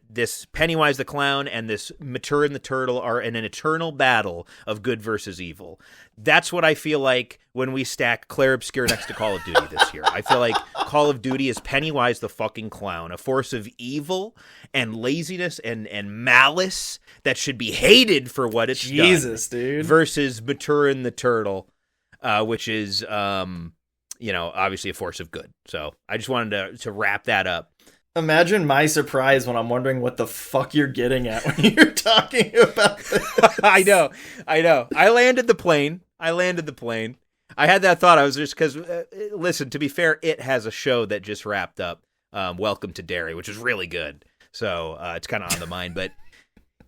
[SPEAKER 2] This Pennywise the Clown and this Maturin the Turtle are in an eternal battle of good versus evil. That's what I feel like when we stack Clair Obscur next to Call of Duty this year. I feel like Call of Duty is Pennywise the fucking Clown, a force of evil and laziness and malice that should be hated for what it's done.
[SPEAKER 1] Dude.
[SPEAKER 2] Versus Maturin the Turtle, which is... obviously a force of good. So I just wanted to wrap that up.
[SPEAKER 1] Imagine my surprise when I'm wondering what the fuck you're getting at when you're talking about this.
[SPEAKER 2] I know. I landed the plane. I had that thought. I was just because, listen, to be fair, It has a show that just wrapped up, Welcome to Derry, which is really good. So it's kind of on the mind. But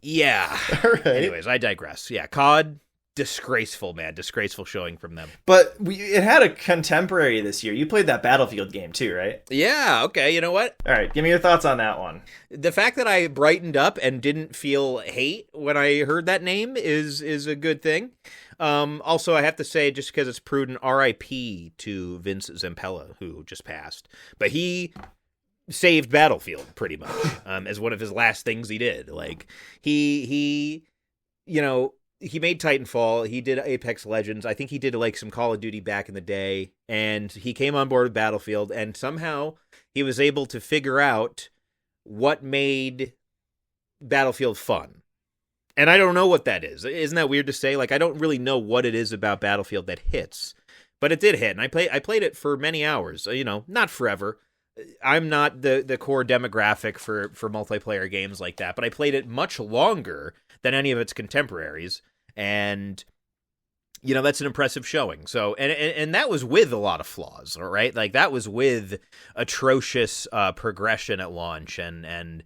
[SPEAKER 2] yeah.
[SPEAKER 1] All right.
[SPEAKER 2] Anyways, I digress. Yeah, COD. Disgraceful, man. Disgraceful showing from them.
[SPEAKER 1] But it had a contemporary this year. You played that Battlefield game too, right?
[SPEAKER 2] Yeah, okay. You know what?
[SPEAKER 1] All right, give me your thoughts on that one.
[SPEAKER 2] The fact that I brightened up and didn't feel hate when I heard that name is a good thing. Also, I have to say, just because it's prudent, R.I.P. to Vince Zampella, who just passed. But he saved Battlefield pretty much as one of his last things he did. Like he made Titanfall, he did Apex Legends, I think he did like some Call of Duty back in the day, and he came on board with Battlefield, and somehow he was able to figure out what made Battlefield fun. And I don't know what that is. Isn't that weird to say? Like, I don't really know what it is about Battlefield that hits, but it did hit, and I played it for many hours, not forever. I'm not the core demographic for multiplayer games like that, but I played it much longer than any of its contemporaries, and that's an impressive showing. So, and that was with a lot of flaws, right? Like, that was with atrocious progression at launch, and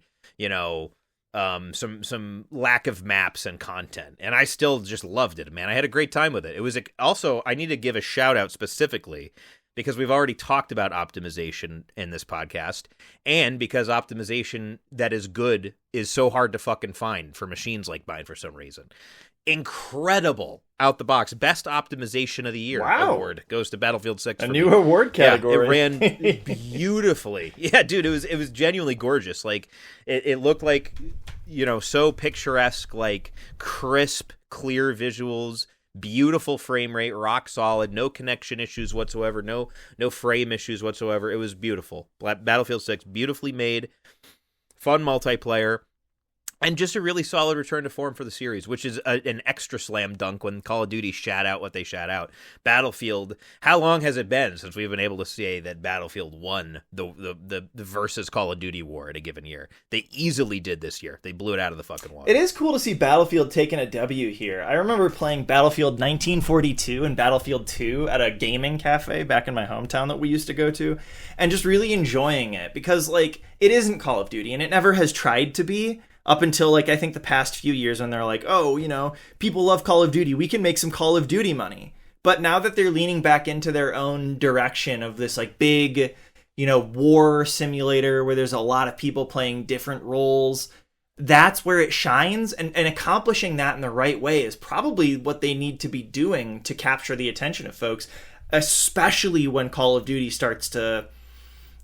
[SPEAKER 2] some lack of maps and content, and I still just loved it, man. I had a great time with it. It was also, I need to give a shout out specifically because we've already talked about optimization in this podcast, and because optimization that is good is so hard to fucking find for machines like mine for some reason. Incredible out the box best optimization of the year award goes to Battlefield 6.
[SPEAKER 1] A new award category.
[SPEAKER 2] Yeah, it ran beautifully. Yeah, dude, it was genuinely gorgeous. Like it looked like so picturesque, like crisp, clear visuals, beautiful frame rate, rock solid, no connection issues whatsoever, no frame issues whatsoever. It was beautiful. Battlefield 6, beautifully made, fun multiplayer, and just a really solid return to form for the series, which is an extra slam dunk when Call of Duty shat out what they shat out. Battlefield, how long has it been since we've been able to say that Battlefield won the versus Call of Duty war in a given year? They easily did this year. They blew it out of the fucking water.
[SPEAKER 1] It is cool to see Battlefield taking a W here. I remember playing Battlefield 1942 and Battlefield 2 at a gaming cafe back in my hometown that we used to go to, and just really enjoying it because, like, it isn't Call of Duty, and it never has tried to be. Up until, like, I think the past few years when they're like, oh, people love Call of Duty. We can make some Call of Duty money. But now that they're leaning back into their own direction of this, like, big, war simulator where there's a lot of people playing different roles, that's where it shines. And accomplishing that in the right way is probably what they need to be doing to capture the attention of folks, especially when Call of Duty starts to,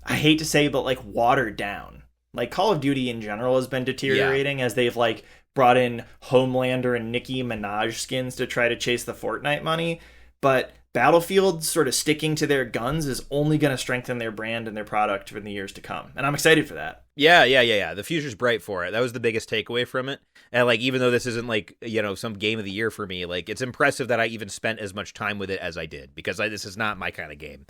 [SPEAKER 1] I hate to say, but, like, water down. Like, Call of Duty in general has been deteriorating as they've, like, brought in Homelander and Nicki Minaj skins to try to chase the Fortnite money. But Battlefield sort of sticking to their guns is only going to strengthen their brand and their product in the years to come. And I'm excited for that.
[SPEAKER 2] Yeah. The future's bright for it. That was the biggest takeaway from it. And, like, even though this isn't, like, some game of the year for me, like, it's impressive that I even spent as much time with it as I did, because this is not my kind of game.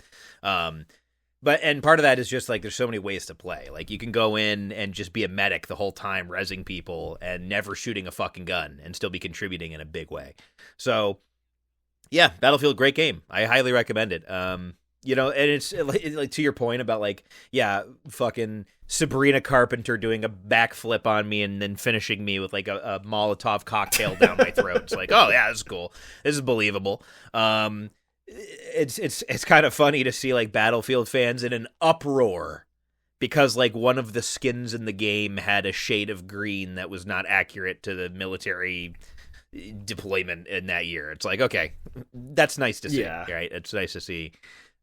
[SPEAKER 2] And part of that is just, like, there's so many ways to play. Like, you can go in and just be a medic the whole time, rezzing people and never shooting a fucking gun and still be contributing in a big way. So, yeah, Battlefield, great game. I highly recommend it. And it's, like, to your point about, like, yeah, fucking Sabrina Carpenter doing a backflip on me and then finishing me with, like, a Molotov cocktail down my throat. It's like, oh, yeah, this is cool. This is believable. It's kind of funny to see, like, Battlefield fans in an uproar because, like, one of the skins in the game had a shade of green that was not accurate to the military deployment in that year. It's like, okay, that's nice to see, right? It's nice to see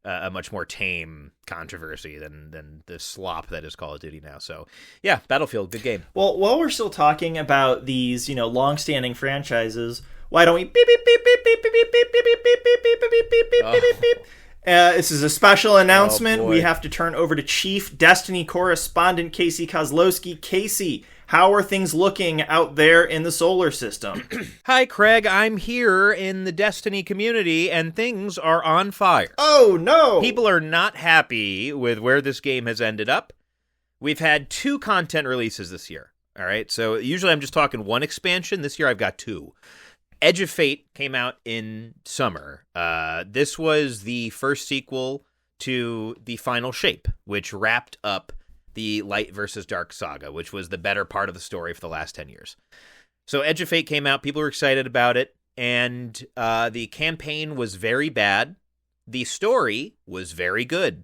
[SPEAKER 2] a much more tame controversy than the slop that is Call of Duty now. So, yeah, Battlefield, good game.
[SPEAKER 1] Well, while we're still talking about these, long-standing franchises, why don't we beep beep beep beep beep beep beep beep beep beep beep beep beep beep beep beep beep beep? This is a special announcement. We have to turn over to Chief Destiny correspondent Casey Kozlowski. Casey, how are things looking out there in the solar system?
[SPEAKER 2] Hi, Craig. I'm here in the Destiny community, and things are on fire.
[SPEAKER 1] Oh, no!
[SPEAKER 2] People are not happy with where this game has ended up. We've had 2 content releases this year. All right, so usually I'm just talking 1 expansion. This year I've got 2. Edge of Fate came out in summer. This was the first sequel to The Final Shape, which wrapped up the Light versus Dark saga, which was the better part of the story for the last 10 years. So Edge of Fate came out. People were excited about it. And the campaign was very bad. The story was very good.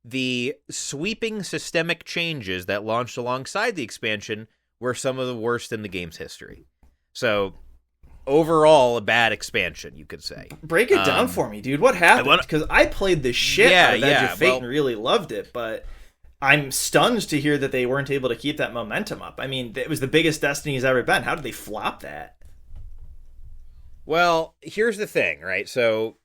[SPEAKER 2] The sweeping systemic changes that launched alongside the expansion were some of the worst in the game's history. So overall, a bad expansion, you could say.
[SPEAKER 1] Break it down for me, dude. What happened? Because I played the shit out of Edge of Fate and really loved it, but I'm stunned to hear that they weren't able to keep that momentum up. I mean, it was the biggest Destiny's ever been. How did they flop that?
[SPEAKER 2] Well, here's the thing, right? So,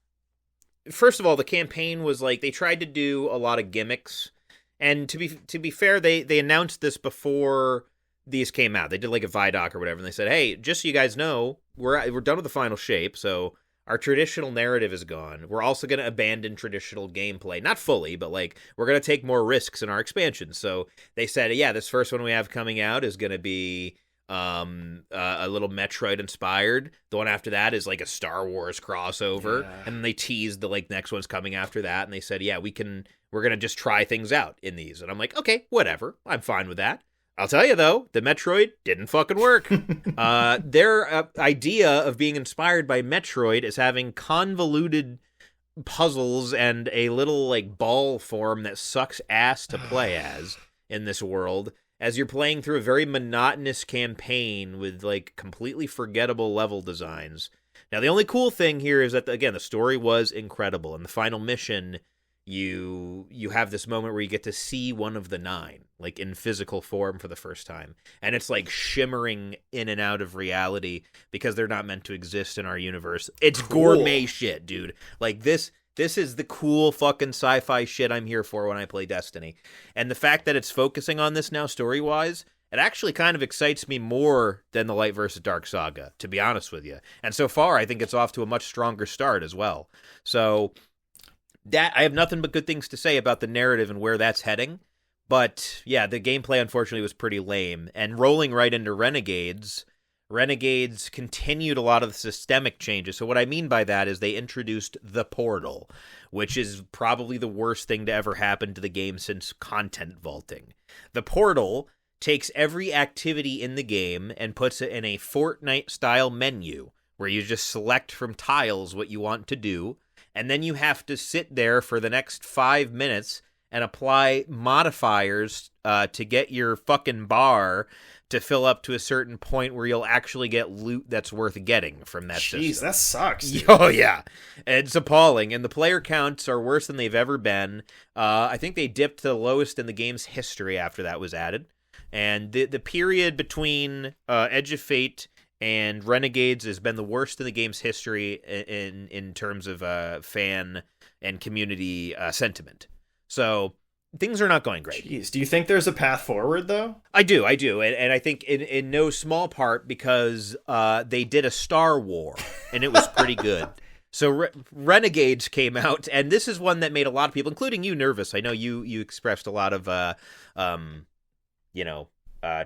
[SPEAKER 2] first of all, the campaign was like they tried to do a lot of gimmicks, and to be fair, they announced this before these came out. They did like a Vidoc or whatever, and they said, "Hey, just so you guys know, we're done with the final shape, so our traditional narrative is gone. We're also going to abandon traditional gameplay. Not fully, but like we're going to take more risks in our expansion." So they said, yeah, this first one we have coming out is going to be a little Metroid inspired. The one after that is like a Star Wars crossover. Yeah. And then they teased the like next one's coming after that. And they said, yeah, we're going to just try things out in these. And I'm like, okay, whatever. I'm fine with that. I'll tell you, though, the Metroid didn't fucking work. Their idea of being inspired by Metroid is having convoluted puzzles and a little, like, ball form that sucks ass to play as in this world, as you're playing through a very monotonous campaign with, like, completely forgettable level designs. Now, the only cool thing here is that, again, the story was incredible. In the final mission, you have this moment where you get to see one of the 9, like in physical form for the first time, and it's like shimmering in and out of reality because they're not meant to exist in our universe. It's cool. Gourmet shit, dude. Like this is the cool fucking sci-fi shit I'm here for when I play Destiny. And the fact that it's focusing on this now story-wise, it actually kind of excites me more than the Light vs. Dark saga, to be honest with you. And so far, I think it's off to a much stronger start as well. So that I have nothing but good things to say about the narrative and where that's heading. But yeah, the gameplay unfortunately was pretty lame. And rolling right into Renegades continued a lot of the systemic changes. So what I mean by that is they introduced the portal, which is probably the worst thing to ever happen to the game since content vaulting. The portal takes every activity in the game and puts it in a Fortnite-style menu where you just select from tiles what you want to do. And then you have to sit there for the next 5 minutes and apply modifiers to get your fucking bar to fill up to a certain point where you'll actually get loot that's worth getting from that system.
[SPEAKER 1] Jeez, that sucks, dude.
[SPEAKER 2] Oh, yeah. It's appalling. And the player counts are worse than they've ever been. I think they dipped to the lowest in the game's history after that was added. And the period between Edge of Fate and Renegades has been the worst in the game's history in terms of fan and community sentiment. So things are not going great.
[SPEAKER 1] Jeez, do you think there's a path forward, though?
[SPEAKER 2] I do. And I think in no small part because they did a Star War, and it was pretty good. So Renegades came out, and this is one that made a lot of people, including you, nervous. I know you expressed a lot of,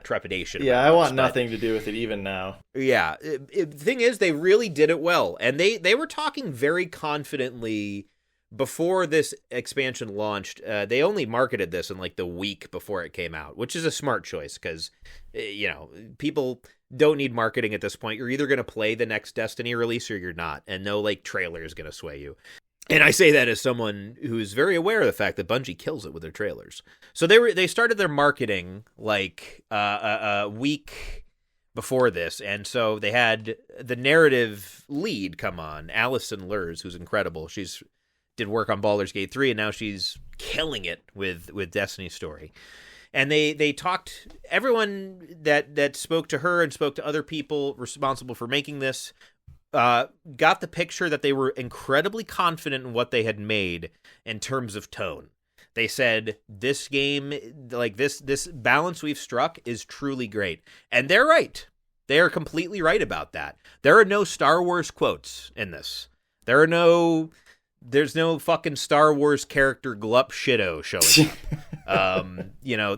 [SPEAKER 2] trepidation.
[SPEAKER 1] Yeah, I want nothing to do with it even now.
[SPEAKER 2] Yeah. The thing is, they really did it well. And they were talking very confidently before this expansion launched. They only marketed this in like the week before it came out, which is a smart choice because, people don't need marketing at this point. You're either going to play the next Destiny release or you're not. And no like trailer is going to sway you. And I say that as someone who's very aware of the fact that Bungie kills it with their trailers. So they started their marketing like a week before this, and so they had the narrative lead come on, Allison Lurs, who's incredible. She's did work on Baldur's Gate 3, and now she's killing it with Destiny's story. And they talked, everyone that spoke to her and spoke to other people responsible for making this got the picture that they were incredibly confident in what they had made in terms of tone. They said, this game, like this balance we've struck is truly great. And they're right. They are completely right about that. There are no Star Wars quotes in this. There's no fucking Star Wars character Glup Shido showing up.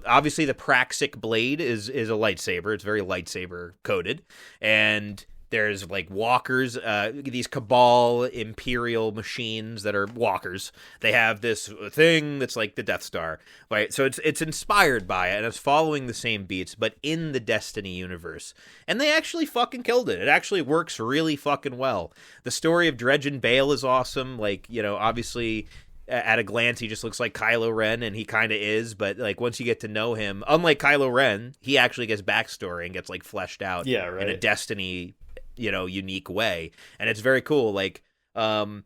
[SPEAKER 2] Obviously the Praxic blade is a lightsaber. It's very lightsaber coded. And there's like walkers, these Cabal Imperial machines that are walkers. They have this thing that's like the Death Star, right? So it's inspired by it, and it's following the same beats, but in the Destiny universe. And they actually fucking killed it. It actually works really fucking well. The story of Dredge and Bale is awesome. Like, obviously at a glance, he just looks like Kylo Ren, and he kind of is, but like once you get to know him, unlike Kylo Ren, he actually gets backstory and gets like fleshed out in a Destiny unique way. And it's very cool. Like, in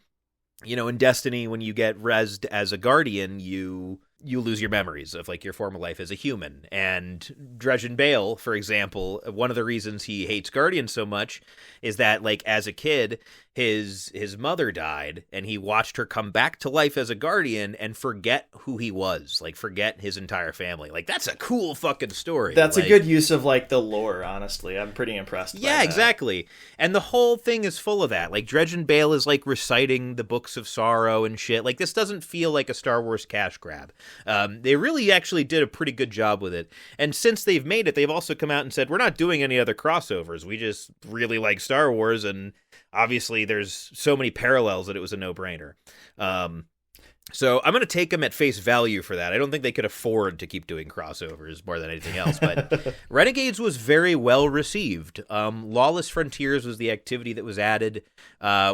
[SPEAKER 2] Destiny, when you get rezzed as a Guardian, you you lose your memories of like your former life as a human. And Dredgen Bale, for example, one of the reasons he hates Guardians so much is that like as a kid, his mother died and he watched her come back to life as a Guardian and forget who he was, like forget his entire family. Like that's a cool fucking story.
[SPEAKER 1] That's
[SPEAKER 2] like,
[SPEAKER 1] a good use of like the lore, honestly. I'm pretty impressed by that.
[SPEAKER 2] Exactly. And the whole thing is full of that. Like Dredgen Bale is like reciting the books of sorrow and shit. Like this doesn't feel like a Star Wars cash grab. They really actually did a pretty good job with it. And since they've made it, they've also come out and said, we're not doing any other crossovers. We just really like Star Wars, and obviously there's so many parallels that it was a no-brainer. So I'm going to take them at face value for that. I don't think they could afford to keep doing crossovers more than anything else, but Renegades was very well received. Lawless Frontiers was the activity that was added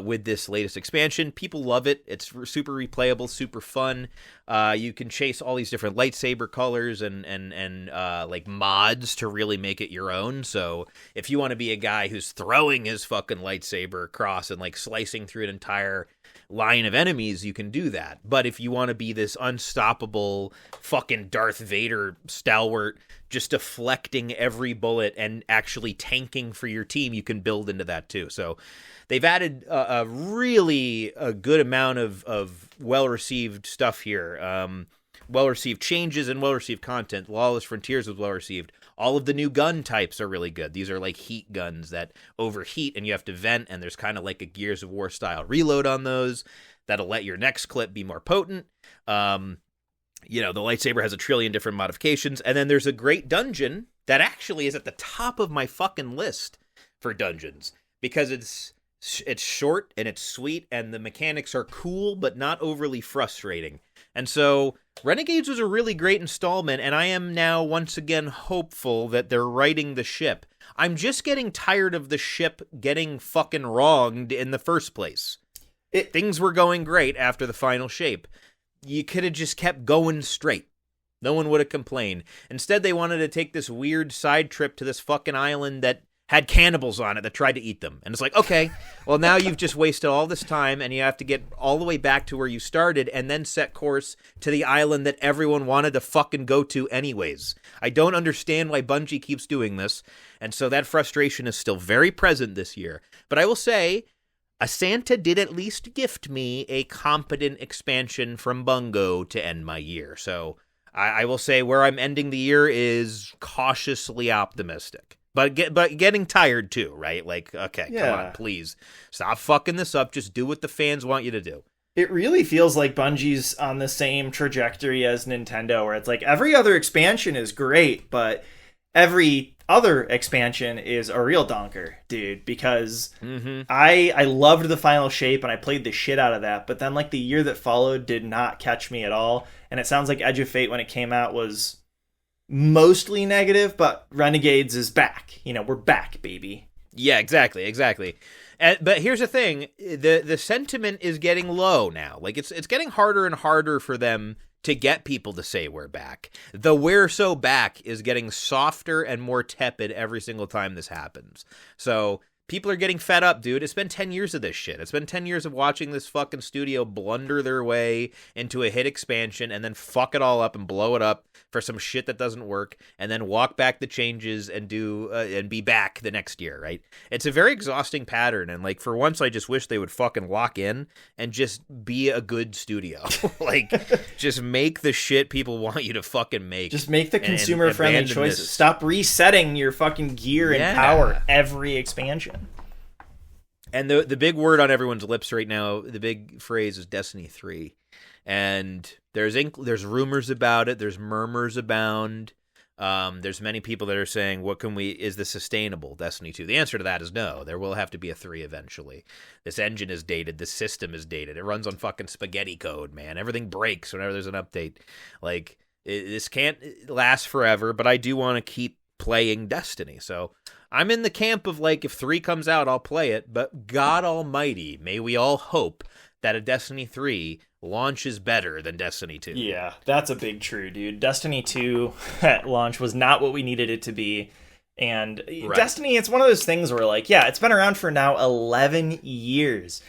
[SPEAKER 2] with this latest expansion. People love it. It's super replayable, super fun. You can chase all these different lightsaber colors and like mods to really make it your own. So if you want to be a guy who's throwing his fucking lightsaber across and like slicing through an entire line of enemies, you can do that. But if you want to be this unstoppable fucking Darth Vader stalwart just deflecting every bullet and actually tanking for your team, you can build into that too. So they've added a really good amount of well-received stuff here. Well-received changes and well-received content. Lawless Frontiers was well-received. All of the new gun types are really good. These are like heat guns that overheat and you have to vent, and there's kind of like a Gears of War style reload on those that'll let your next clip be more potent. You know, the lightsaber has a trillion different modifications, and then there's a great dungeon that actually is at the top of my fucking list for dungeons because it's short and it's sweet and the mechanics are cool but not overly frustrating. And so Renegades was a really great installment, and I am now once again hopeful that they're righting the ship. I'm just getting tired of the ship getting fucking wronged in the first place. Things were going great after the final shape. You could have just kept going straight. No one would have complained. Instead, they wanted to take this weird side trip to this fucking island that had cannibals on it that tried to eat them. And it's like, okay, well, now you've just wasted all this time and you have to get all the way back to where you started and then set course to the island that everyone wanted to fucking go to anyways. I don't understand why Bungie keeps doing this. And so that frustration is still very present this year. But I will say, a Santa did at least gift me a competent expansion from Bungo to end my year. So I will say where I'm ending the year is cautiously optimistic. But getting tired too, right? Like, okay, Come on, please. Stop fucking this up. Just do what the fans want you to do.
[SPEAKER 1] It really feels like Bungie's on the same trajectory as Nintendo, where it's like every other expansion is great, but every other expansion is a real donker, dude, because I loved the final shape and I played the shit out of that, but then like the year that followed did not catch me at all. And it sounds like Edge of Fate when it came out was mostly negative, but Renegades is back. You know, we're back, baby.
[SPEAKER 2] Yeah, exactly. But here's the thing: the sentiment is getting low now. Like it's getting harder and harder for them to get people to say we're back. The "we're so back" is getting softer and more tepid every single time this happens. So people are getting fed up, dude. It's been 10 years of this shit. It's been 10 years of watching this fucking studio blunder their way into a hit expansion and then fuck it all up and blow it up for some shit that doesn't work and then walk back the changes and do and be back the next year, right? It's a very exhausting pattern, and like for once I just wish they would fucking lock in and just be a good studio. Like just make the shit people want you to fucking make.
[SPEAKER 1] Just make the consumer friendly choices. Stop resetting your fucking gear and power every expansion.
[SPEAKER 2] And the big word on everyone's lips right now, the big phrase is Destiny 3. And there's rumors about it. There's murmurs abound. There's many people that are saying, is this sustainable, Destiny 2? The answer to that is no. There will have to be a 3 eventually. This engine is dated. This system is dated. It runs on fucking spaghetti code, man. Everything breaks whenever there's an update. Like, this can't last forever, but I do want to keep playing Destiny. So I'm in the camp of, like, if 3 comes out, I'll play it. But God almighty, may we all hope that a Destiny 3 launches better than Destiny 2.
[SPEAKER 1] Yeah, that's a big true, dude. Destiny 2 at launch was not what we needed it to be. And Destiny, it's one of those things where, like, yeah, it's been around for now 11 years.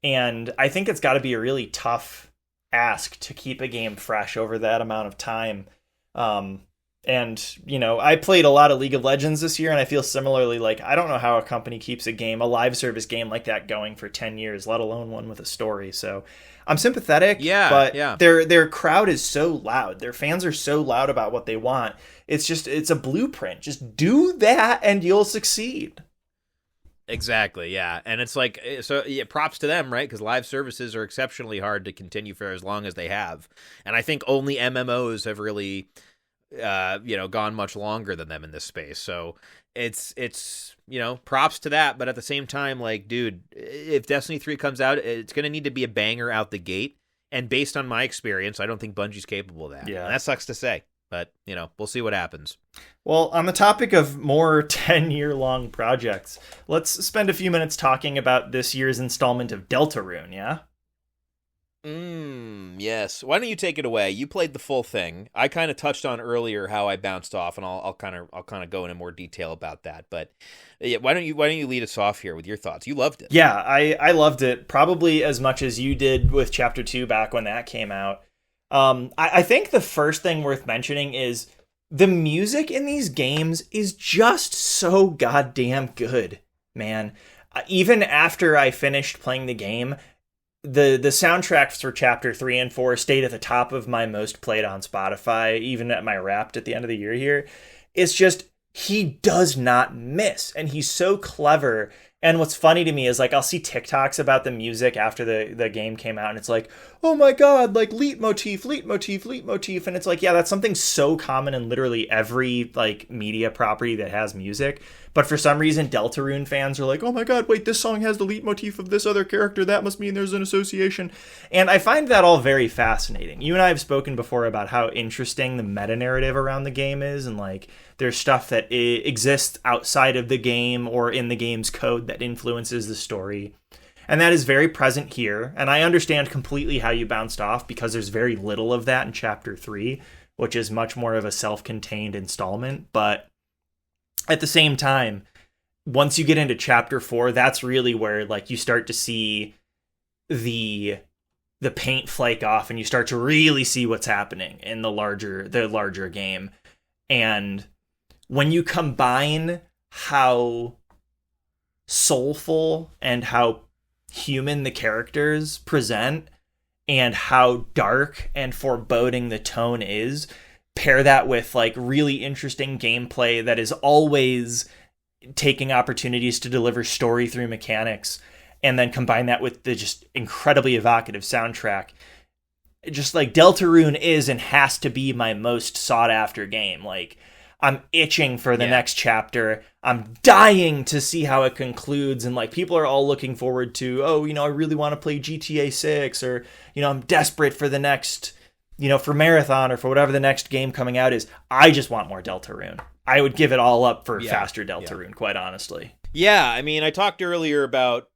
[SPEAKER 1] And I think it's got to be a really tough ask to keep a game fresh over that amount of time. And, I played a lot of League of Legends this year, and I feel similarly like I don't know how a company keeps a live service game like that going for 10 years, let alone one with a story. So I'm sympathetic, but their crowd is so loud. Their fans are so loud about what they want. It's a blueprint. Just do that and you'll succeed.
[SPEAKER 2] Exactly, yeah. And it's like, so yeah, props to them, right? Because live services are exceptionally hard to continue for as long as they have. And I think only MMOs have really, gone much longer than them in this space. So it's props to that. But at the same time, like, dude, if Destiny 3 comes out, it's going to need to be a banger out the gate. And based on my experience, I don't think Bungie's capable of that. Yeah. And that sucks to say. But, we'll see what happens.
[SPEAKER 1] Well, on the topic of more 10-year-long projects, let's spend a few minutes talking about this year's installment of Deltarune, yeah?
[SPEAKER 2] Yes. Why don't you take it away? You played the full thing. I kind of touched on earlier how I bounced off, and I'll kind of go into more detail about that. But yeah, why don't you lead us off here with your thoughts? You loved it.
[SPEAKER 1] Yeah, I loved it probably as much as you did with Chapter 2 back when that came out. I think the first thing worth mentioning is the music in these games is just so goddamn good, man. Even after I finished playing the game, the soundtracks for Chapter 3 and 4 stayed at the top of my most played on Spotify, even at my Wrapped at the end of the year here. It's just, he does not miss, and he's so clever. And what's funny to me is, like, I'll see TikToks about the music after the game came out, and it's like, oh my god, like, leitmotif. And it's like, yeah, that's something so common in literally every, like, media property that has music. But for some reason, Deltarune fans are like, oh my god, wait, this song has the leitmotif of this other character. That must mean there's an association. And I find that all very fascinating. You and I have spoken before about how interesting the meta-narrative around the game is, and, like, there's stuff that exists outside of the game or in the game's code that influences the story. And that is very present here. And I understand completely how you bounced off, because there's very little of that in Chapter 3, which is much more of a self-contained installment. But at the same time, once you get into Chapter 4, that's really where, like, you start to see the paint flake off, and you start to really see what's happening in the larger game. And when you combine how soulful and how human the characters present, and how dark and foreboding the tone is, pair that with, like, really interesting gameplay that is always taking opportunities to deliver story through mechanics, and then combine that with the just incredibly evocative soundtrack, just like Deltarune is and has to be my most sought after game. Like, I'm itching for the next chapter. I'm dying to see how it concludes. And, like, people are all looking forward to, I really want to play GTA 6, or, I'm desperate for the next, for Marathon, or for whatever the next game coming out is. I just want more Deltarune. I would give it all up for faster Deltarune, quite honestly.
[SPEAKER 2] Yeah, I mean, I talked earlier about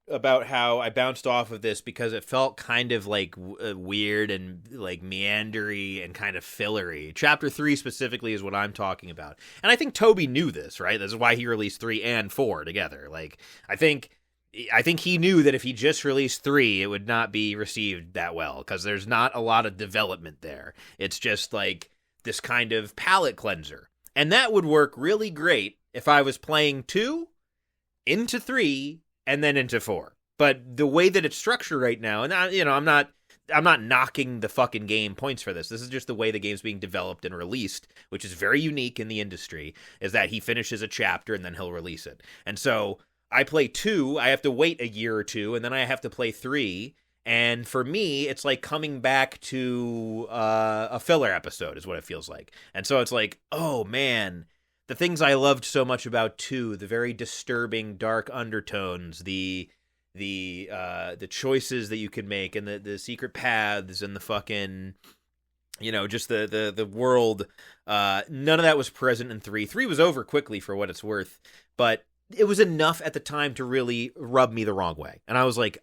[SPEAKER 2] how I bounced off of this because it felt kind of like weird and like meandery and kind of fillery. Chapter 3 specifically is what I'm talking about. And I think Toby knew this, right? This is why he released 3 and 4 together. Like, I think he knew that if he just released 3, it would not be received that well, because there's not a lot of development there. It's just like this kind of palate cleanser. And that would work really great if I was playing 2 into 3 and then into 4. But the way that it's structured right now, and I'm not knocking the fucking game points for this. This is just the way the game's being developed and released, which is very unique in the industry, is that he finishes a chapter and then he'll release it. And so I play 2, I have to wait a year or 2, and then I have to play 3. And for me, it's like coming back to a filler episode is what it feels like. And so it's like, oh man, the things I loved so much about 2, the very disturbing dark undertones, the choices that you could make, and the secret paths, and the fucking, just the world, none of that was present in 3. 3 was over quickly for what it's worth, but it was enough at the time to really rub me the wrong way. And I was like,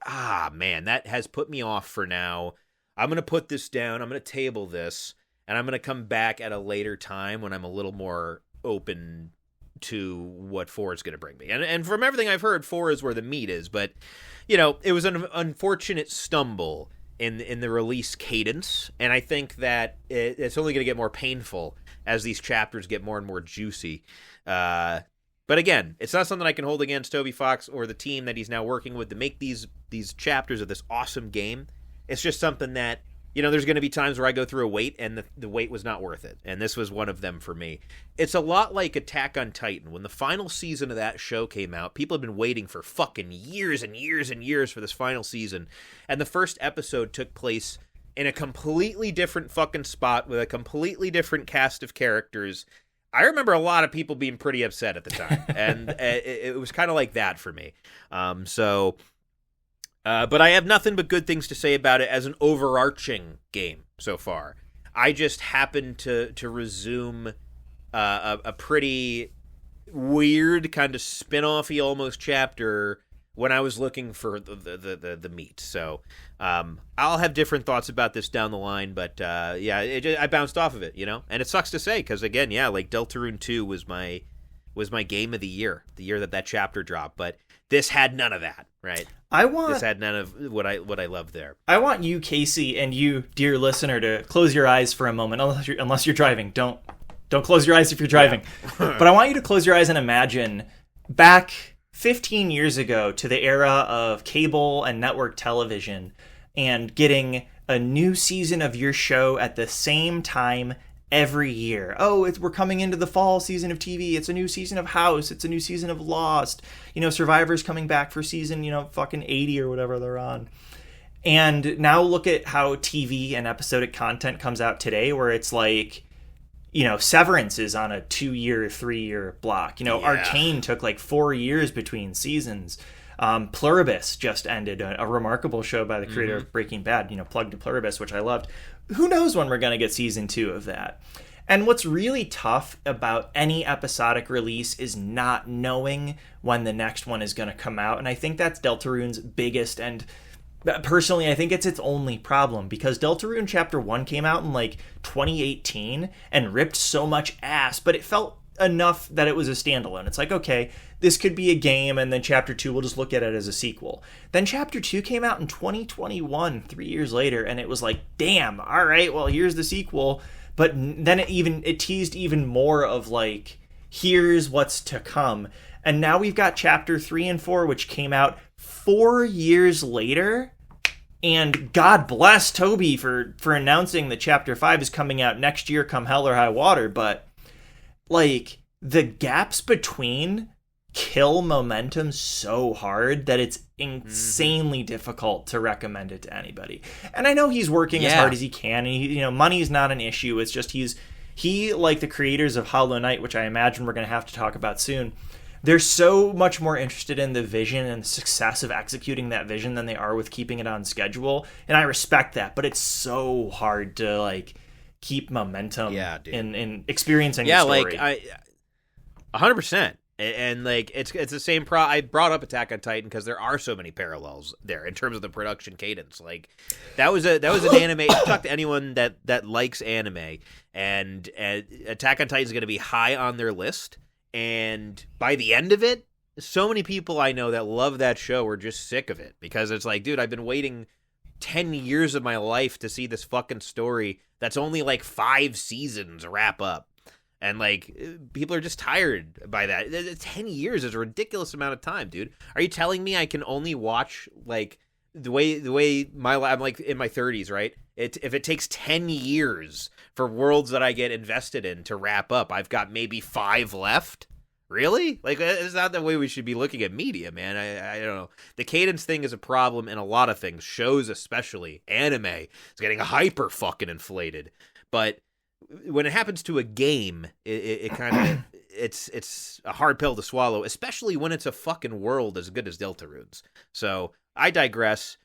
[SPEAKER 2] man, that has put me off for now. I'm going to put this down. I'm going to table this, and I'm going to come back at a later time when I'm a little more open to what 4 is going to bring me. And from everything I've heard, 4 is where the meat is. But, it was an unfortunate stumble in the release cadence, and I think that it's only going to get more painful as these chapters get more and more juicy. But again, it's not something I can hold against Toby Fox or the team that he's now working with to make these chapters of this awesome game. It's just something that, there's going to be times where I go through a wait and the wait was not worth it. And this was one of them for me. It's a lot like Attack on Titan. When the final season of that show came out, people have been waiting for fucking years and years and years for this final season. And the first episode took place in a completely different fucking spot with a completely different cast of characters. I remember a lot of people being pretty upset at the time. And it was kind of like that for me. But I have nothing but good things to say about it as an overarching game so far. I just happened to resume a pretty weird kind of spin-off-y almost chapter when I was looking for the meat. So I'll have different thoughts about this down the line, but I bounced off of it, And it sucks to say because again, like Deltarune 2 was my game of the year that chapter dropped, but this had none of that, right? This had none of what I love there.
[SPEAKER 1] I want you, Casey, and you, dear listener, to close your eyes for a moment, unless you're driving. Don't close your eyes if you're driving. Yeah. But I want you to close your eyes and imagine back 15 years ago to the era of cable and network television and getting a new season of your show at the same time every year. We're coming into the fall season of TV. It's a new season of House. It's a new season of Lost. Survivor's coming back for season, fucking 80 or whatever they're on. And now look at how TV and episodic content comes out today, where it's like, Severance is on a 2-year, 3-year block. Arcane took like 4 years between seasons. Pluribus just ended, a remarkable show by the creator of Breaking Bad, plug to Pluribus, which I loved. Who knows when we're going to get season 2 of that? And what's really tough about any episodic release is not knowing when the next one is going to come out. And I think that's Deltarune's biggest, and personally, I think it's its only problem, because Deltarune Chapter 1 came out in like 2018 and ripped so much ass, but it felt enough that it was a standalone. It's like, okay, this could be a game, and then Chapter 2, we'll just look at it as a sequel. Then Chapter 2 came out in 2021, 3 years later, and it was like, damn, all right, well, here's the sequel. But then it teased even more of like, here's what's to come. And now we've got Chapter 3 and 4, which came out 4 years later. And God bless Toby for announcing that Chapter 5 is coming out next year, come hell or high water. But like, the gaps between kill momentum so hard that it's insanely difficult to recommend it to anybody. And I know he's working as hard as he can, and money's not an issue. It's just he like the creators of Hollow Knight, which I imagine we're going to have to talk about soon, they're so much more interested in the vision and the success of executing that vision than they are with keeping it on schedule. And I respect that, but it's so hard to like keep momentum in experiencing the story.
[SPEAKER 2] Yeah, like 100%. And like it's the same I brought up Attack on Titan because there are so many parallels there in terms of the production cadence. Like that was an anime. Talk to anyone that likes anime, and Attack on Titan is going to be high on their list. And by the end of it, so many people I know that love that show are just sick of it, because it's like, dude, I've been waiting 10 years of my life to see this fucking story that's only like 5 seasons wrap up. And, like, people are just tired by that. 10 years is a ridiculous amount of time, dude. Are you telling me I can only watch, like, the way I'm, like, in my 30s, right? If it takes 10 years for worlds that I get invested in to wrap up, I've got maybe 5 left? Really? Like, it's not the way we should be looking at media, man. I don't know. The cadence thing is a problem in a lot of things. Shows especially. Anime is getting hyper fucking inflated. But when it happens to a game, it kind of it's a hard pill to swallow, especially when it's a fucking world as good as Deltarune's. So I digress.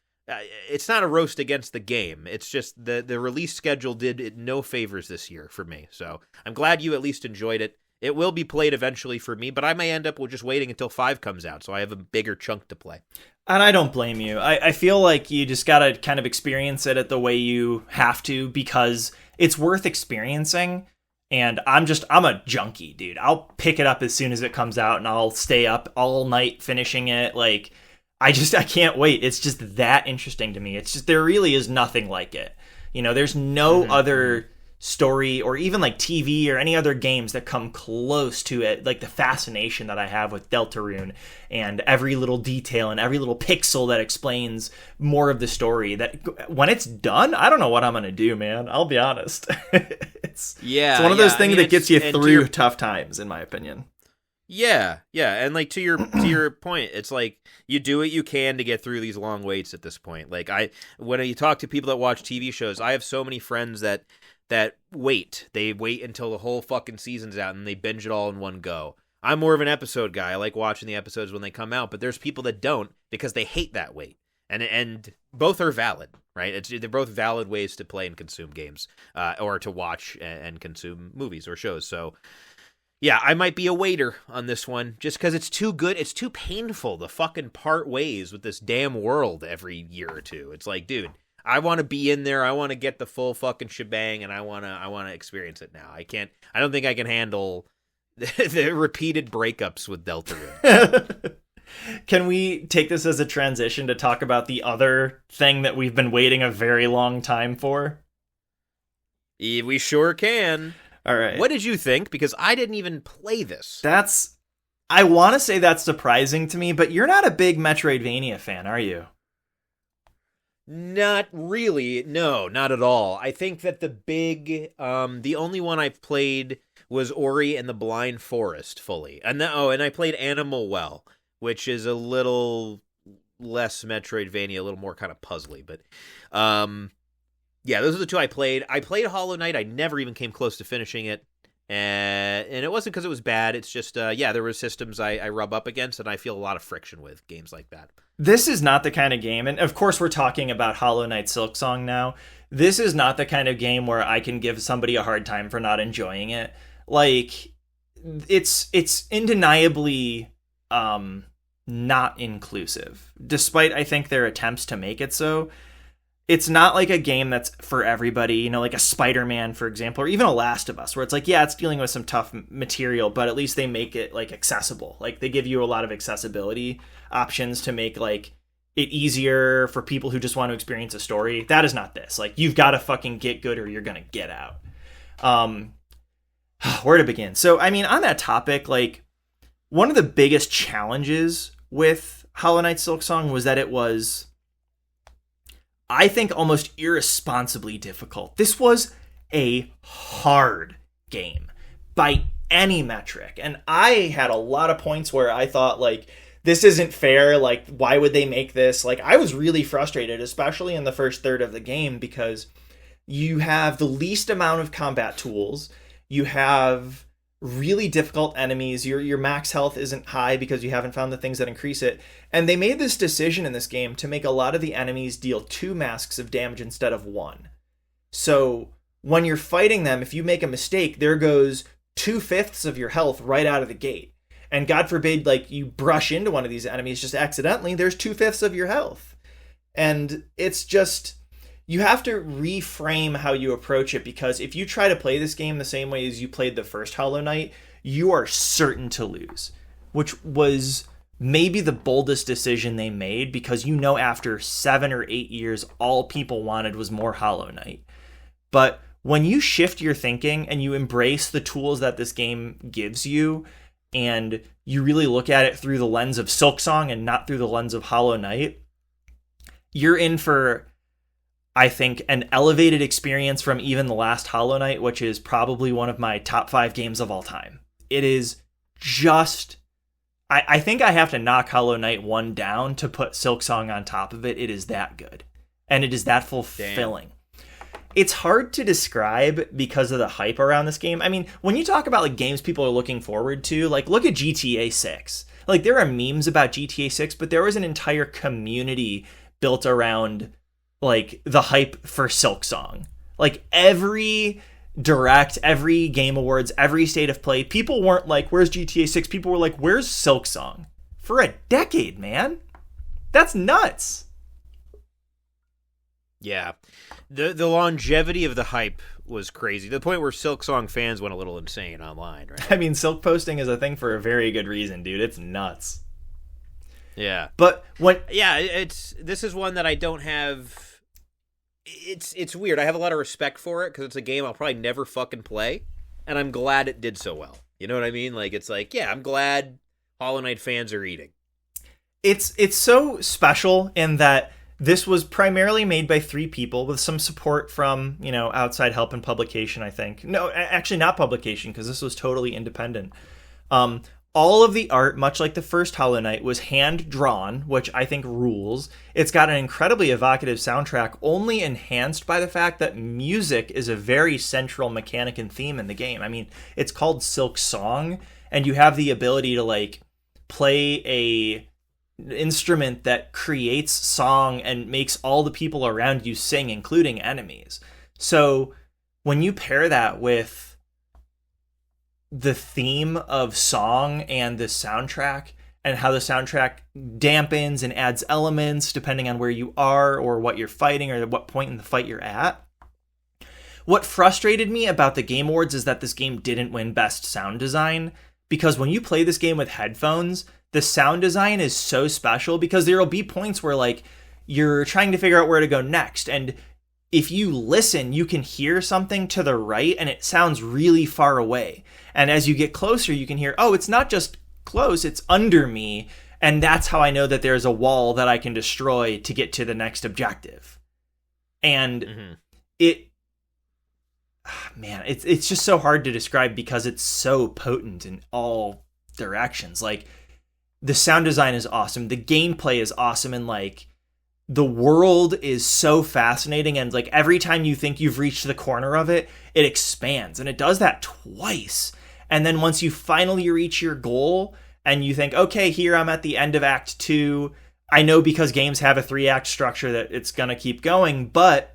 [SPEAKER 2] It's not a roast against the game. It's just the release schedule did it no favors this year for me. So I'm glad you at least enjoyed it. It will be played eventually for me, but I may end up with just waiting until 5 comes out, so I have a bigger chunk to play.
[SPEAKER 1] And I don't blame you. I feel like you just gotta kind of experience it at the way you have to, because it's worth experiencing. And I'm a junkie, dude. I'll pick it up as soon as it comes out, and I'll stay up all night finishing it. Like, I can't wait. It's just that interesting to me. It's just, there really is nothing like it. You know, there's no other story or even like TV or any other games that come close to it, like the fascination that I have with Deltarune and every little detail and every little pixel that explains more of the story. That when it's done, I don't know what I'm gonna do, man. I'll be honest. It's one of those things that gets you through tough times, in my opinion.
[SPEAKER 2] Yeah, and like to your point, it's like you do what you can to get through these long waits at this point. Like when you talk to people that watch TV shows, I have so many friends that wait. They wait until the whole fucking season's out and they binge it all in one go. I'm more of an episode guy. I like watching the episodes when they come out, but there's people that don't because they hate that wait. And both are valid, right? They're both valid ways to play and consume games, or to watch and consume movies or shows. So yeah, I might be a waiter on this one just because it's too good. It's too painful to fucking part ways with this damn world every year or two. It's like, dude, I want to be in there. I want to get the full fucking shebang, and I want to experience it now. I don't think I can handle the repeated breakups with Deltarune.
[SPEAKER 1] Can we take this as a transition to talk about the other thing that we've been waiting a very long time for?
[SPEAKER 2] We sure can.
[SPEAKER 1] All right.
[SPEAKER 2] What did you think? Because I didn't even play this.
[SPEAKER 1] I want to say that's surprising to me, but you're not a big Metroidvania fan, are you?
[SPEAKER 2] Not really. No, not at all. I think that the only one I've played was Ori and the Blind Forest fully. And I played Animal Well, which is a little less Metroidvania, a little more kind of puzzly, but yeah, those are the two I played. I played Hollow Knight. I never even came close to finishing it. And it wasn't because it was bad. It's just, there were systems I rub up against, and I feel a lot of friction with games like that.
[SPEAKER 1] This is not the kind of game, and of course we're talking about Hollow Knight Silksong now. This is not the kind of game where I can give somebody a hard time for not enjoying it. Like, it's undeniably not inclusive, despite, I think, their attempts to make it so. It's not like a game that's for everybody, you know, like a Spider-Man, for example, or even a Last of Us, where it's like, yeah, it's dealing with some tough material, but at least they make it like accessible. Like they give you a lot of accessibility options to make like it easier for people who just want to experience a story. That is not this. Like you've got to fucking get good or you're going to get out. Where to begin? So, I mean, on that topic, like one of the biggest challenges with Hollow Knight Silksong was that it was, I think, almost irresponsibly difficult. This was a hard game by any metric. And I had a lot of points where I thought, like, this isn't fair. Like, why would they make this? Like, I was really frustrated, especially in the first third of the game, because you have the least amount of combat tools. You have really difficult enemies. Your max health isn't high because you haven't found the things that increase it. And they made this decision in this game to make a lot of the enemies deal 2 masks of damage instead of 1. So when you're fighting them, if you make a mistake, there goes 2/5 of your health right out of the gate. And God forbid, like, you brush into one of these enemies just accidentally, there's 2/5 of your health. And it's just, you have to reframe how you approach it, because if you try to play this game the same way as you played the first Hollow Knight, you are certain to lose, which was maybe the boldest decision they made, because you know after 7 or 8 years, all people wanted was more Hollow Knight. But when you shift your thinking and you embrace the tools that this game gives you, and you really look at it through the lens of Silksong and not through the lens of Hollow Knight, you're in for, I think, an elevated experience from even the last Hollow Knight, which is probably one of my top 5 games of all time. It is just, I think I have to knock Hollow Knight 1 down to put Silksong on top of it. It is that good. And it is that fulfilling. Damn. It's hard to describe because of the hype around this game. I mean, when you talk about like games people are looking forward to, like look at GTA 6. Like there are memes about GTA 6, but there was an entire community built around like the hype for Silksong. Like every direct, every Game Awards, every State of Play, people weren't like, where's GTA 6? People were like, where's Silksong? For a decade, man. That's nuts.
[SPEAKER 2] Yeah. The longevity of the hype was crazy, to the point where Silksong fans went a little insane online, right?
[SPEAKER 1] I mean, Silk posting is a thing for a very good reason, dude. It's nuts.
[SPEAKER 2] Yeah.
[SPEAKER 1] But when
[SPEAKER 2] this is one that I don't have. It's weird. I have a lot of respect for it because it's a game I'll probably never fucking play, and I'm glad it did so well. You know what I mean? Like, it's like, yeah, I'm glad Hollow Knight fans are eating.
[SPEAKER 1] It's so special in that this was primarily made by 3 people with some support from, outside help and publication, I think. No, actually not publication, because this was totally independent. All of the art, much like the first Hollow Knight, was hand-drawn, which I think rules. It's got an incredibly evocative soundtrack, only enhanced by the fact that music is a very central mechanic and theme in the game. I mean, it's called Silk Song, and you have the ability to, like, play a instrument that creates song and makes all the people around you sing, including enemies. So when you pair that with the theme of song and the soundtrack, and how the soundtrack dampens and adds elements depending on where you are or what you're fighting or what point in the fight you're at. What frustrated me about the Game Awards is that this game didn't win Best Sound Design, because when you play this game with headphones, the sound design is so special, because there will be points where, like, you're trying to figure out where to go next, and if you listen, you can hear something to the right and it sounds really far away. And as you get closer, you can hear, oh, it's not just close, it's under me. And that's how I know that there's a wall that I can destroy to get to the next objective. And it's just so hard to describe because it's so potent in all directions. Like, the sound design is awesome. The gameplay is awesome. And, like, the world is so fascinating, and, like, every time you think you've reached the corner of it, it expands, and it does that twice. And then once you finally reach your goal and you think, okay, here I'm at the end of Act 2, I know because games have a 3-act structure that it's gonna keep going, but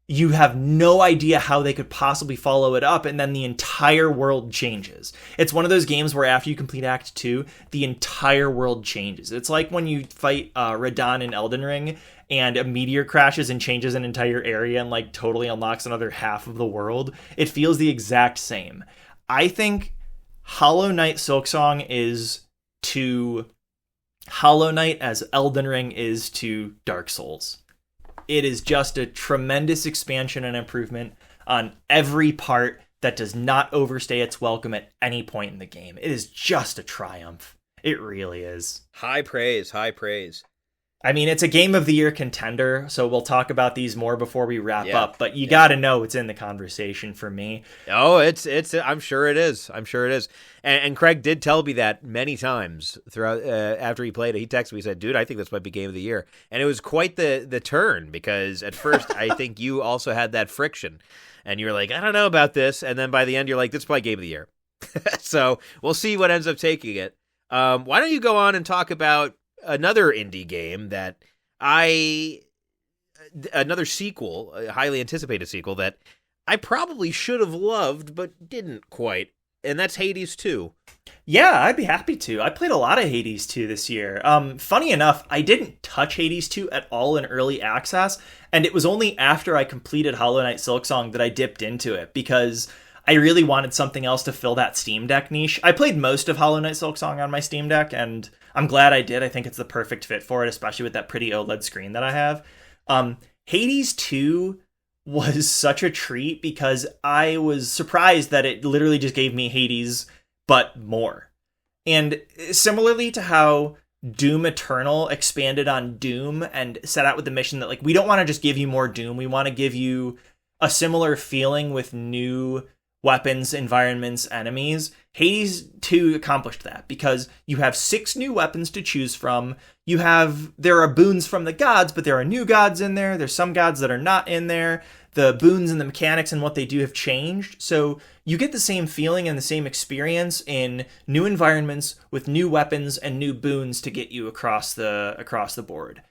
[SPEAKER 1] you have no idea how they could possibly follow it up, and then the entire world changes. It's one of those games where after you complete Act 2, the entire world changes. It's like when you fight Radon in Elden Ring, and a meteor crashes and changes an entire area and, like, totally unlocks another half of the world. It feels the exact same. I think Hollow Knight Silksong is to Hollow Knight as Elden Ring is to Dark Souls. It is just a tremendous expansion and improvement on every part that does not overstay its welcome at any point in the game. It is just a triumph. It really is.
[SPEAKER 2] High praise, high praise.
[SPEAKER 1] I mean, it's a Game of the Year contender, so we'll talk about these more before we wrap up, but you got to know it's in the conversation for me.
[SPEAKER 2] Oh, it's. I'm sure it is. I'm sure it is. And Craig did tell me that many times throughout after he played it. He texted me, he said, dude, I think this might be Game of the Year. And it was quite the turn, because at first I think you also had that friction, and you were like, I don't know about this. And then by the end, you're like, this is probably Game of the Year. So we'll see what ends up taking it. Why don't you go on and talk about another indie game that another sequel, a highly anticipated sequel that I probably should have loved but didn't quite, and that's Hades 2.
[SPEAKER 1] Yeah, I'd be happy to. I played a lot of Hades 2 this year. Funny enough, I didn't touch Hades 2 at all in early access, and it was only after I completed Hollow Knight Silksong that I dipped into it, because I really wanted something else to fill that Steam Deck niche. I played most of Hollow Knight Silksong on my Steam Deck, and I'm glad I did. I think it's the perfect fit for it, especially with that pretty OLED screen that I have. Hades 2 was such a treat because I was surprised that it literally just gave me Hades, but more. And similarly to how Doom Eternal expanded on Doom and set out with the mission that, like, we don't want to just give you more Doom, we want to give you a similar feeling with new weapons, environments, enemies. Hades 2 accomplished that because you have 6 new weapons to choose from. There are boons from the gods, but there are new gods in there. There's some gods that are not in there. The boons and the mechanics and what they do have changed. So you get the same feeling and the same experience in new environments with new weapons and new boons to get you across the board.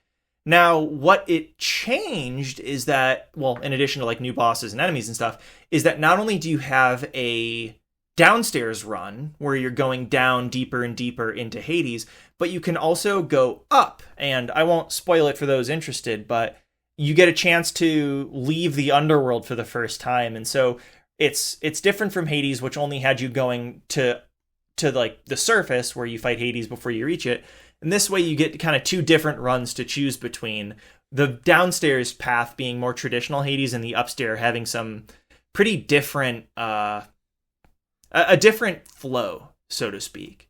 [SPEAKER 1] Now, what it changed is that, well, in addition to, like, new bosses and enemies and stuff, is that not only do you have a downstairs run where you're going down deeper and deeper into Hades, but you can also go up. And I won't spoil it for those interested, but you get a chance to leave the underworld for the first time. And so it's different from Hades, which only had you going to like the surface where you fight Hades before you reach it. And this way you get kind of two different runs to choose between. The downstairs path being more traditional Hades and the upstairs having some pretty different, a different flow, so to speak.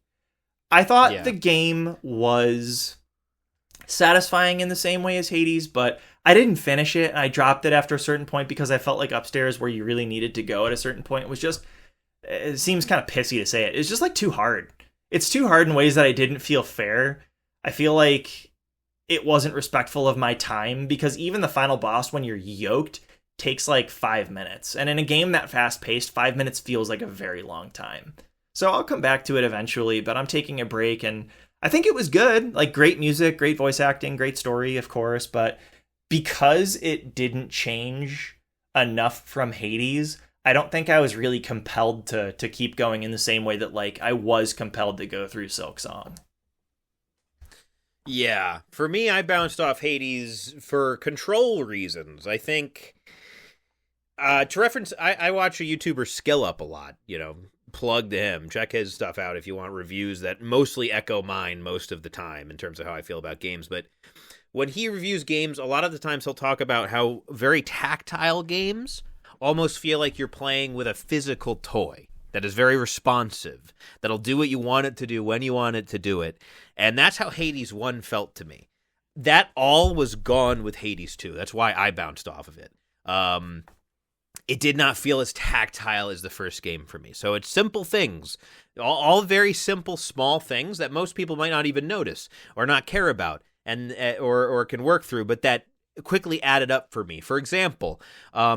[SPEAKER 1] I thought the game was satisfying in the same way as Hades, but I didn't finish it, and I dropped it after a certain point because I felt like upstairs, where you really needed to go at a certain point, was just, it seems kind of pissy to say it, it's just like too hard. It's too hard in ways that I didn't feel fair. I feel like it wasn't respectful of my time, because even the final boss, when you're yoked, takes like 5 minutes. And in a game that fast-paced, 5 minutes feels like a very long time. So I'll come back to it eventually, but I'm taking a break, and I think it was good. Like, great music, great voice acting, great story, of course, but because it didn't change enough from Hades, I don't think I was really compelled to keep going in the same way that, like, I was compelled to go through Silksong.
[SPEAKER 2] Yeah, for me, I bounced off Hades for control reasons. I think, to reference, I watch a YouTuber Skill Up a lot, plug to him. Check his stuff out if you want reviews that mostly echo mine most of the time in terms of how I feel about games. But when he reviews games, a lot of the times he'll talk about how very tactile games almost feel like you're playing with a physical toy that is very responsive, that'll do what you want it to do when you want it to do it. And that's how Hades 1 felt to me. That all was gone with Hades 2. That's why I bounced off of it. It did not feel as tactile as the first game for me. So it's simple things, all very simple, small things that most people might not even notice or not care about, and or can work through, but that quickly added up for me. For example,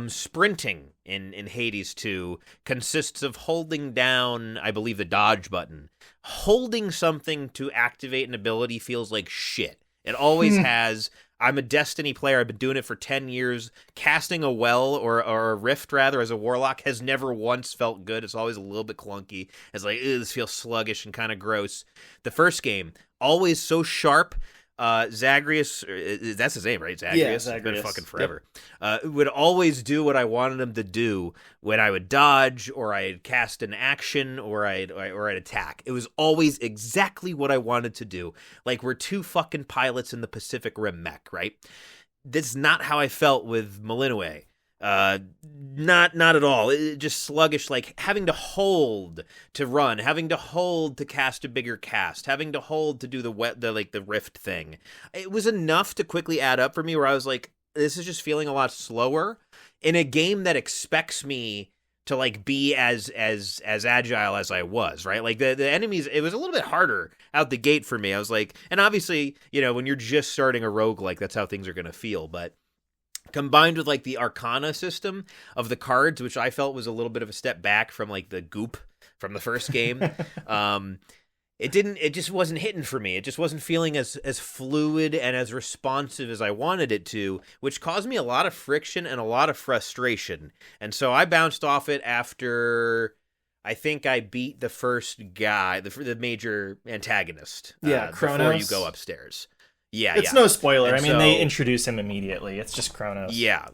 [SPEAKER 2] sprinting in Hades 2 consists of holding down, I believe, the dodge button. Holding something to activate an ability feels like shit. It always has. I'm a Destiny player. I've been doing it for 10 years. Casting a well or a rift, rather, as a warlock has never once felt good. It's always a little bit clunky. It's like, this feels sluggish and kind of gross. The first game, always so sharp. Zagreus, that's his name, right? Zagreus?
[SPEAKER 1] Yeah,
[SPEAKER 2] It's been
[SPEAKER 1] Zagreus.
[SPEAKER 2] fucking forever. Would always do what I wanted him to do when I would dodge, or I'd cast an action, or I'd attack. It was always exactly what I wanted to do. Like we're two fucking pilots in the Pacific Rim mech, right? That's not how I felt with Malinue. Not at all. It just sluggish, like having to hold to run, having to hold to cast a bigger cast, having to hold to do the rift thing. It was enough to quickly add up for me where I was like, this is just feeling a lot slower in a game that expects me to like be as agile as I was, right? Like the enemies, it was a little bit harder out the gate for me. I was like, and obviously, when you're just starting a roguelike, that's how things are going to feel, but combined with like the Arcana system of the cards, which I felt was a little bit of a step back from like the goop from the first game. It just wasn't hitting for me. It just wasn't feeling as fluid and as responsive as I wanted it to, which caused me a lot of friction and a lot of frustration. And so I bounced off it after I think I beat the first guy, the major antagonist.
[SPEAKER 1] Kronos.
[SPEAKER 2] Before you go upstairs. Yeah,
[SPEAKER 1] it's no spoiler.
[SPEAKER 2] And
[SPEAKER 1] I mean, they introduce him immediately. It's just Kronos.
[SPEAKER 2] Yeah,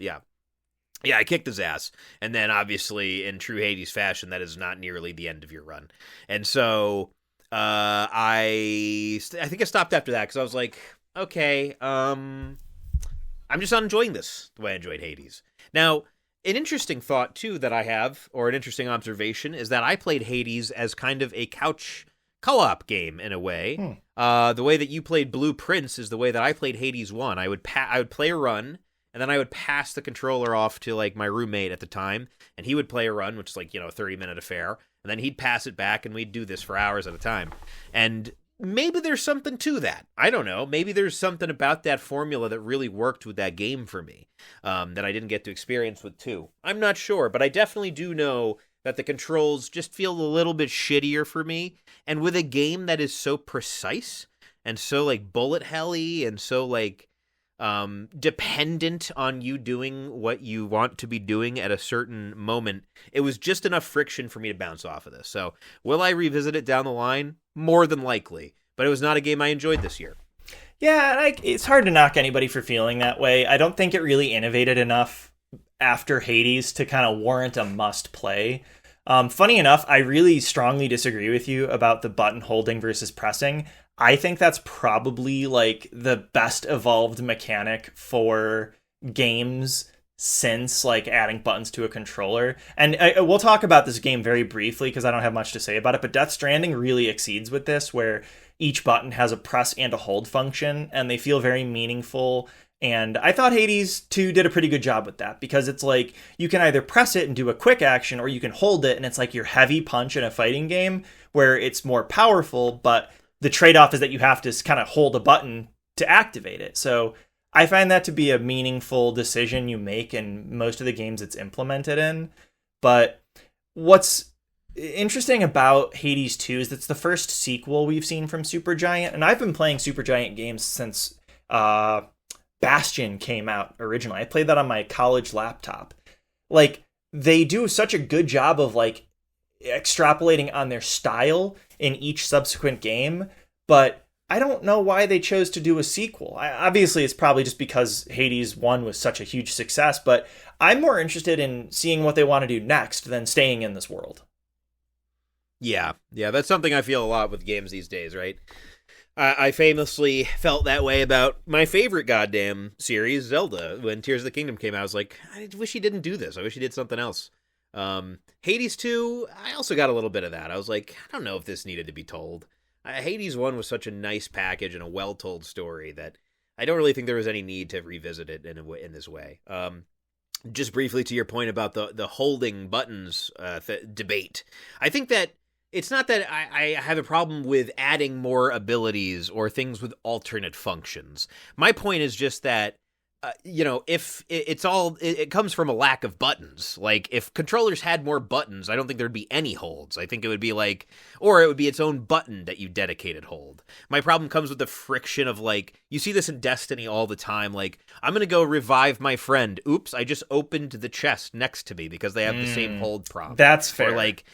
[SPEAKER 2] I kicked his ass. And then, obviously, in true Hades fashion, that is not nearly the end of your run. And so, I think I stopped after that, because I was like, okay, I'm just not enjoying this the way I enjoyed Hades. Now, an interesting thought, too, that I have, or an interesting observation, is that I played Hades as kind of a couch co-op game in a way. The way that you played Blue Prince is the way that I played Hades 1. I would play a run, and then I would pass the controller off to like my roommate at the time, and he would play a run, which is like, a 30-minute affair, and then he'd pass it back, and we'd do this for hours at a time. And maybe there's something to that. I don't know. Maybe there's something about that formula that really worked with that game for me, that I didn't get to experience with 2. I'm not sure, but I definitely do know that the controls just feel a little bit shittier for me. And with a game that is so precise and so like bullet helly and so like dependent on you doing what you want to be doing at a certain moment, it was just enough friction for me to bounce off of this. So will I revisit it down the line? More than likely. But it was not a game I enjoyed this year.
[SPEAKER 1] Yeah, it's hard to knock anybody for feeling that way. I don't think it really innovated enough after Hades to kind of warrant a must play. Funny enough, I really strongly disagree with you about the button holding versus pressing. I think that's probably like the best evolved mechanic for games since like adding buttons to a controller. And we'll talk about this game very briefly because I don't have much to say about it, but Death Stranding really exceeds with this, where each button has a press and a hold function, and they feel very meaningful. And I thought Hades 2 did a pretty good job with that, because it's like you can either press it and do a quick action, or you can hold it and it's like your heavy punch in a fighting game where it's more powerful, but the trade-off is that you have to kind of hold a button to activate it. So I find that to be a meaningful decision you make in most of the games it's implemented in. But what's interesting about Hades 2 is it's the first sequel we've seen from Supergiant, and I've been playing Supergiant games since Bastion came out originally. I played that on my college laptop. Like, they do such a good job of like extrapolating on their style in each subsequent game, but I don't know why they chose to do a sequel. Obviously, it's probably just because Hades 1 was such a huge success, but I'm more interested in seeing what they want to do next than staying in this world.
[SPEAKER 2] Yeah, that's something I feel a lot with games these days, right? I famously felt that way about my favorite goddamn series, Zelda. When Tears of the Kingdom came out, I was like, I wish he didn't do this. I wish he did something else. Hades 2, I also got a little bit of that. I was like, I don't know if this needed to be told. Hades 1 was such a nice package and a well-told story that I don't really think there was any need to revisit it in this way. Just briefly to your point about the holding buttons debate, I think that it's not that I have a problem with adding more abilities or things with alternate functions. My point is just that, if it comes from a lack of buttons. Like, if controllers had more buttons, I don't think there'd be any holds. I think it would be like, or it would be its own button that you dedicated hold. My problem comes with the friction of, like, you see this in Destiny all the time. Like, I'm going to go revive my friend. Oops, I just opened the chest next to me because they have the same hold prompt.
[SPEAKER 1] That's fair.
[SPEAKER 2] Or like,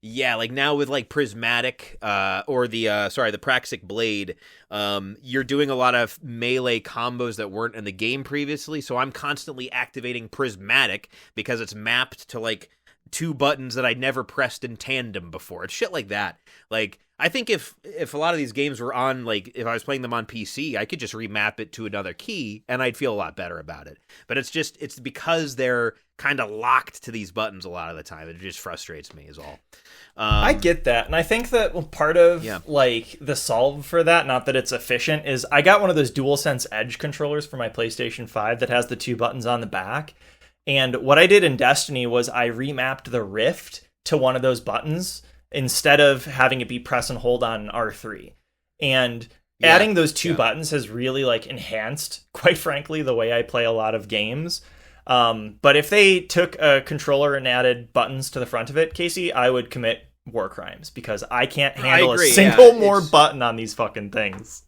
[SPEAKER 2] yeah, like now with like Prismatic, or the Praxic Blade, you're doing a lot of melee combos that weren't in the game previously, so I'm constantly activating Prismatic because it's mapped to like two buttons that I'd never pressed in tandem before. It's shit like that. Like, I think if a lot of these games were on, like, if I was playing them on PC, I could just remap it to another key, and I'd feel a lot better about it. But it's because they're kind of locked to these buttons a lot of the time. It just frustrates me is all.
[SPEAKER 1] I get that. And I think that part of like the solve for that, not that it's efficient, is I got one of those DualSense Edge controllers for my PlayStation 5 that has the two buttons on the back. And what I did in Destiny was I remapped the Rift to one of those buttons instead of having it be press and hold on R3. And adding those two buttons has really like enhanced, quite frankly, the way I play a lot of games. But if they took a controller and added buttons to the front of it, Casey, I would commit war crimes because I can't handle a single more button on these fucking things.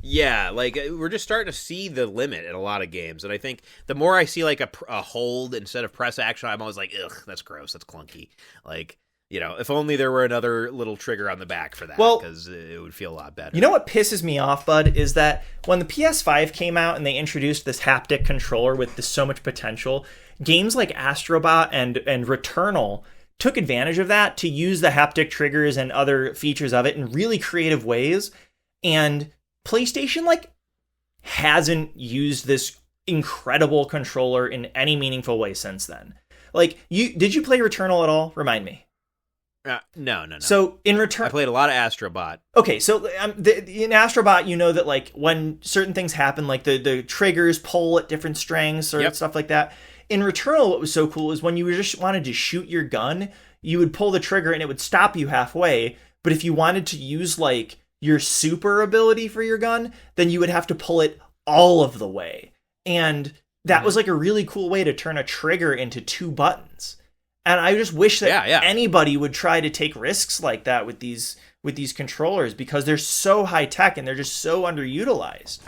[SPEAKER 2] Yeah, like, we're just starting to see the limit in a lot of games, and I think the more I see like a hold instead of press action, I'm always like, ugh, that's gross, that's clunky. Like, if only there were another little trigger on the back for that, because it would feel a lot better.
[SPEAKER 1] You know what pisses me off, bud, is that when the PS5 came out and they introduced this haptic controller with so much potential, games like Astrobot and Returnal took advantage of that to use the haptic triggers and other features of it in really creative ways, and PlayStation, like, hasn't used this incredible controller in any meaningful way since then. Like, did you play Returnal at all? Remind me.
[SPEAKER 2] No.
[SPEAKER 1] So in Return,
[SPEAKER 2] I played a lot of Astrobot.
[SPEAKER 1] Okay, so in Astrobot, you know that like when certain things happen, like the triggers pull at different strings or stuff like that. In Returnal, what was so cool is when you just wanted to shoot your gun, you would pull the trigger and it would stop you halfway. But if you wanted to use like your super ability for your gun, then you would have to pull it all of the way. And that was like a really cool way to turn a trigger into two buttons. And I just wish that anybody would try to take risks like that with these controllers, because they're so high tech and they're just so underutilized.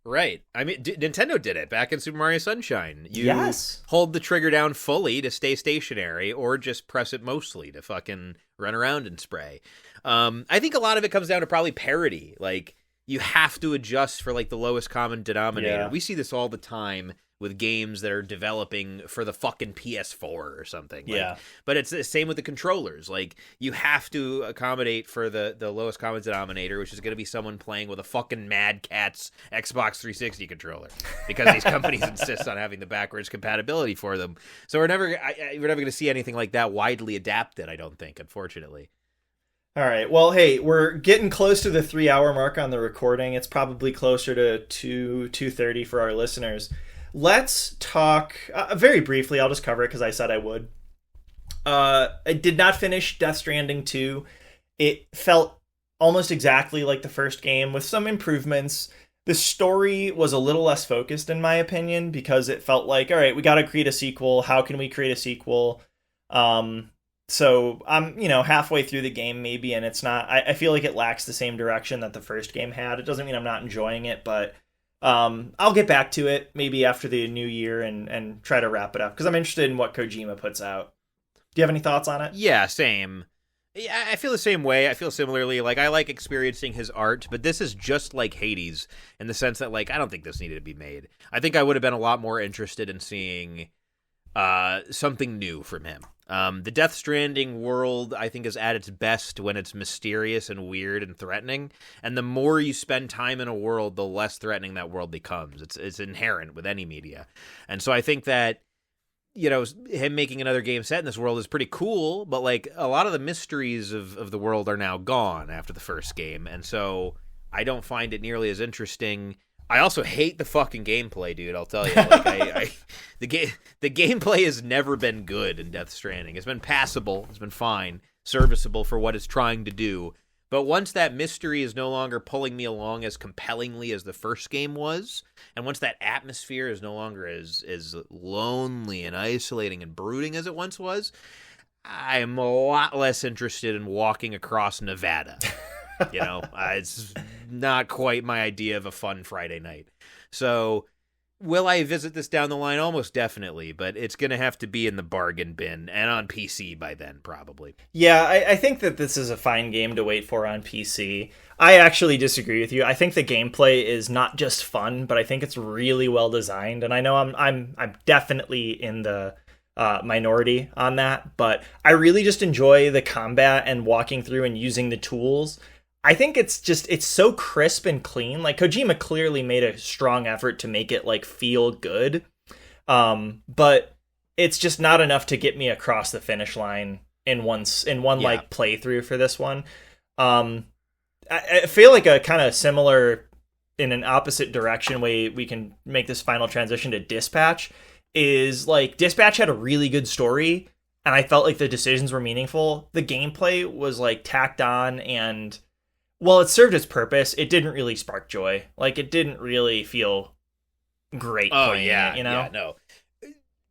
[SPEAKER 2] Right. I mean, Nintendo did it back in Super Mario Sunshine. You hold the trigger down fully to stay stationary, or just press it mostly to fucking run around and spray. I think a lot of it comes down to probably parity. Like, you have to adjust for like the lowest common denominator.
[SPEAKER 1] Yeah.
[SPEAKER 2] We see this all the time with games that are developing for the fucking PS4 or something. Like,
[SPEAKER 1] Yeah.
[SPEAKER 2] but it's the same with the controllers. Like, you have to accommodate for the lowest common denominator, which is going to be someone playing with a fucking Mad Catz Xbox 360 controller, because these companies insist on having the backwards compatibility for them. So we're never going to see anything like that widely adapted, I don't think, unfortunately.
[SPEAKER 1] All right. Well, hey, we're getting close to the 3-hour mark on the recording. It's probably closer to 2:30 for our listeners. Let's talk very briefly. I'll just cover it because I said I would. I did not finish Death Stranding 2. It felt almost exactly like the first game with some improvements. The story was a little less focused, in my opinion, because it felt like, all right, we got to create a sequel. How can we create a sequel? So I'm, halfway through the game maybe, and it's not, I feel like it lacks the same direction that the first game had. It doesn't mean I'm not enjoying it, but I'll get back to it maybe after the new year and try to wrap it up, because I'm interested in what Kojima puts out. Do you have any thoughts on it?
[SPEAKER 2] Yeah, same. Yeah, I feel the same way. I feel similarly. Like, I like experiencing his art, but this is just like Hades in the sense that, like, I don't think this needed to be made. I think I would have been a lot more interested in seeing something new from him. The Death Stranding world, I think, is at its best when it's mysterious and weird and threatening. And the more you spend time in a world, the less threatening that world becomes. It's inherent with any media. And so I think that, him making another game set in this world is pretty cool, but like a lot of the mysteries of the world are now gone after the first game. And so I don't find it nearly as interesting. I also hate the fucking gameplay, dude. I'll tell you. Like, the gameplay has never been good in Death Stranding. It's been passable. It's been fine, serviceable for what it's trying to do. But once that mystery is no longer pulling me along as compellingly as the first game was, and once that atmosphere is no longer as lonely and isolating and brooding as it once was, I'm a lot less interested in walking across Nevada. It's not quite my idea of a fun Friday night. So, will I visit this down the line? Almost definitely, but it's going to have to be in the bargain bin and on PC by then, probably.
[SPEAKER 1] Yeah, I think that this is a fine game to wait for on PC. I actually disagree with you. I think the gameplay is not just fun, but I think it's really well designed, and I know I'm definitely in the minority on that, but I really just enjoy the combat and walking through and using the tools. I think it's so crisp and clean. Like, Kojima clearly made a strong effort to make it like feel good. But it's just not enough to get me across the finish line in one like playthrough for this one. I feel like a kind of similar, in an opposite direction way we can make this final transition to Dispatch is like Dispatch had a really good story and I felt like the decisions were meaningful. The gameplay was like tacked on, and well, it served its purpose. It didn't really spark joy. Like, it didn't really feel great playing it,
[SPEAKER 2] Yeah, no.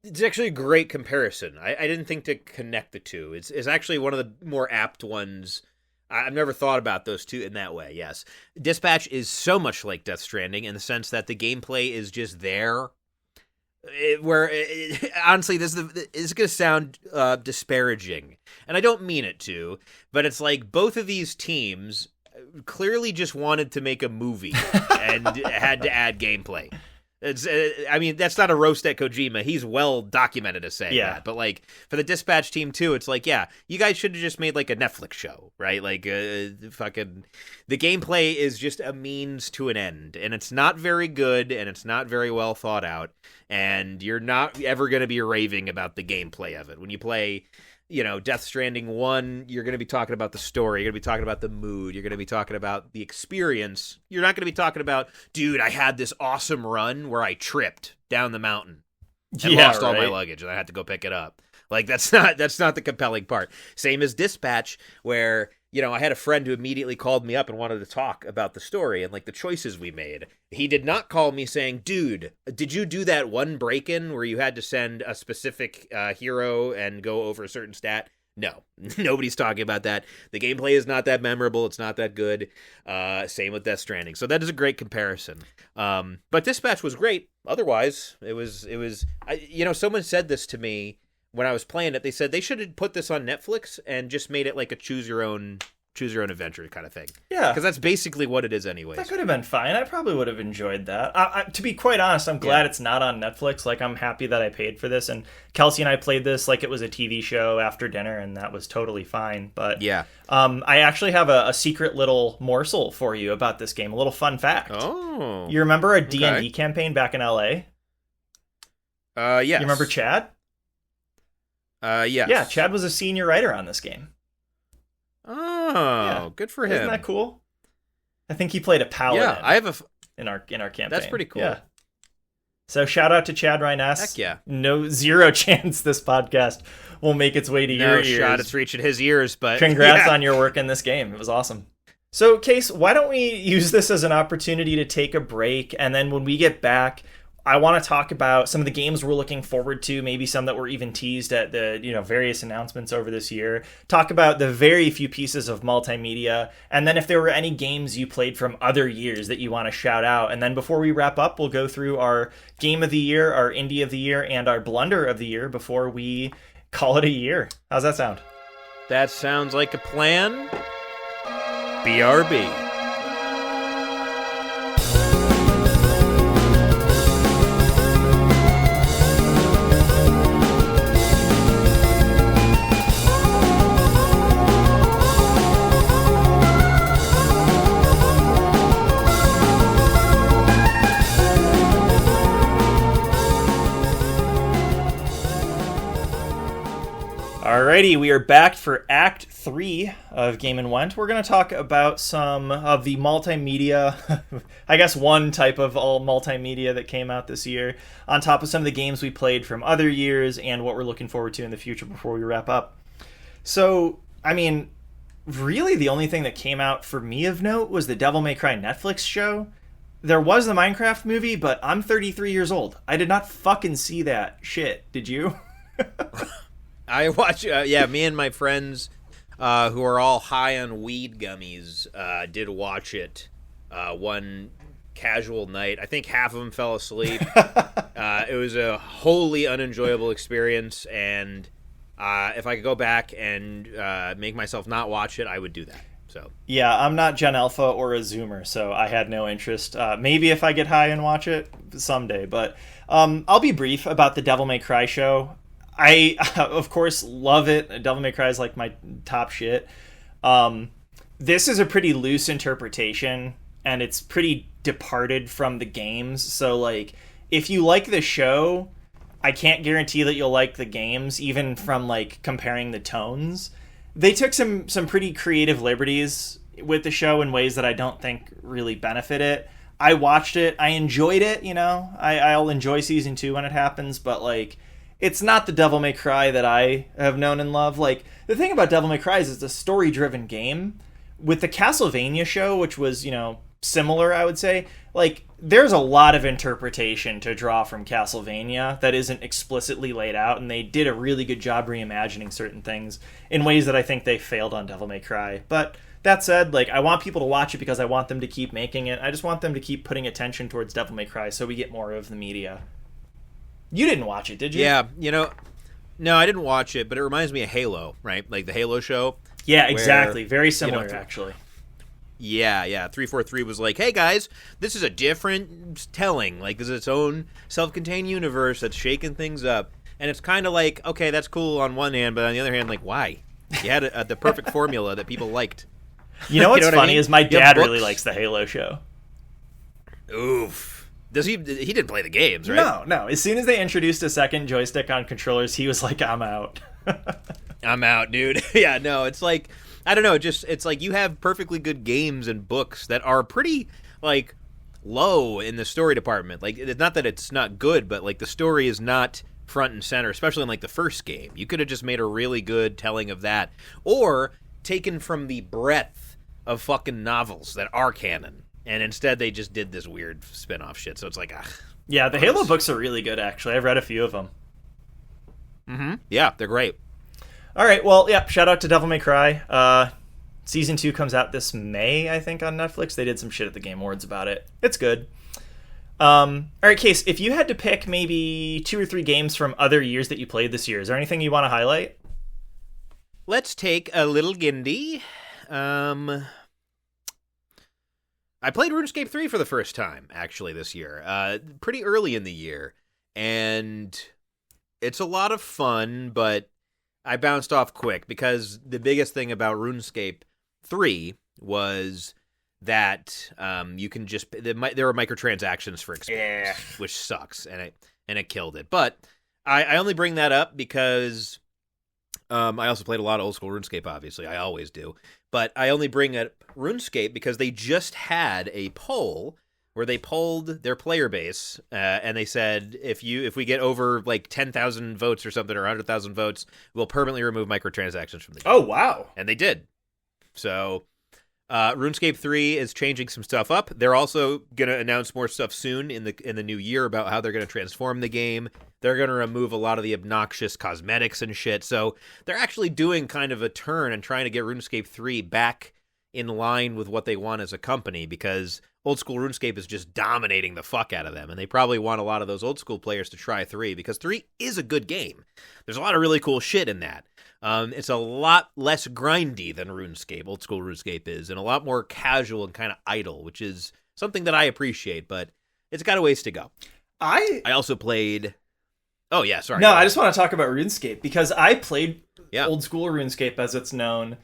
[SPEAKER 2] It's actually a great comparison. I didn't think to connect the two. It's actually one of the more apt ones. I've never thought about those two in that way, yes. Dispatch is so much like Death Stranding in the sense that the gameplay is just there. Honestly, this is going to sound disparaging, and I don't mean it to, but it's like both of these teams clearly just wanted to make a movie and had to add gameplay. It's, I mean, that's not a roast at Kojima. He's well documented as saying that. But like for the Dispatch team too, it's like, yeah, you guys should have just made like a Netflix show, right? Like fucking the gameplay is just a means to an end, and it's not very good, and it's not very well thought out, and you're not ever going to be raving about the gameplay of it. When you play, Death Stranding 1, you're going to be talking about the story. You're going to be talking about the mood. You're going to be talking about the experience. You're not going to be talking about, dude, I had this awesome run where I tripped down the mountain and lost all my luggage and I had to go pick it up. Like, that's not the compelling part. Same as Dispatch, where, I had a friend who immediately called me up and wanted to talk about the story and like the choices we made. He did not call me saying, dude, did you do that one break-in where you had to send a specific hero and go over a certain stat? No, nobody's talking about that. The gameplay is not that memorable. It's not that good. Same with Death Stranding. So that is a great comparison. But Dispatch was great. Otherwise, it was. Someone said this to me when I was playing it. They said they should have put this on Netflix and just made it like a choose your own choose your own adventure kind of thing.
[SPEAKER 1] Yeah.
[SPEAKER 2] Because that's basically what it is anyways.
[SPEAKER 1] That could have been fine. I probably would have enjoyed that. To be quite honest, I'm glad it's not on Netflix. Like, I'm happy that I paid for this. And Kelsey and I played this like it was a TV show after dinner, and that was totally fine. But
[SPEAKER 2] yeah.
[SPEAKER 1] I actually have a secret little morsel for you about this game, a little fun fact.
[SPEAKER 2] Oh.
[SPEAKER 1] You remember a D&D campaign back in LA?
[SPEAKER 2] Yes.
[SPEAKER 1] You remember Chad?
[SPEAKER 2] Yes.
[SPEAKER 1] Yeah, Chad was a senior writer on this game.
[SPEAKER 2] Oh, good for him.
[SPEAKER 1] Isn't that cool? I think he played a paladin.
[SPEAKER 2] Yeah, I have
[SPEAKER 1] in our campaign.
[SPEAKER 2] That's pretty cool.
[SPEAKER 1] Yeah. So shout out to Chad Rhiness.
[SPEAKER 2] Heck yeah.
[SPEAKER 1] Zero chance this podcast will make its way to your ears.
[SPEAKER 2] No shot it's reaching his ears, but
[SPEAKER 1] congrats on your work in this game. It was awesome. So, Case, why don't we use this as an opportunity to take a break, and then when we get back, I want to talk about some of the games we're looking forward to, maybe some that were even teased at the various announcements over this year. Talk about the very few pieces of multimedia, and then if there were any games you played from other years that you want to shout out. And then before we wrap up, we'll go through our Game of the Year, our Indie of the Year, and our Blunder of the Year before we call it a year. How's that sound?
[SPEAKER 2] That sounds like a plan. BRB.
[SPEAKER 1] Alrighty, we are back for Act 3 of Game & Went. We're going to talk about some of the multimedia, I guess one type of all multimedia that came out this year, on top of some of the games we played from other years and what we're looking forward to in the future before we wrap up. So, I mean, really the only thing that came out for me of note was the Devil May Cry Netflix show. There was the Minecraft movie, but I'm 33 years old. I did not fucking see that shit. Did you?
[SPEAKER 2] I watch, me and my friends who are all high on weed gummies did watch it one casual night. I think half of them fell asleep. It was a wholly unenjoyable experience, and if I could go back and make myself not watch it, I would do that. So
[SPEAKER 1] yeah, I'm not Gen Alpha or a Zoomer, so I had no interest. Maybe if I get high and watch it someday, but I'll be brief about the Devil May Cry show. I, of course, love it. Devil May Cry is like my top shit. This is a pretty loose interpretation, and it's pretty departed from the games. So, like, if you like the show, I can't guarantee that you'll like the games, even from, like, comparing the tones. They took some pretty creative liberties with the show in ways that I don't think really benefit it. I watched it. I enjoyed it, I'll enjoy Season 2 when it happens, but, like, it's not the Devil May Cry that I have known and love. Like, the thing about Devil May Cry is it's a story-driven game. With the Castlevania show, which was, similar, I would say, like, there's a lot of interpretation to draw from Castlevania that isn't explicitly laid out, and they did a really good job reimagining certain things in ways that I think they failed on Devil May Cry. But that said, like, I want people to watch it because I want them to keep making it. I just want them to keep putting attention towards Devil May Cry so we get more of the media. You didn't watch it, did you?
[SPEAKER 2] Yeah, no, I didn't watch it, but it reminds me of Halo, right? Like the Halo show.
[SPEAKER 1] Yeah, exactly. Very similar, actually.
[SPEAKER 2] Yeah. 343 was like, hey, guys, this is a different telling. Like, this is its own self-contained universe that's shaking things up. And it's kind of like, okay, that's cool on one hand, but on the other hand, like, why? You had the perfect formula that people liked.
[SPEAKER 1] You know what's funny is my dad really likes the Halo show.
[SPEAKER 2] Oof. Does he didn't play the games, right?
[SPEAKER 1] No. As soon as they introduced a second joystick on controllers, he was like, I'm out.
[SPEAKER 2] I'm out, dude. Yeah, no, it's like, I don't know, it's like you have perfectly good games and books that are pretty, like, low in the story department. Like, it's not that it's not good, but, like, the story is not front and center, especially in, like, the first game. You could have just made a really good telling of that. Or taken from the breadth of fucking novels that are canon. And instead, they just did this weird spin-off shit. So it's like,
[SPEAKER 1] yeah, the Halo books are really good, actually. I've read a few of them.
[SPEAKER 2] Mm-hmm. Yeah, they're great.
[SPEAKER 1] All right, well, yeah, shout out to Devil May Cry. Season 2 comes out this May, I think, on Netflix. They did some shit at the Game Awards about it. It's good. All right, Case, if you had to pick maybe 2 or 3 games from other years that you played this year, is there anything you want to highlight?
[SPEAKER 2] Let's take a little Gindi. I played RuneScape 3 for the first time, actually, this year. Pretty early in the year. And it's a lot of fun, but I bounced off quick because the biggest thing about RuneScape 3 was that you can just... There are microtransactions for experience, which sucks, and it killed it. But I only bring that up because... I also played a lot of old school RuneScape, obviously. I always do. But I only bring up RuneScape because they just had a poll where they polled their player base, and they said, if we get over like 10,000 votes or something, or 100,000 votes, we'll permanently remove microtransactions from the game.
[SPEAKER 1] Oh, wow.
[SPEAKER 2] And they did. So... RuneScape 3 is changing some stuff up. They're also going to announce more stuff soon in the new year about how they're going to transform the game. They're going to remove a lot of the obnoxious cosmetics and shit. So they're actually doing kind of a turn and trying to get RuneScape 3 back in line with what they want as a company, because old school RuneScape is just dominating the fuck out of them. And they probably want a lot of those old school players to try 3, because 3 is a good game. There's a lot of really cool shit in that. It's a lot less grindy than RuneScape, old school RuneScape is, and a lot more casual and kind of idle, which is something that I appreciate, but it's got a ways to go. I also played... Oh, yeah, sorry.
[SPEAKER 1] No, I just want to talk about RuneScape, because I played old school RuneScape, as it's known,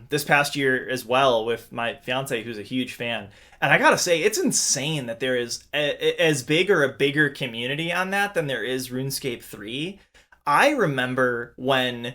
[SPEAKER 1] this past year as well with my fiance, who's a huge fan. And I gotta say, it's insane that there is as big or a bigger community on that than there is RuneScape 3. I remember when...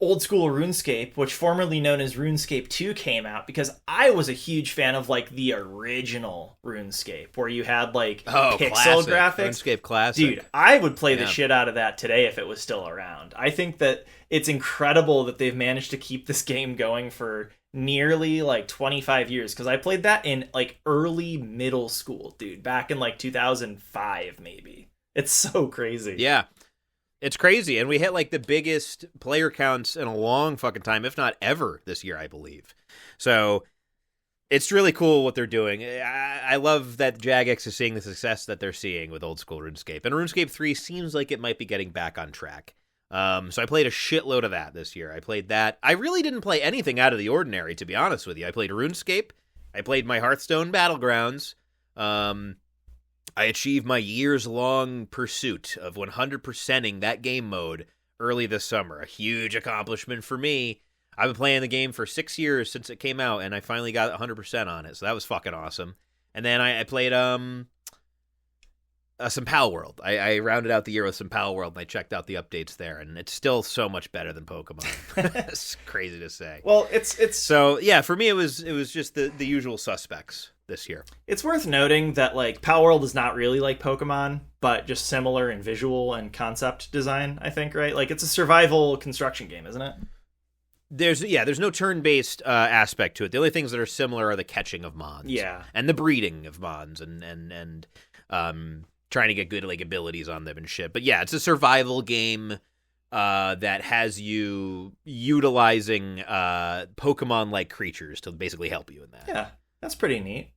[SPEAKER 1] old school RuneScape, which formerly known as RuneScape 2, came out, because I was a huge fan of like the original RuneScape, where you had like pixel graphics.
[SPEAKER 2] RuneScape Classic.
[SPEAKER 1] Dude, I would play the shit out of that today if it was still around. I think that it's incredible that they've managed to keep this game going for nearly like 25 years, because I played that in like early middle school, dude, back in like 2005 maybe. It's so crazy.
[SPEAKER 2] Yeah. It's crazy, and we hit like the biggest player counts in a long fucking time, if not ever, this year, I believe. So it's really cool what they're doing. I love that Jagex is seeing the success that they're seeing with old school RuneScape, and RuneScape 3 seems like it might be getting back on track. So I played a shitload of that this year. I played that. I really didn't play anything out of the ordinary, to be honest with you. I played RuneScape. I played my Hearthstone Battlegrounds. I achieved my years-long pursuit of 100%ing that game mode early this summer. A huge accomplishment for me. I've been playing the game for 6 years since it came out, and I finally got 100% on it, so that was fucking awesome. And then I played some Pal World. I rounded out the year with some Pal World, and I checked out the updates there, and it's still so much better than Pokemon. It's crazy to say.
[SPEAKER 1] Well, it's
[SPEAKER 2] so yeah. For me, it was just the usual suspects this year.
[SPEAKER 1] It's worth noting that like Pal World is not really like Pokemon, but just similar in visual and concept design, I think, right? Like it's a survival construction game, isn't it?
[SPEAKER 2] There's no turn-based aspect to it. The only things that are similar are the catching of mons.
[SPEAKER 1] Yeah.
[SPEAKER 2] And the breeding of mons and trying to get good like abilities on them and shit. But yeah, it's a survival game that has you utilizing Pokemon-like creatures to basically help you in that.
[SPEAKER 1] Yeah, that's pretty neat.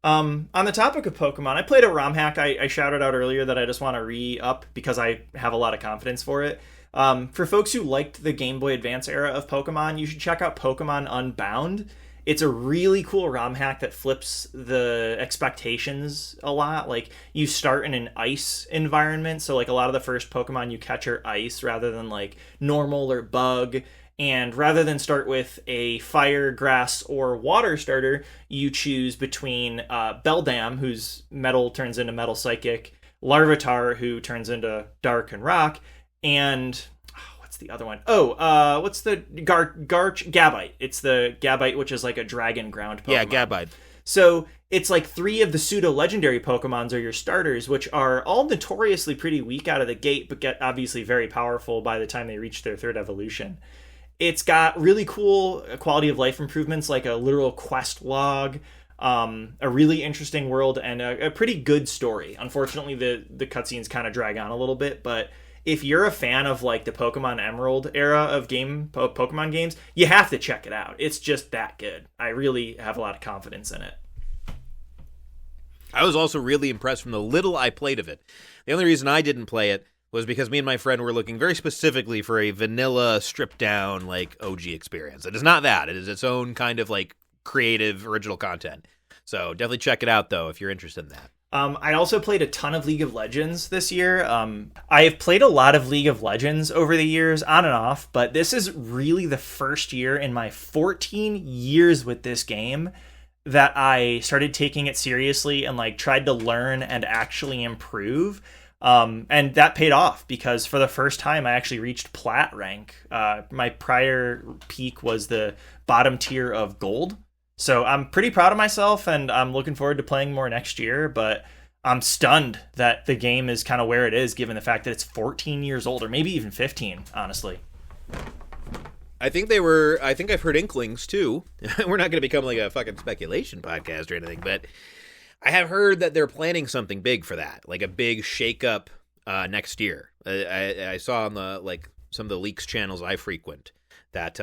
[SPEAKER 1] On the topic of Pokemon, I played a ROM hack I shouted out earlier that I just want to re-up because I have a lot of confidence for it. For folks who liked the Game Boy Advance era of Pokemon, you should check out Pokemon Unbound. It's a really cool ROM hack that flips the expectations a lot. Like, you start in an ice environment, so like a lot of the first Pokemon you catch are ice rather than like normal or bug. And rather than start with a fire, grass, or water starter, you choose between Beldam, whose metal turns into Metal Psychic, Larvitar, who turns into Dark and Rock, and what's the other one? What's the Gabite? It's the Gabite, which is like a dragon ground Pokemon.
[SPEAKER 2] Yeah, Gabite.
[SPEAKER 1] So it's like 3 of the pseudo-legendary Pokemons are your starters, which are all notoriously pretty weak out of the gate, but get obviously very powerful by the time they reach their 3rd evolution. It's got really cool quality of life improvements, like a literal quest log, a really interesting world, and a pretty good story. Unfortunately, the cutscenes kind of drag on a little bit, but if you're a fan of like the Pokemon Emerald era of Pokemon games, you have to check it out. It's just that good. I really have a lot of confidence in it.
[SPEAKER 2] I was also really impressed from the little I played of it. The only reason I didn't play it was because me and my friend were looking very specifically for a vanilla, stripped-down, like, OG experience. It is not that. It is its own kind of, like, creative, original content. So definitely check it out, though, if you're interested in that.
[SPEAKER 1] I also played a ton of League of Legends this year. I have played a lot of League of Legends over the years, on and off, but this is really the first year in my 14 years with this game that I started taking it seriously and like tried to learn and actually improve. And that paid off because for the first time I actually reached plat rank. My prior peak was the bottom tier of gold. So I'm pretty proud of myself and I'm looking forward to playing more next year, but I'm stunned that the game is kind of where it is given the fact that it's 14 years old or maybe even 15, honestly.
[SPEAKER 2] I think I've heard inklings too. We're not going to become like a fucking speculation podcast or anything, but I have heard that they're planning something big for that, like a big shakeup next year. I saw on the like some of the leaks channels I frequent that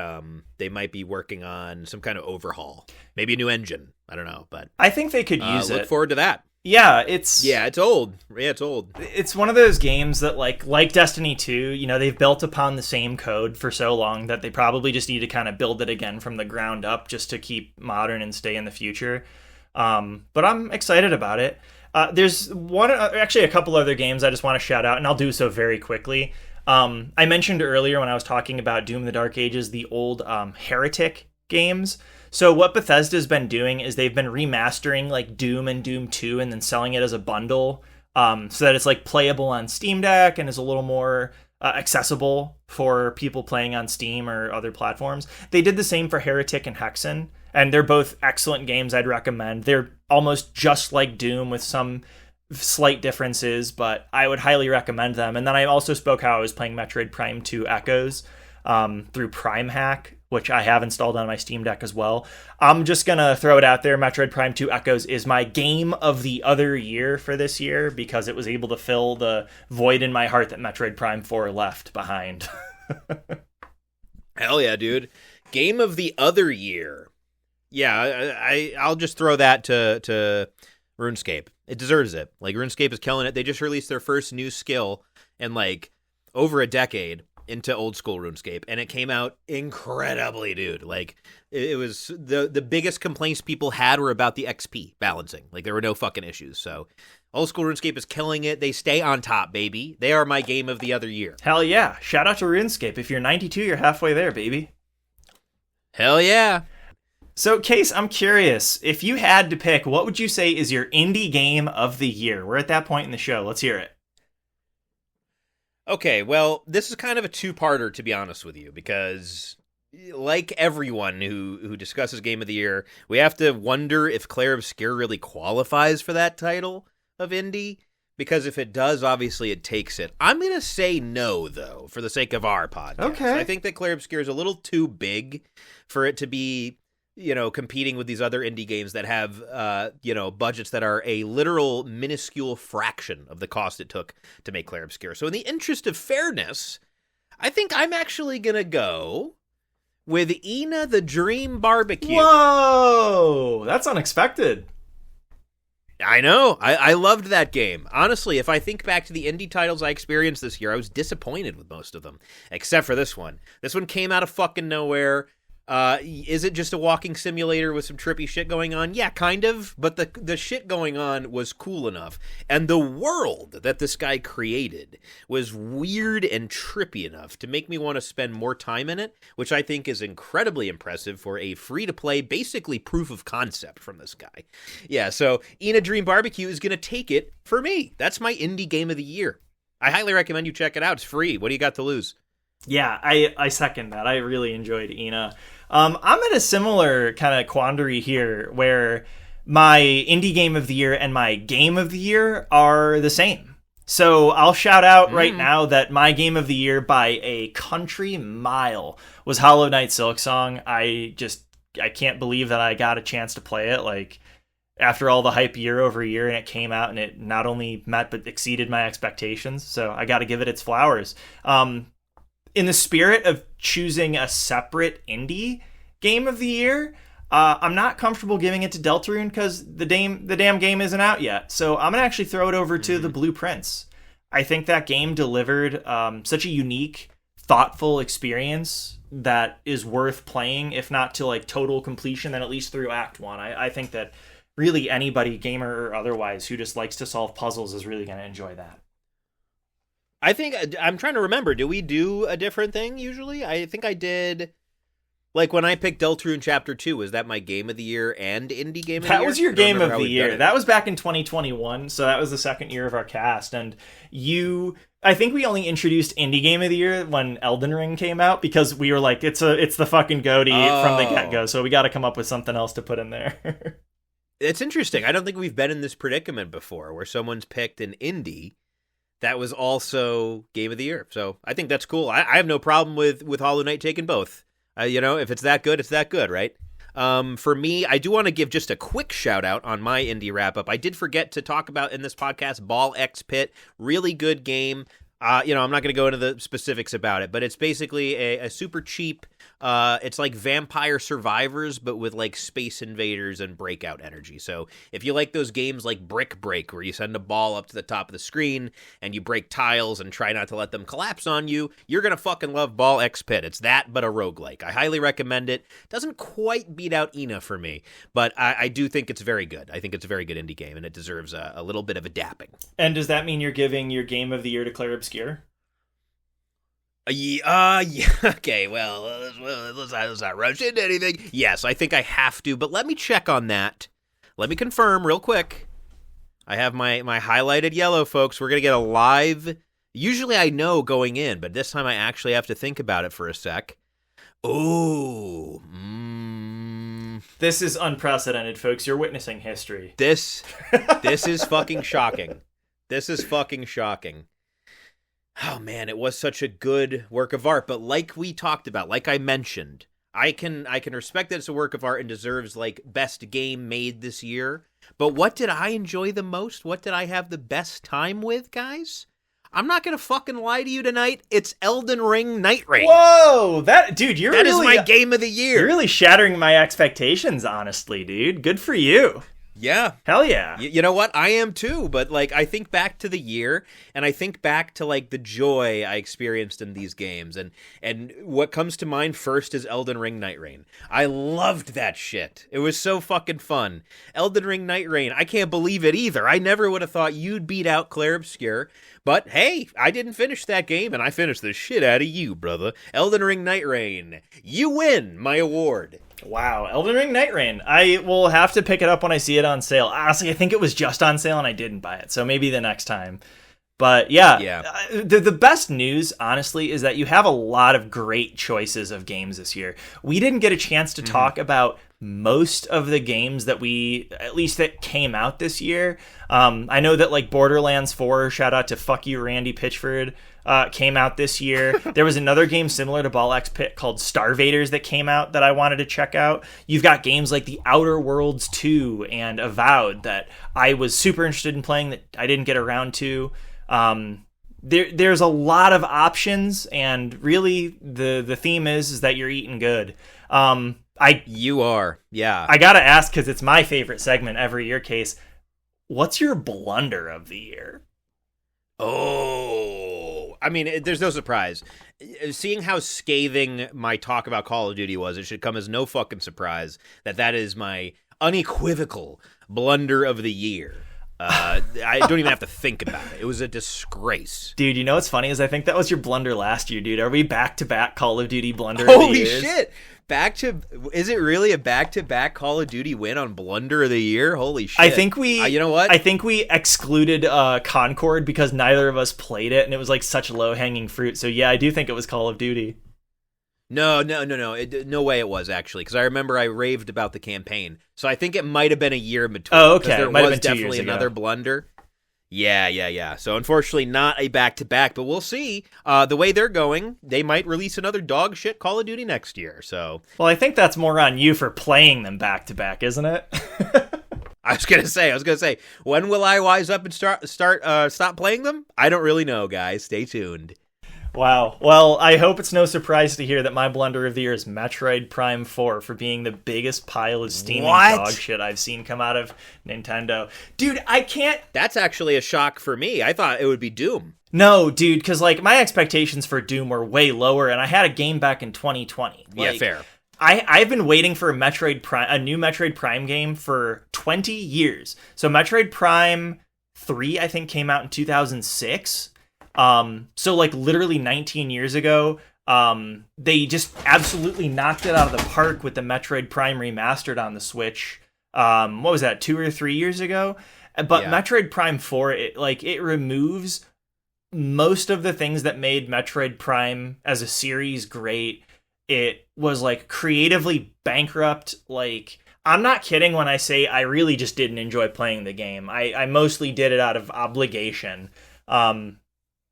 [SPEAKER 2] they might be working on some kind of overhaul, maybe a new engine. I don't know, but
[SPEAKER 1] I think they could use it.
[SPEAKER 2] Look forward to that.
[SPEAKER 1] Yeah, it's
[SPEAKER 2] old. Yeah, it's old.
[SPEAKER 1] It's one of those games that like Destiny 2, you know, they've built upon the same code for so long that they probably just need to kind of build it again from the ground up just to keep modern and stay in the future. But I'm excited about it. There's actually a couple other games I just want to shout out, and I'll do so very quickly. I mentioned earlier when I was talking about Doom: The Dark Ages, the old Heretic games. So what Bethesda's been doing is they've been remastering like Doom and Doom 2 and then selling it as a bundle so that it's like playable on Steam Deck and is a little more accessible for people playing on Steam or other platforms. They did the same for Heretic and Hexen, and they're both excellent games I'd recommend. They're almost just like Doom with some slight differences, but I would highly recommend them. And then I also spoke how I was playing Metroid Prime 2 Echoes through Prime Hack, which I have installed on my Steam Deck as well. I'm just going to throw it out there. Metroid Prime 2 Echoes is my game of the other year for this year because it was able to fill the void in my heart that Metroid Prime 4 left behind.
[SPEAKER 2] Hell yeah, dude. Game of the other year. Yeah, I'll just throw that to RuneScape. It deserves it. Like, RuneScape is killing it. They just released their first new skill in, like, over a decade into old school RuneScape, and it came out incredibly, dude. Like, it was the biggest complaints people had were about the XP balancing. Like, there were no fucking issues. So old school RuneScape is killing it. They stay on top, baby. They are my game of the other year.
[SPEAKER 1] Hell yeah. Shout out to RuneScape. If you're 92, you're halfway there, baby.
[SPEAKER 2] Hell yeah.
[SPEAKER 1] So, Case, I'm curious. If you had to pick, what would you say is your indie game of the year? We're at that point in the show. Let's hear it.
[SPEAKER 2] Okay, well, this is kind of a two-parter, to be honest with you, because like everyone who discusses Game of the Year, we have to wonder if Clair Obscur really qualifies for that title of indie, because if it does, obviously it takes it. I'm going to say no, though, for the sake of our podcast.
[SPEAKER 1] Okay.
[SPEAKER 2] I think that Clair Obscur is a little too big for it to be, you know, competing with these other indie games that have, you know, budgets that are a literal minuscule fraction of the cost it took to make Clair Obscur. So in the interest of fairness, I think I'm actually going to go with Ina the Dream Barbecue.
[SPEAKER 1] Whoa! That's unexpected.
[SPEAKER 2] I know. I loved that game. Honestly, if I think back to the indie titles I experienced this year, I was disappointed with most of them, except for this one. This one came out of fucking nowhere. Is it just a walking simulator with some trippy shit going on? Yeah, kind of. But the shit going on was cool enough. And the world that this guy created was weird and trippy enough to make me want to spend more time in it, which I think is incredibly impressive for a free-to-play, basically proof of concept from this guy. Yeah, so Ina Dream Barbecue is going to take it for me. That's my indie game of the year. I highly recommend you check it out. It's free. What do you got to lose?
[SPEAKER 1] Yeah, I second that. I really enjoyed Ina. I'm in a similar kind of quandary here where my indie game of the year and my game of the year are the same. So I'll shout out right now that my game of the year by a country mile was Hollow Knight Silksong. I can't believe that I got a chance to play it. Like, after all the hype year over year, and it came out and it not only met but exceeded my expectations. So I got to give it its flowers. In the spirit of choosing a separate indie game of the year, I'm not comfortable giving it to Deltarune because the damn game isn't out yet. So I'm going to actually throw it over to the Blue Prince. I think that game delivered such a unique, thoughtful experience that is worth playing, if not to like total completion, then at least through Act 1. I think that really anybody, gamer or otherwise, who just likes to solve puzzles is really going to enjoy that.
[SPEAKER 2] I think, I'm trying to remember, do we do a different thing usually? I think I did, like when I picked Deltarune Chapter 2, was that my Game of the Year and Indie Game of the Year?
[SPEAKER 1] That was your Game of the Year. That was back in 2021, so that was the second year of our cast, and I think we only introduced Indie Game of the Year when Elden Ring came out, because we were like, it's the fucking GOTY from the get-go, so we got to come up with something else to put in there.
[SPEAKER 2] It's interesting. I don't think we've been in this predicament before, where someone's picked an indie that was also Game of the Year. So I think that's cool. I have no problem with Hollow Knight taking both. If it's that good, it's that good, right? For me, I do want to give just a quick shout out on my indie wrap up. I did forget to talk about in this podcast Ball X Pit. Really good game. I'm not going to go into the specifics about it, but it's basically a super cheap, it's like Vampire Survivors, but with like Space Invaders and Breakout energy. So if you like those games like Brick Break, where you send a ball up to the top of the screen and you break tiles and try not to let them collapse on you, you're going to fucking love Ball X Pit. It's that, but a roguelike. I highly recommend it. Doesn't quite beat out Ina for me, but I do think it's very good. I think it's a very good indie game, and it deserves a little bit of a dapping.
[SPEAKER 1] And does that mean you're giving your Game of the Year to Claire Obscure?
[SPEAKER 2] Yeah, okay, well, let's not rush into anything. Yes, I think I have to, but let me check on that. Let me confirm real quick. I have my highlighted yellow, folks. We're going to get a live... Usually I know going in, but this time I actually have to think about it for a sec. Ooh.
[SPEAKER 1] This is unprecedented, folks. You're witnessing history.
[SPEAKER 2] This is fucking shocking. This is fucking shocking. Oh man, it was such a good work of art, but like we talked about, like I mentioned, I can respect that it's a work of art and deserves like best game made this year. But what did I enjoy the most? What did I have the best time with, guys? I'm not gonna fucking lie to you tonight. It's Elden Ring Night Rain.
[SPEAKER 1] Whoa, that is
[SPEAKER 2] my game of the year.
[SPEAKER 1] You're really shattering my expectations, honestly, dude. Good for you.
[SPEAKER 2] Yeah.
[SPEAKER 1] Hell yeah.
[SPEAKER 2] You know what? I am too, but like I think back to the year and I think back to like the joy I experienced in these games, and what comes to mind first is Elden Ring Night Rain. I loved that shit. It was so fucking fun. Elden Ring Night Rain. I can't believe it either. I never would have thought you'd beat out Claire Obscure, but hey, I didn't finish that game and I finished the shit out of you, brother. Elden Ring Night Rain. You win my award.
[SPEAKER 1] Wow, Elden Ring Night Rain. I will have to pick it up when I see it on sale. Honestly, I think it was just on sale and I didn't buy it, so maybe the next time. But yeah. The best news, honestly, is that you have a lot of great choices of games this year. We didn't get a chance to talk about most of the games that that came out this year. I know that like Borderlands 4, shout out to fuck you Randy Pitchford, came out this year. There was another game similar to Ball X Pit called Starvaders that came out that I wanted to check out. You've got games like The Outer Worlds 2 and Avowed that I was super interested in playing that I didn't get around to. There's a lot of options, and really the theme is that you're eating good.
[SPEAKER 2] You are, yeah.
[SPEAKER 1] I gotta ask, because it's my favorite segment every year, Case. What's your blunder of the year?
[SPEAKER 2] Oh, I mean, there's no surprise. Seeing how scathing my talk about Call of Duty was, it should come as no fucking surprise that is my unequivocal blunder of the year. I don't even have to think about it. It was a disgrace.
[SPEAKER 1] Dude, you know what's funny is I think that was your blunder last year, dude. Are we back-to-back Call of Duty blunder of the years?
[SPEAKER 2] Holy shit! Is it really a back-to-back Call of Duty win on blunder of the year? Holy shit.
[SPEAKER 1] I think
[SPEAKER 2] you know what?
[SPEAKER 1] I think we excluded Concord because neither of us played it, and it was like such low-hanging fruit. So yeah, I do think it was Call of Duty.
[SPEAKER 2] No. No way it was, actually, because I remember I raved about the campaign. So I think it might have been a year in between.
[SPEAKER 1] Oh, okay.
[SPEAKER 2] There
[SPEAKER 1] might
[SPEAKER 2] was definitely another blunder. Yeah. So unfortunately, not a back-to-back, but we'll see. The way they're going, they might release another dog shit Call of Duty next year. So,
[SPEAKER 1] well, I think that's more on you for playing them back-to-back, isn't it?
[SPEAKER 2] I was gonna say, when will I wise up and stop playing them? I don't really know, guys. Stay tuned.
[SPEAKER 1] Wow. Well, I hope it's no surprise to hear that my blunder of the year is Metroid Prime 4 for being the biggest pile of steaming dog shit I've seen come out of Nintendo. Dude, I can't...
[SPEAKER 2] That's actually a shock for me. I thought it would be Doom.
[SPEAKER 1] No, dude, because, like, my expectations for Doom were way lower, and I had a game back in 2020.
[SPEAKER 2] Yeah, fair.
[SPEAKER 1] I've been waiting for a new Metroid Prime game for 20 years. So Metroid Prime 3, I think, came out in 2006. So like literally 19 years ago, they just absolutely knocked it out of the park with the Metroid Prime remastered on the Switch. What was that, 2 or 3 years ago? But yeah. Metroid Prime 4, it removes most of the things that made Metroid Prime as a series great. It was like creatively bankrupt. Like, I'm not kidding when I say I really just didn't enjoy playing the game. I mostly did it out of obligation.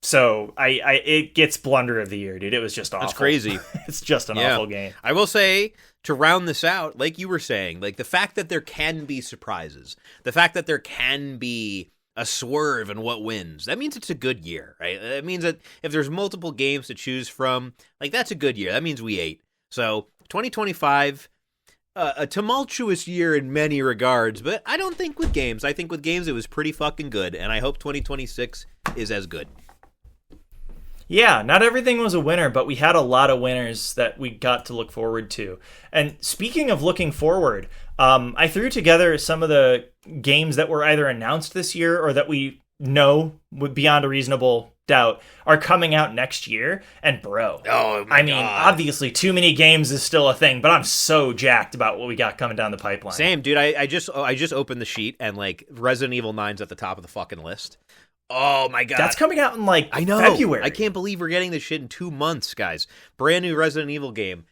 [SPEAKER 1] So it gets blunder of the year, dude. It was just awful.
[SPEAKER 2] That's crazy.
[SPEAKER 1] It's just an awful game.
[SPEAKER 2] I will say, to round this out, like you were saying, like the fact that there can be surprises, the fact that there can be a swerve in what wins, that means it's a good year, right? That means that if there's multiple games to choose from, like that's a good year. That means we ate. So 2025, a tumultuous year in many regards, but I don't think with games. I think with games it was pretty fucking good, and I hope 2026 is as good.
[SPEAKER 1] Yeah, not everything was a winner, but we had a lot of winners that we got to look forward to. And speaking of looking forward, I threw together some of the games that were either announced this year or that we know, beyond a reasonable doubt, are coming out next year. And bro, I mean, obviously too many games is still a thing, but I'm so jacked about what we got coming down the pipeline.
[SPEAKER 2] Same, dude. I just opened the sheet and like Resident Evil 9's at the top of the fucking list. Oh my god.
[SPEAKER 1] That's coming out in like February.
[SPEAKER 2] I can't believe we're getting this shit in 2 months, guys. Brand new Resident Evil game.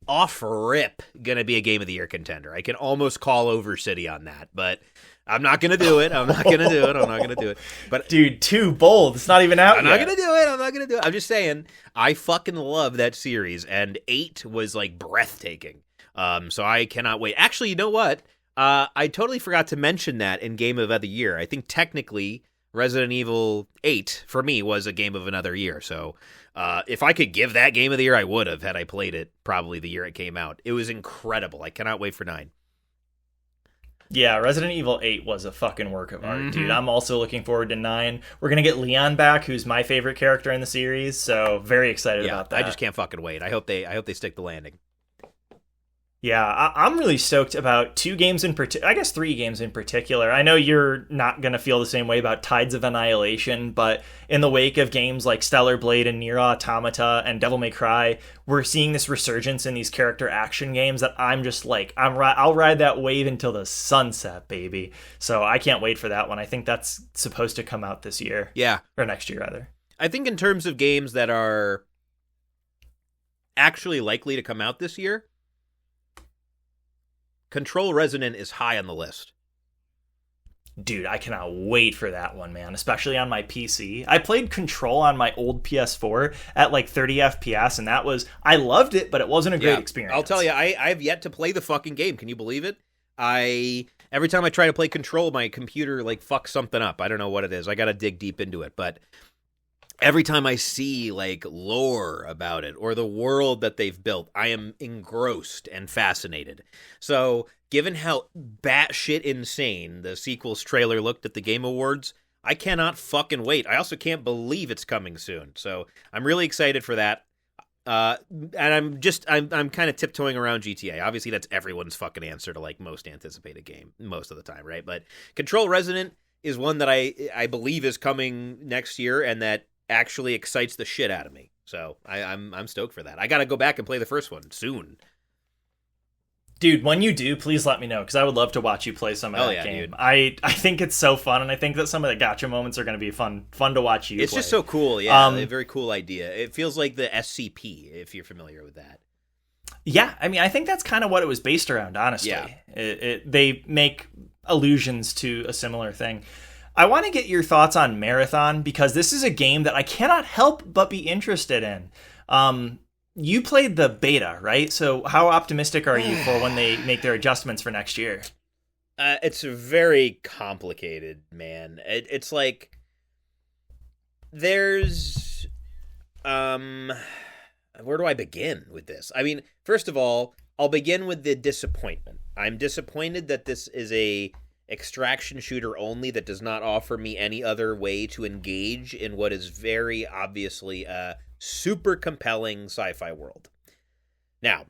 [SPEAKER 2] Off rip, gonna be a Game of the Year contender. I can almost call over City on that, but I'm not gonna do it. I'm not gonna do it. But
[SPEAKER 1] dude, too bold. It's not even out yet.
[SPEAKER 2] I'm not gonna do it. I'm just saying, I fucking love that series, and 8 was like breathtaking. So I cannot wait. Actually, you know what? I totally forgot to mention that in Game of the Year. I think technically Resident Evil 8 for me was a Game of another year. So if I could give that Game of the Year, I would have had I played it probably the year it came out. It was incredible. I cannot wait for 9.
[SPEAKER 1] Yeah, Resident Evil 8 was a fucking work of art, dude. I'm also looking forward to 9. We're going to get Leon back, who's my favorite character in the series, so very excited about that.
[SPEAKER 2] I just can't fucking wait. I hope they stick the landing.
[SPEAKER 1] Yeah, I'm really stoked about 2 games in particular. I guess 3 games in particular. I know you're not going to feel the same way about Tides of Annihilation, but in the wake of games like Stellar Blade and Nier Automata and Devil May Cry, we're seeing this resurgence in these character action games that I'm just like, I'll ride that wave until the sunset, baby. So I can't wait for that one. I think that's supposed to come out this year.
[SPEAKER 2] Yeah.
[SPEAKER 1] Or next year, rather.
[SPEAKER 2] I think in terms of games that are actually likely to come out this year, Control Resonant is high on the list.
[SPEAKER 1] Dude, I cannot wait for that one, man, especially on my PC. I played Control on my old PS4 at like 30 FPS, and I loved it, but it wasn't a great experience.
[SPEAKER 2] I'll tell you, I've yet to play the fucking game. Can you believe it? Every time I try to play Control, my computer like fucks something up. I don't know what it is. I gotta dig deep into it, but every time I see like lore about it or the world that they've built, I am engrossed and fascinated. So given how batshit insane the sequel's trailer looked at the Game Awards, I cannot fucking wait. I also can't believe it's coming soon. So I'm really excited for that. And I'm kind of tiptoeing around GTA. Obviously that's everyone's fucking answer to like most anticipated game most of the time, right? But Control Resonant is one that I believe is coming next year and that actually excites the shit out of me. So I'm stoked for that. I gotta go back and play the first one soon.
[SPEAKER 1] Dude, when you do, please let me know, because I would love to watch you play some of that game. Dude. I think it's so fun, and I think that some of the gacha moments are going to be fun to watch you
[SPEAKER 2] It's
[SPEAKER 1] play.
[SPEAKER 2] Just so cool, yeah. A very cool idea. It feels like the SCP, if you're familiar with that.
[SPEAKER 1] Yeah, I mean, I think that's kind of what it was based around, honestly. Yeah. They make allusions to a similar thing. I want to get your thoughts on Marathon, because this is a game that I cannot help but be interested in. You played the beta, right? So how optimistic are you for when they make their adjustments for next year?
[SPEAKER 2] It's very complicated, man. It's like there's Where do I begin with this? I mean, first of all, I'll begin with the disappointment. I'm disappointed that this is a extraction shooter only that does not offer me any other way to engage in what is very obviously a super compelling sci-fi world. Now,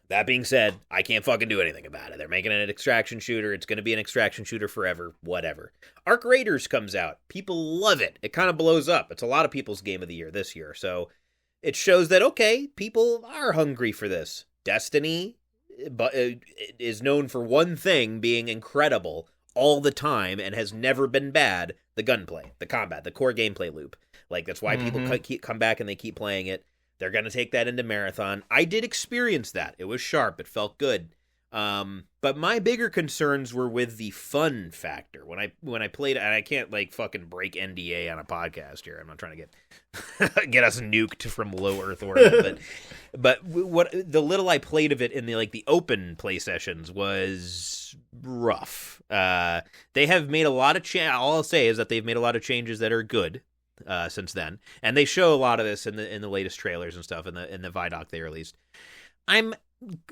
[SPEAKER 2] that being said, I can't fucking do anything about it. They're making it an extraction shooter. It's going to be an extraction shooter forever. Whatever. Arc Raiders comes out. People love it. It kind of blows up. It's a lot of people's game of the year this year. So it shows that, okay, people are hungry for this. Destiny is known for one thing being incredible all the time and has never been bad: the gunplay, the combat, the core gameplay loop. Like, that's why people come back and they keep playing it. They're going to take that into Marathon. I did experience that. It was sharp. It felt good. But my bigger concerns were with the fun factor. When I played, and I can't like fucking break NDA on a podcast here. I'm not trying to get us nuked from low Earth orbit. but what the little I played of it in the open play sessions was rough. They have made a lot of all I'll say is that they've made a lot of changes that are good. Since then, and they show a lot of this in the latest trailers and stuff in the Vidoc they released. I'm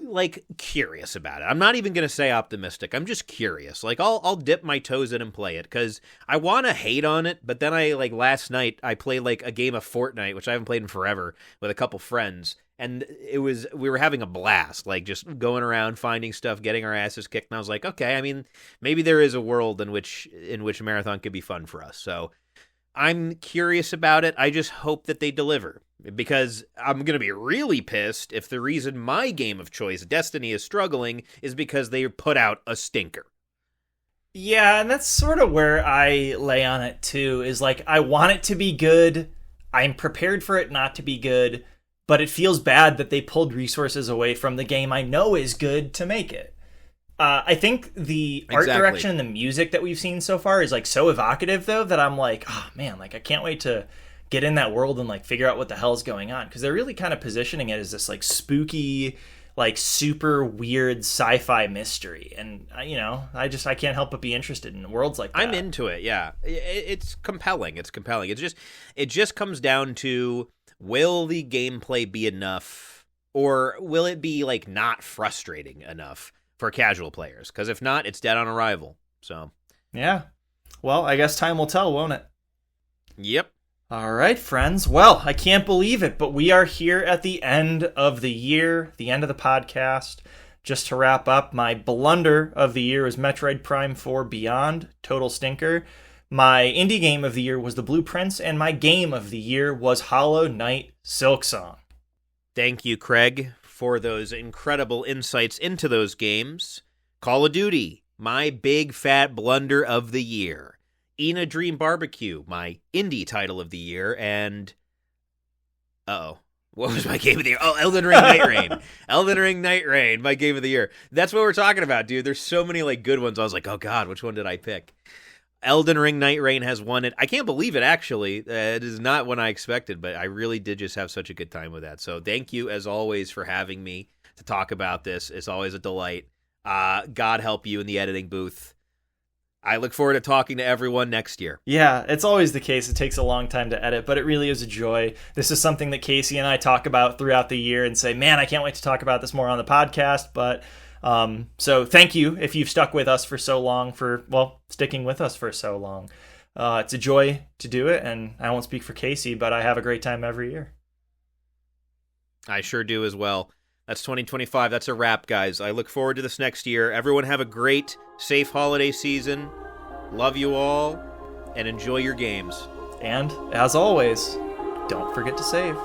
[SPEAKER 2] like curious about it. I'm not even gonna say optimistic. I'm just curious. Like I'll dip my toes in and play it because I want to hate on it, but then last night I played like a game of Fortnite, which I haven't played in forever, with a couple friends, and we were having a blast, like just going around finding stuff, getting our asses kicked, and I was like, okay, I mean, maybe there is a world in which Marathon could be fun for us. So I'm curious about it. I just hope that they deliver, because I'm going to be really pissed if the reason my game of choice, Destiny, is struggling is because they put out a stinker.
[SPEAKER 1] Yeah, and that's sort of where I lay on it too, is like, I want it to be good. I'm prepared for it not to be good, but it feels bad that they pulled resources away from the game I know is good to make it. I think the art direction and the music that we've seen so far is like so evocative, though, that I'm like, oh man, like I can't wait to get in that world and like figure out what the hell's going on, because they're really kind of positioning it as this like spooky, like super weird sci-fi mystery, and I can't help but be interested in worlds like that.
[SPEAKER 2] I'm into it. Yeah, it's compelling. It's compelling. It just comes down to, will the gameplay be enough, or will it be like not frustrating enough for casual players? Because if not, it's dead on arrival. So
[SPEAKER 1] yeah, well, I guess time will tell, won't it?
[SPEAKER 2] Yep.
[SPEAKER 1] All right, friends. Well, I can't believe it, but we are here at the end of the year, the end of the podcast. Just to wrap up, my blunder of the year was Metroid Prime 4 Beyond, total stinker. My indie game of the year was The Blueprints, and my game of the year was Hollow Knight Silksong.
[SPEAKER 2] Thank you, Craig, for those incredible insights into those games. Call of Duty, my big fat blunder of the year. Ina Dream Barbecue, my indie title of the year. And what was my game of the year? Oh, Elden Ring Night Rain. Elden Ring Night Rain, my game of the year. That's what we're talking about, dude. There's so many like good ones. I was like, oh god, which one did I pick? Elden Ring Night Rain has won it. I can't believe it, actually. It is not what I expected, but I really did just have such a good time with that. So thank you, as always, for having me to talk about this. It's always a delight. God help you in the editing booth. I look forward to talking to everyone next year.
[SPEAKER 1] Yeah, it's always the case. It takes a long time to edit, but it really is a joy. This is something that Casey and I talk about throughout the year and say, man, I can't wait to talk about this more on the podcast. But so thank you if you've stuck with us for so long, sticking with us for so long. It's a joy to do it, and I won't speak for Casey, but I have a great time every year.
[SPEAKER 2] I sure do as well. That's 2025. That's a wrap, guys. I look forward to this next year. Everyone have a great, safe holiday season. Love you all, and enjoy your games.
[SPEAKER 1] And, as always, don't forget to save.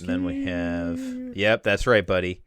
[SPEAKER 2] Then we have Yep, that's right, buddy.